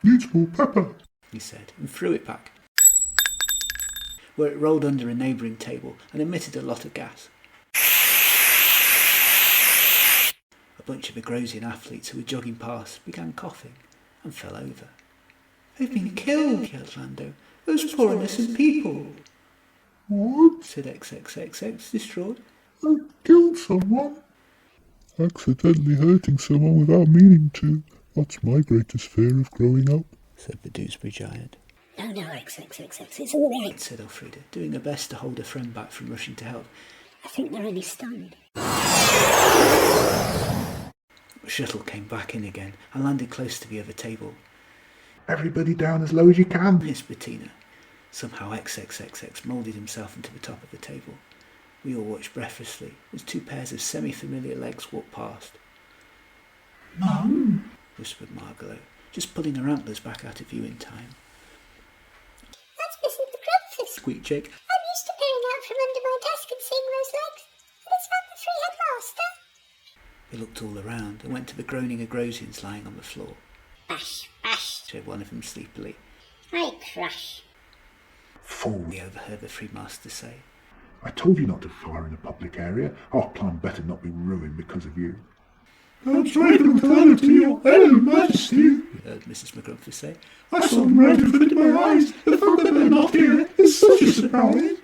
Needs more pepper. He said, and threw it back, where it rolled under a neighbouring table and emitted a lot of gas. A bunch of Agrosian athletes who were jogging past began coughing and fell over. They've been killed, yelled Lando. Those poor innocent people. What? Said XXXX, distraught. I killed someone. Accidentally hurting someone without meaning to. That's my greatest fear of growing up. Said the Doosbury Giant. No, XXXX, it's all right. Said Elfrida, doing her best to hold her friend back from rushing to help. I think they're only stunned. The shuttle came back in again and landed close to the other table. Everybody down as low as you can. Hissed Bettina. Somehow XXXX moulded himself into the top of the table. We all watched breathlessly as two pairs of semi-familiar legs walked past. Mum? Whispered Margalo, just pulling her antlers back out of view in time. That's Mrs. Maggrumph, Squeaked Jake. I'm used to peering out from under my desk and seeing those legs. And it's not the three-head master. They looked all around and went to the groaning Agrosians lying on the floor. Bash, bash. Said one of them sleepily. I crash. Fool. He overheard the three masters say. I told you not to fire in a public area. Our plan better not be ruined because of you. I'm sorry to tell it to your own majesty. We heard Mrs. Maggrumph say. I saw them right in front of my eyes. The fact that they're not here is such a surprise.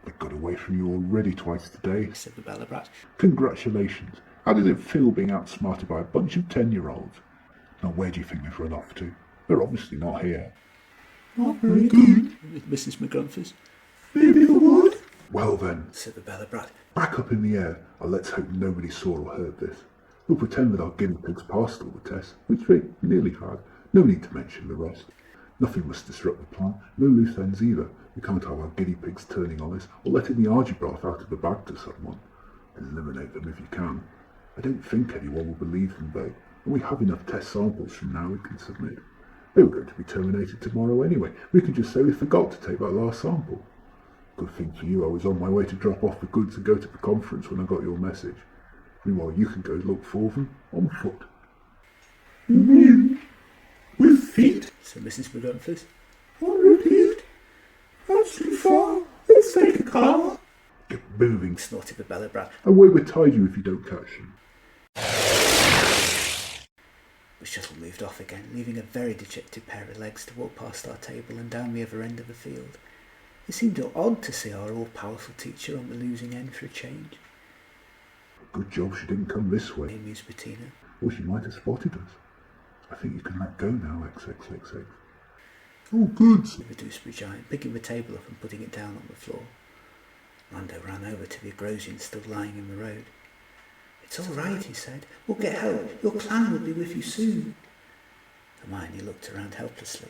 They got away from you already twice today. Said the Belobrat. Congratulations. How does it feel being outsmarted by a bunch of 10-year-olds? Now where do you think they've run off to? They're obviously not here. Not very good. With Mrs. Maggrumph. Maybe the wood? Well then, Said the Belobrat. back up in the air, and let's hope nobody saw or heard this. We'll pretend that our guinea pigs passed all the tests, which they nearly had. No need to mention the rest. Nothing must disrupt the plan, no loose ends either. We can't have our guinea pigs turning on us, or letting the argybrath out of the bag to someone. Eliminate them if you can. I don't think anyone will believe them though, and we have enough test samples from now we can submit. They were going to be terminated tomorrow anyway. We could just say we forgot to take that last sample. Good thing for you, I was on my way to drop off the goods and go to the conference when I got your message. Meanwhile, you can go look for them on foot. You mean with feet? Said Mrs. Maggrumph. On repeat? That's too far. Let's take a car. Get moving, Snorted the Belobrat. and we would tide you if you don't catch them. The shuttle moved off again, leaving a very dejected pair of legs to walk past our table and down the other end of the field. It seemed odd to see our all-powerful teacher on the losing end for a change. Good job she didn't come this way, Mused Bettina. or she might have spotted us. I think you can let go now, XXXX. Oh, good. Said the Doosbury Giant, picking the table up and putting it down on the floor. Lando ran over to the Agrosian still lying in the road. It's all right, he said. We'll get help. Your clan will be with you soon. Hermione looked around helplessly.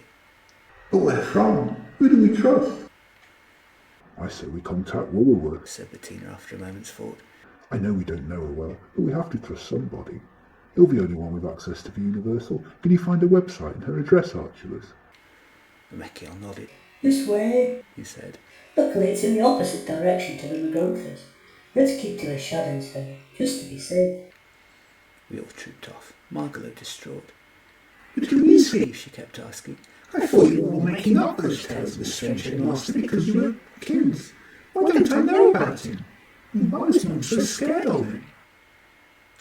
But where from? Who do we trust? I say we contact Woolworth. Said Bettina after a moment's thought. I know we don't know her well, but we have to trust somebody. You're the only one with access to the Universal. Can you find a website and her address, Archulus? The Mekkion nodded. This way. He said. Luckily it's in the opposite direction to the Maggrumph. Let's keep to the shadows then, just to be safe. We all trooped off, Margalo distraught. But who is he? She kept asking. I thought you were all making up those tales of the strange headmaster because you were kings. Why don't I know about him? Why was Mum so scared of him?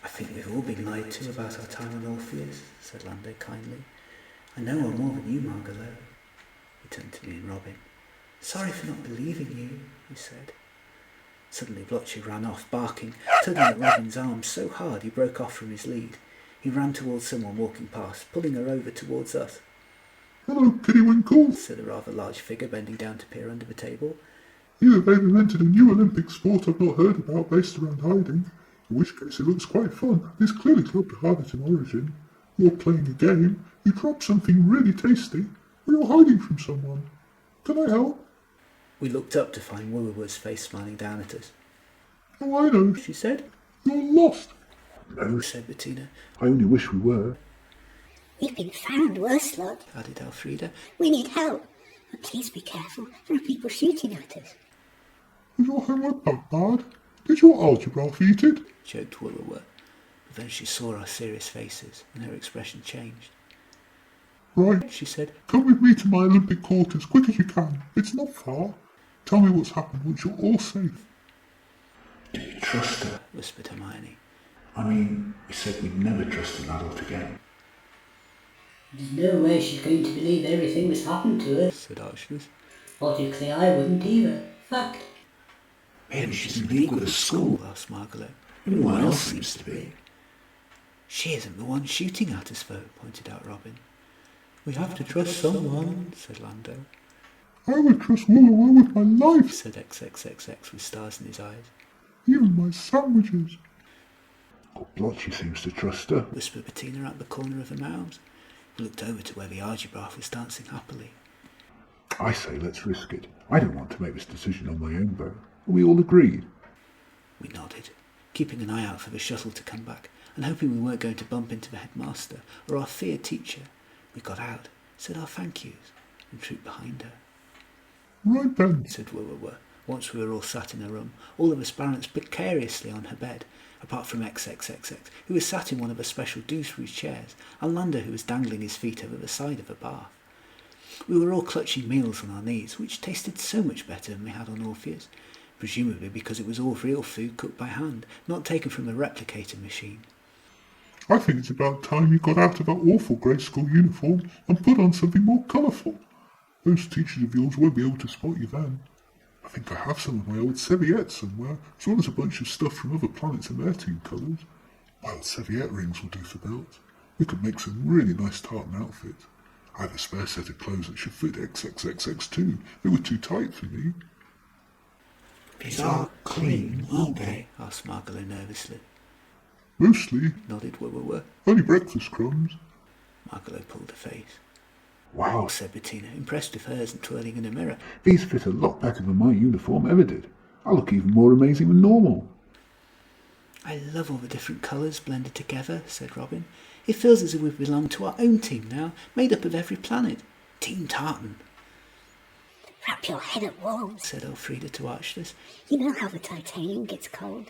I think we've all been lied to about our time on Orpheus, said Lando kindly. I know her more than you, Margalo. He turned to me and Robin. Sorry for not believing you, he said. Suddenly Blotchy ran off, barking, tugging at Robin's arm so hard he broke off from his lead. He ran towards someone walking past, pulling her over towards us. Hello, Kiddywinkle, said a rather large figure bending down to peer under the table. You have invented a new Olympic sport I've not heard about based around hiding, in which case it looks quite fun. It's clearly Glabdiharbit in origin. You're playing a game, you drop something really tasty, or you're hiding from someone. Can I help? We looked up to find Woowa's face smiling down at us. Oh, I know, She said. you're lost. No, said Bettina, I only wish we were. We've been found, worse luck. added Elfrida. We need help. And please be careful. There are people shooting at us. Was your homework that bad? Did your algebra eat it? Joked Woowa. But then she saw our serious faces, and her expression changed. Right, She said, come with me to my Olympic quarters, quick as you can. It's not far. Tell me what's happened once you're all safe. Do you trust her? whispered Hermione. I mean, we said we'd never trust an adult again. There's no way she's going to believe everything that's happened to her. Said Archers. Logically, I wouldn't either. Fact. Maybe she's in league with the school. Asked Margalo. Everyone else seems to be. She isn't the one shooting at us, though, pointed out Robin. We have to trust someone, said Lando. I would trust Woowa with my life, Said XXXX with stars in his eyes. even my sandwiches. Oh, Blotchy seems to trust her. Whispered Bettina out the corner of her mouth. We looked over to where the Argybraf was dancing happily. I say let's risk it. I don't want to make this decision on my own, though. Are we all agreed? We nodded, keeping an eye out for the shuttle to come back, and hoping we weren't going to bump into the headmaster or our feared teacher. We got out, said our thank yous, and trooped behind her. Right then, Said Woowa, once we were all sat in a room, all of us balanced precariously on her bed, apart from XXXX, who was sat in one of her special Doosbury chairs, and Lando, who was dangling his feet over the side of a bath. We were all clutching meals on our knees, which tasted so much better than we had on Orpheus, presumably because it was all real food cooked by hand, not taken from a replicator machine. I think it's about time you got out of that awful grey school uniform and put on something more colourful. Those teachers of yours won't be able to spot you then. I think I have some of my old serviettes somewhere, as well as a bunch of stuff from other planets and their team colours. Wild serviette rings will do for belts. We could make some really nice tartan outfits. I have a spare set of clothes that should fit XXXX too. They were too tight for me. These are clean, aren't they? Asked Margalo nervously. Mostly, Nodded Woowa. only breakfast crumbs. Margalo pulled a face. Wow, Said Bettina, impressed with hers and twirling in a mirror. These fit a lot better than my uniform ever did. I look even more amazing than normal. I love all the different colours blended together, said Robin. It feels as if we belong to our own team now, made up of every planet. Team Tartan, Wrap your head at walls. said Elfrida to Archdus. You know how the titanium gets cold.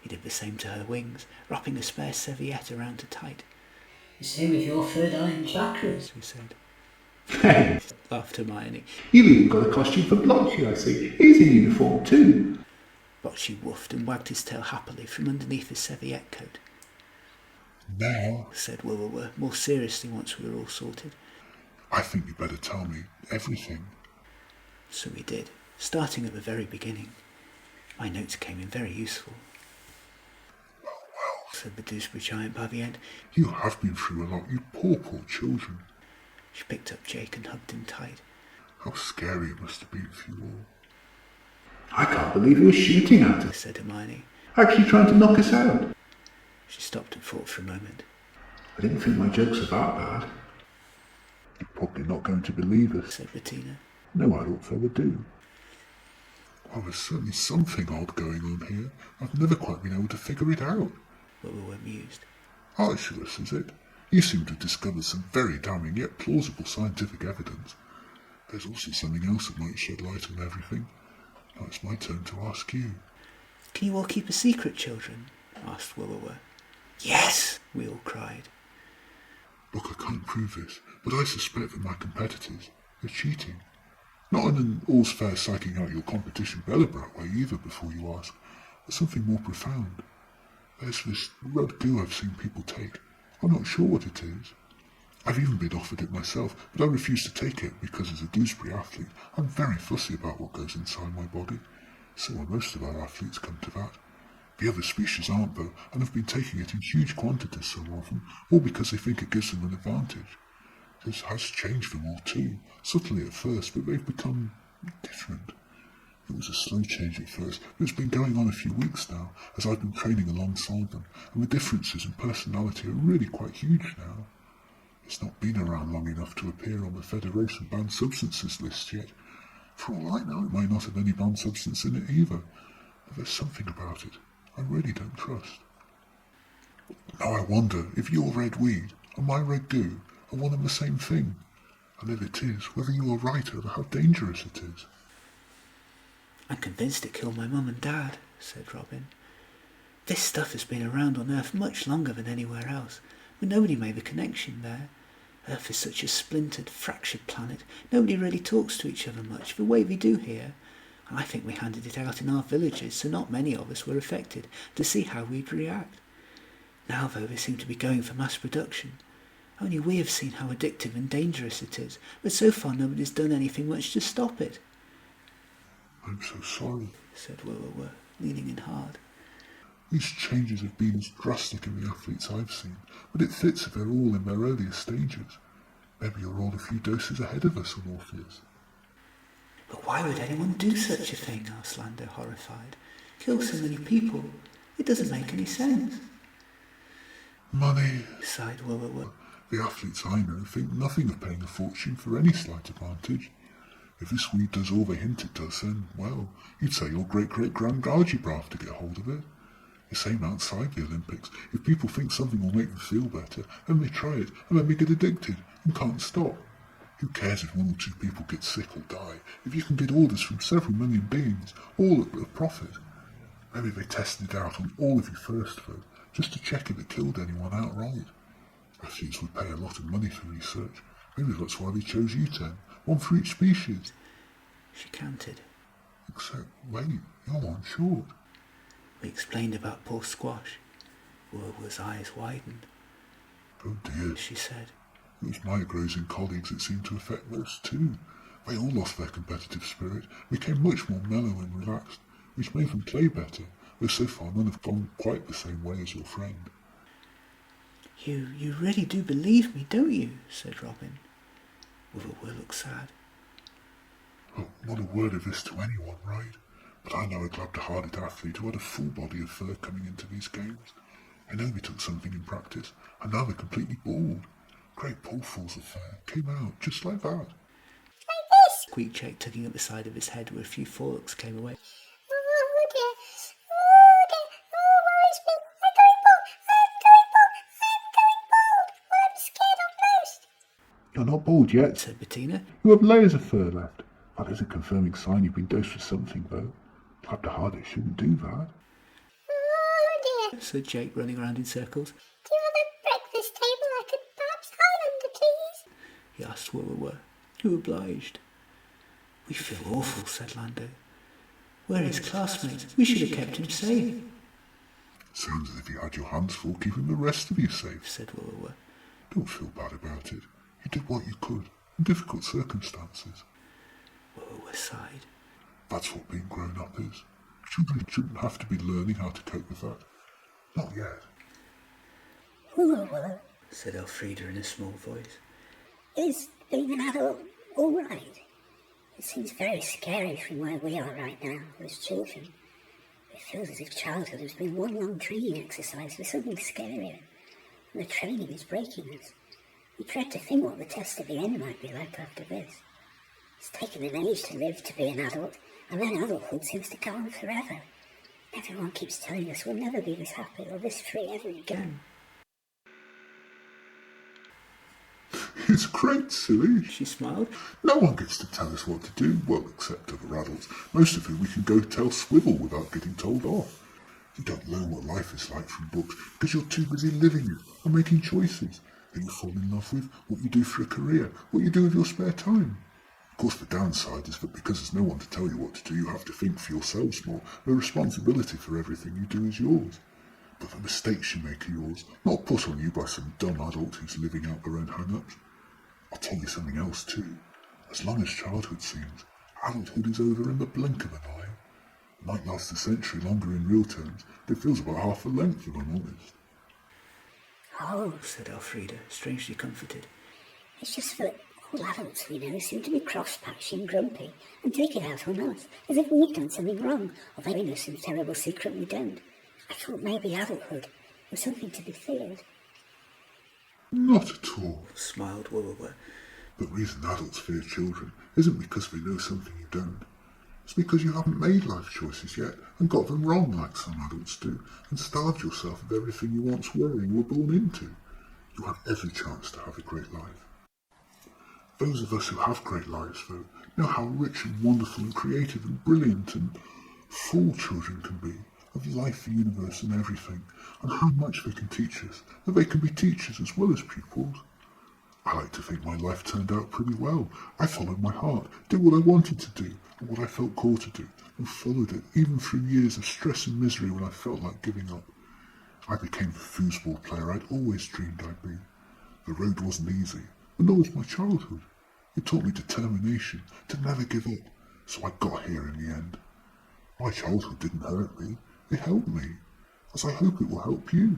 He did the same to her wings, wrapping a spare serviette around her tight. The same with your third eye and chakras. He said. hey, Laughed Hermione, you've even got a costume for Blotchy, I see. He's in uniform too. but she woofed and wagged his tail happily from underneath his serviette coat. Now, Said Woowa, more seriously once we were all sorted. I think you better tell me everything. So we did, starting at the very beginning. My notes came in very useful. Said the Doosbury Giant by the end. You have been through a lot, you poor, poor children. She picked up Jake and hugged him tight. How scary it must have been for you all. I can't believe he was shooting at us. Said Hermione. Actually trying to knock us out. She stopped and thought for a moment. I didn't think my jokes were that bad. You're probably not going to believe us. Said Bettina. No adult fella do. Well, there's certainly something odd going on here. I've never quite been able to figure it out. Woowa mused. Archulus, is it? You seem to have discovered some very damning yet plausible scientific evidence. There's also something else that might shed light on everything. Now it's my turn to ask you. Can you all keep a secret, children? Asked Willower. Yes, we all cried. Look, I can't prove this, but I suspect that my competitors are cheating. Not in an all's fair psyching out your competition Belobrat way either before you ask, but something more profound. There's this red goo I've seen people take. I'm not sure what it is. I've even been offered it myself, but I refuse to take it because as a Doosbury athlete, I'm very fussy about what goes inside my body. So are most of our athletes come to that. The other species aren't though, and have been taking it in huge quantities so often, all because they think it gives them an advantage. This has changed them all too, subtly at first, but they've become different. It was a slow change at first, but it's been going on a few weeks now, as I've been training alongside them, and the differences in personality are really quite huge now. It's not been around long enough to appear on the Federation banned substances list yet. For all I know, it might not have any banned substance in it either, but there's something about it I really don't trust. Now I wonder if your red weed and my red goo are one and the same thing, and if it is, whether you are right over how dangerous it is. I'm convinced it killed my mum and dad, said Robin. This stuff has been around on Earth much longer than anywhere else, but nobody made the connection there. Earth is such a splintered, fractured planet, nobody really talks to each other much, the way we do here. And I think we handed it out in our villages, so not many of us were affected, to see how we'd react. Now, though, they seem to be going for mass production. Only we have seen how addictive and dangerous it is, but so far nobody's done anything much to stop it. I'm so sorry, said Willower, leaning in hard. These changes have been as drastic in the athletes I've seen, but it fits if they're all in their earliest stages. Maybe you're all a few doses ahead of us on Orpheus. But why would anyone do such a thing? Asked Lando, horrified. Kill so many people. It doesn't make any sense. Money, sighed Willower. The athletes I know think nothing of paying a fortune for any slight advantage. If this weed does all they hint it does, then, well, you'd say your great-great-grand Gargibraf to get hold of it. The same outside the Olympics. If people think something will make them feel better, then they try it, and then they get addicted, and can't stop. Who cares if 1 or 2 people get sick or die, if you can get orders from several million beings, all at a profit? Maybe they tested it out on all of you first, though, just to check if it killed anyone outright. Athletes would pay a lot of money for research. Maybe that's why they chose you 10, 1 for each species. She counted. Except, wait, you're one short. We explained about poor Squash. Willower's eyes widened. Oh dear, she said. It was my Agrosian colleagues it seemed to affect most too. They all lost their competitive spirit, became much more mellow and relaxed, which made them play better, though so far none have gone quite the same way as your friend. You really do believe me, don't you? Said Robin. Willower looked sad. Oh, not a word of this to anyone, right? But I know a Glabdiharbit athlete who had a full body of fur coming into these games. I know they took something in practice, and now they're completely bald. Great paws of fur came out just like that. Like this? Squeaked Jake, tugging at the side of his head where a few forks came away. Oh dear, oh dear, oh worries me. I'm going bald, well, I'm scared of most. You're not bald yet, said Bettina. You have layers of fur left. That is a confirming sign you've been dosed for something, though. Glabdiharbit shouldn't do that. Oh dear, said Jake, running around in circles. Do you have a breakfast table I could perhaps hide under, please? He asked Willower, who obliged. We feel awful, said Lando. We're his classmates. We should have kept him safe. Sounds as if you had your hands full keeping the rest of you safe, said Willower. Don't feel bad about it. You did what you could, in difficult circumstances. Willower sighed. That's what being grown up is. Children shouldn't have to be learning how to cope with that. Not yet. Willower, said Elfrida in a small voice. Is being an adult all right? It seems very scary from where we are right now, as children. It feels as if childhood has been one long training exercise for something scarier, and the training is breaking us. We dread to think what the test at the end might be like after this. It's taken an age to live to be an adult, and then adulthood seems to go on forever. Everyone keeps telling us we'll never be this happy or this free ever again. it's great, silly. She smiled. No one gets to tell us what to do, well, except other adults, most of whom we can go tell swivel without getting told off. You don't learn what life is like from books because you're too busy living it and making choices that you fall in love with, what you do for a career, what you do with your spare time. Of course, the downside is that because there's no one to tell you what to do, you have to think for yourselves more. The responsibility for everything you do is yours. But the mistakes you make are yours, not put on you by some dumb adult who's living out their own hang-ups. I'll tell you something else too. As long as childhood seems, adulthood is over in the blink of an eye. It might last a century longer in real terms, but it feels about half the length, if I'm honest. Oh, said Elfrida, strangely comforted. it's just that all adults we know seem to be cross-patchy and grumpy and take it out on us, as if we've done something wrong, or they know some terrible secret we don't. I thought maybe adulthood was something to be feared. Not at all. Smiled Wubba. The reason adults fear children isn't because they know something you don't. It's because you haven't made life choices yet and got them wrong like some adults do and starved yourself of everything you once were and were born into. You have every chance to have a great life. Those of us who have great lives, though, know how rich and wonderful and creative and brilliant and full children can be of life, the universe and everything, and how much they can teach us, that they can be teachers as well as pupils. I like to think my life turned out pretty well. I followed my heart, did what I wanted to do, and what I felt called to do, and followed it, even through years of stress and misery when I felt like giving up. I became the foosball player I'd always dreamed I'd be. The road wasn't easy, and nor was my childhood. It taught me determination, to never give up, so I got here in the end. My childhood didn't hurt me, it helped me, as I hope it will help you.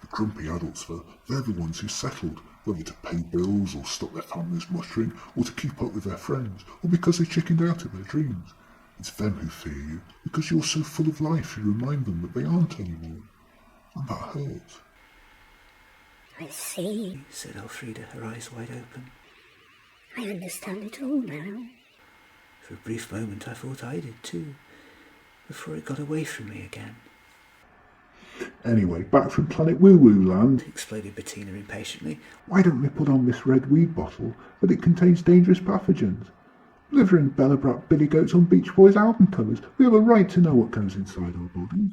The grumpy adults, they're the ones who settled, whether to pay bills or stop their families muttering, or to keep up with their friends, or because they chickened out of their dreams. It's them who fear you, because you're so full of life you remind them that they aren't anymore. And that hurts. I see, said Elfrida, her eyes wide open. I understand it all now. For a brief moment I thought I did too, before it got away from me again. Anyway, back from Planet Woo-Woo Land, exploded Bettina impatiently. Why don't they put on this red weed bottle that it contains dangerous pathogens? Delivering Belobrat billy goats on Beach Boys album covers, we have a right to know what goes inside our bodies.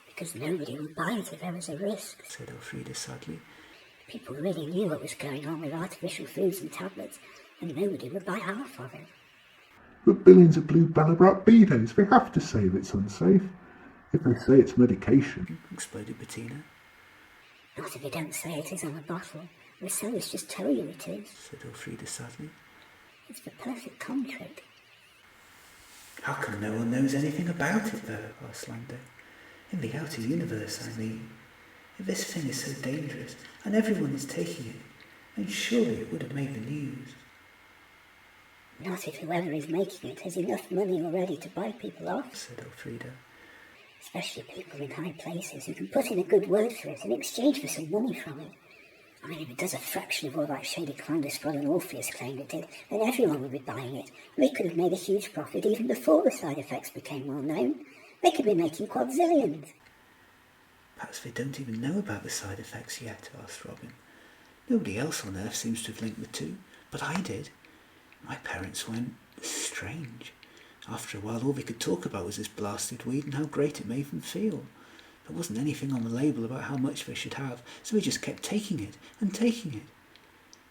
Because nobody would buy it if there was a risk, said Elfrida sadly. People really knew what was going on with artificial foods and tablets, and nobody would buy half of it. But billions of blue Belobrat B-days, they have to say it's unsafe. If they say it's medication, exploded Bettina. Not if they don't say it is on the bottle. The sellers just tell you it is, said Elfrida sadly. It's the perfect con trick. How come no one knows anything about it, though? Asked Lando. In the outer universe, I mean. If this thing is so dangerous, and everyone is taking it, then surely it would have made the news. Not if whoever is making it has enough money already to buy people off, said Elfrida. Especially people in high places who can put in a good word for it in exchange for some money from it. I mean, if it does a fraction of all that shady Clandusprod and Orpheus claimed it did, then everyone would be buying it. They could have made a huge profit even before the side effects became well known. They could be making quadzillions. Perhaps they don't even know about the side effects yet, asked Robin. Nobody else on Earth seems to have linked the two, but I did. My parents went strange. After a while, all they could talk about was this blasted weed and how great it made them feel. There wasn't anything on the label about how much they should have, so they just kept taking it and taking it.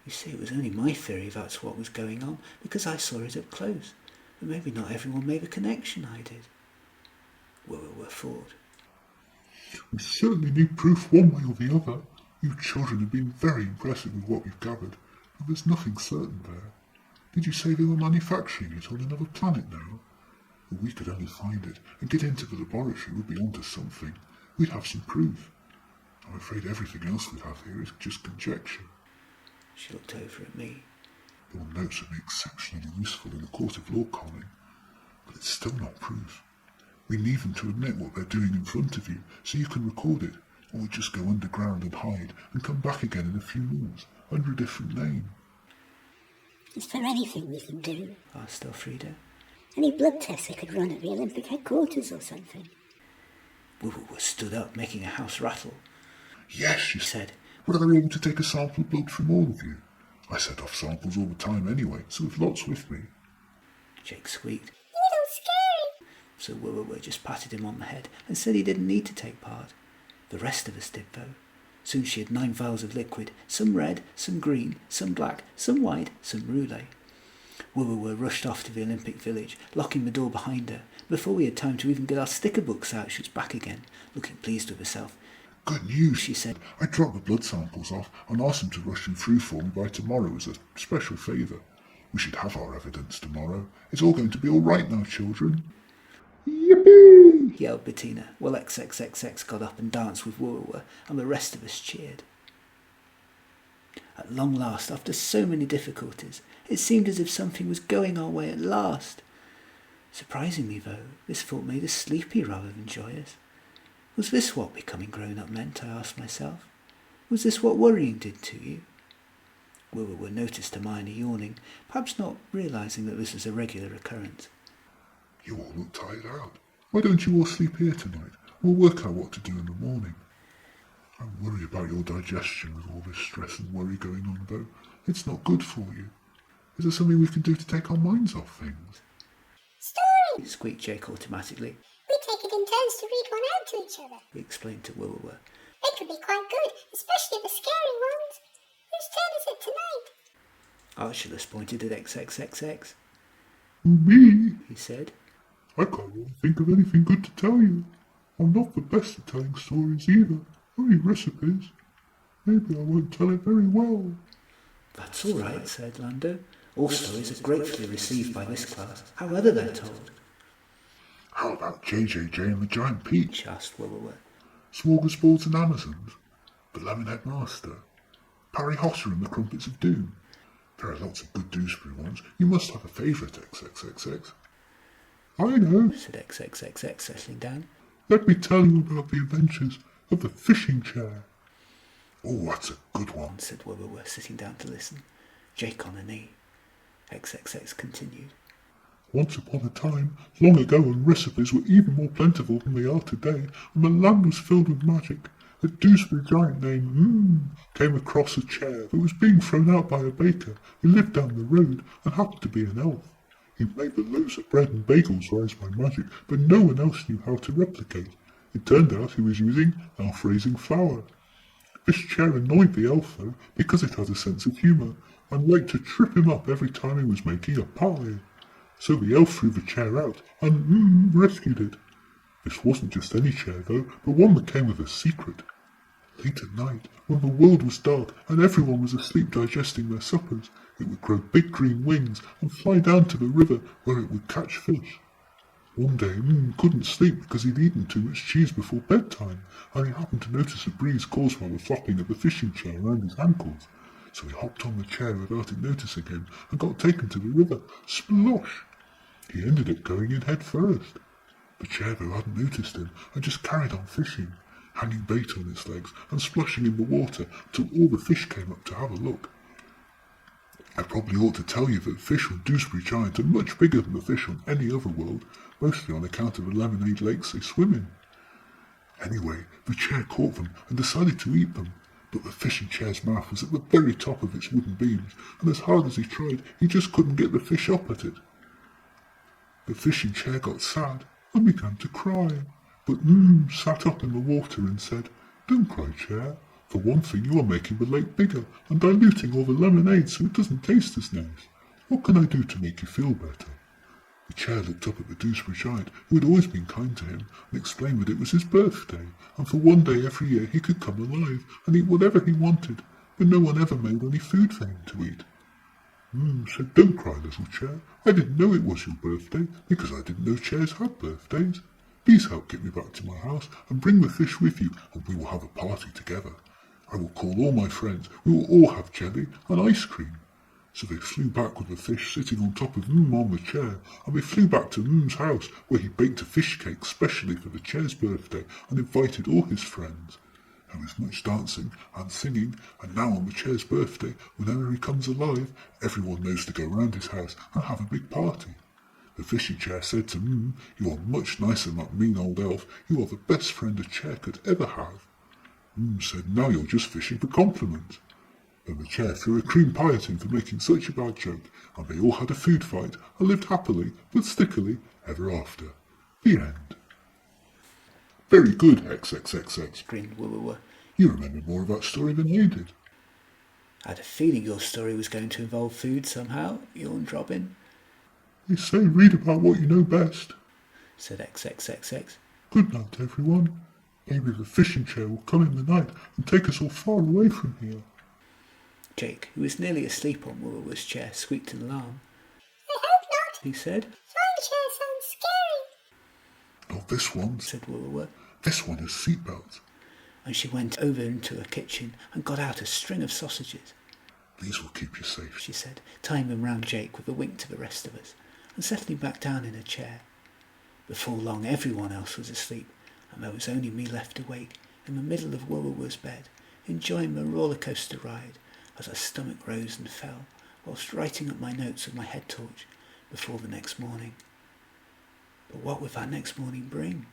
You see, it was only my theory that's what was going on, because I saw it up close, but maybe not everyone made the connection I did. Were thought. We certainly need proof one way or the other. You children have been very impressive with what we've gathered, but there's nothing certain there. Did you say they were manufacturing it on another planet now? If we could only find it and get into the laboratory, we'd be onto something. We'd have some proof. I'm afraid everything else we have here is just conjecture. She looked over at me. Your notes would be exceptionally useful in a court of law, Colin, but it's still not proof. We need them to admit what they're doing in front of you, so you can record it, or we just go underground and hide, and come back again in a few months, under a different name. Is there anything we can do? Asked Elfrida. Any blood tests they could run at the Olympic headquarters or something? Woo-Woo was stood up, making a house rattle. Yes, she said. but are they able to take a sample of blood from all of you? I set off samples all the time anyway, so we've lots with me. Jake squeaked. Little scary. So Woo just patted him on the head and said he didn't need to take part. The rest of us did though. Soon she had 9 vials of liquid, some red, some green, some black, some white, some rouge. Woo rushed off to the Olympic village, locking the door behind her. Before we had time to even get our sticker books out, she was back again, looking pleased with herself. Good news, She said. I dropped the blood samples off and asked them to rush them through for me by tomorrow as a special favour. We should have our evidence tomorrow. It's all going to be all right now, children. Yippee! Yelled Bettina, while XXXX got up and danced with Woo and the rest of us cheered. At long last, after so many difficulties, it seemed as if something was going our way at last. Surprisingly, though, this thought made us sleepy rather than joyous. Was this what becoming grown-up meant, I asked myself? Was this what worrying did to you? Woo noticed Hermione yawning, perhaps not realising that this was a regular occurrence. You all look tired out. Why don't you all sleep here tonight? We'll work out what to do in the morning. I worry about your digestion with all this stress and worry going on, though. It's not good for you. Is there something we can do to take our minds off things? Story. Squeaked Jake automatically. We take it in turns to read one out to each other. He explained to Woo. They could be quite good, especially the scary ones. Whose turn is it tonight? Archelaus pointed at XXXX. Me? He said. I can't really think of anything good to tell you. I'm not the best at telling stories either. Only recipes. Maybe I won't tell it very well. That's all right, said Lando. All stories are gratefully received by this class, however they're told. How about JJJ and the Giant Peach? Asked Woo. Smorgasbords and Amazons? The Lemonhead Master? Parry Hotter and the Crumpets of Doom? There are lots of good Doosbury ones. You must have a favourite, XXXX. I know, Said XXXX, settling down. Let me tell you about the adventures of the fishing chair. Oh, that's a good one. Said Woo, sitting down to listen. Jake on a knee. XXX continued. Once upon a time, long ago when recipes were even more plentiful than they are today, and the land was filled with magic, a Doosbury Giant named came across a chair that was being thrown out by a baker who lived down the road and happened to be an elf. He made the loaves of bread and bagels rise by magic, but no one else knew how to replicate. It turned out he was using elf-raising flour. This chair annoyed the elf, though, because it had a sense of humour, and liked to trip him up every time he was making a pie. So the elf threw the chair out and rescued it. This wasn't just any chair, though, but one that came with a secret. Late at night, when the world was dark and everyone was asleep digesting their suppers, it would grow big green wings and fly down to the river where it would catch fish. One day, couldn't sleep because he'd eaten too much cheese before bedtime, and he happened to notice a breeze caused by the flapping of the fishing chair around his ankles. So he hopped on the chair without it noticing him and got taken to the river. Splosh! He ended up going in head first. The chair, though, hadn't noticed him and just carried on fishing, hanging bait on its legs and splashing in the water till all the fish came up to have a look. I probably ought to tell you that fish on Doosbury Giant are much bigger than the fish on any other world, mostly on account of the lemonade lakes they swim in. Anyway, the chair caught them and decided to eat them, but the fishing chair's mouth was at the very top of its wooden beams, and as hard as he tried, he just couldn't get the fish up at it. The fishing chair got sad and began to cry, but sat up in the water and said, "Don't cry, chair. For one thing, you are making the lake bigger and diluting all the lemonade so it doesn't taste as nice. What can I do to make you feel better?" The chair looked up at the Doosbury Giant, who had always been kind to him, and explained that it was his birthday, and for one day every year he could come alive and eat whatever he wanted, but no one ever made any food for him to eat. Said, "Don't cry, little chair. I didn't know it was your birthday, because I didn't know chairs had birthdays. Please help get me back to my house, and bring the fish with you, and we will have a party together. I will call all my friends. We will all have jelly and ice cream." So they flew back with the fish sitting on top of on the chair, and they flew back to house, where he baked a fish cake specially for the chair's birthday and invited all his friends. There was much dancing and singing, and now on the chair's birthday, whenever he comes alive, everyone knows to go round his house and have a big party. The fishing chair said to "You are much nicer than that mean old elf. You are the best friend a chair could ever have." Said, now you're just fishing for compliments. Then the chair threw a cream pie at him for making such a bad joke, and they all had a food fight and lived happily but stickily ever after. The end. Very good, XXXX, grinned Woowa. You remember more of that story than I did. I had a feeling your story was going to involve food somehow, yawned Robin. They say read about what you know best, said XXXX. Good night, everyone. Maybe the fishing chair will come in the night and take us all far away from here. Jake, who was nearly asleep on Woowa's chair, squeaked an alarm. I hope not. He said. Flying chair sounds scary. Not this one, said Woowa. This one has seatbelts. And she went over into her kitchen and got out a string of sausages. These will keep you safe, she said, tying them round Jake with a wink to the rest of us, and settling back down in her chair. Before long everyone else was asleep, and there was only me left awake in the middle of Woowa's bed, enjoying the roller coaster ride as her stomach rose and fell, whilst writing up my notes with my head torch before the next morning. But what would that next morning bring?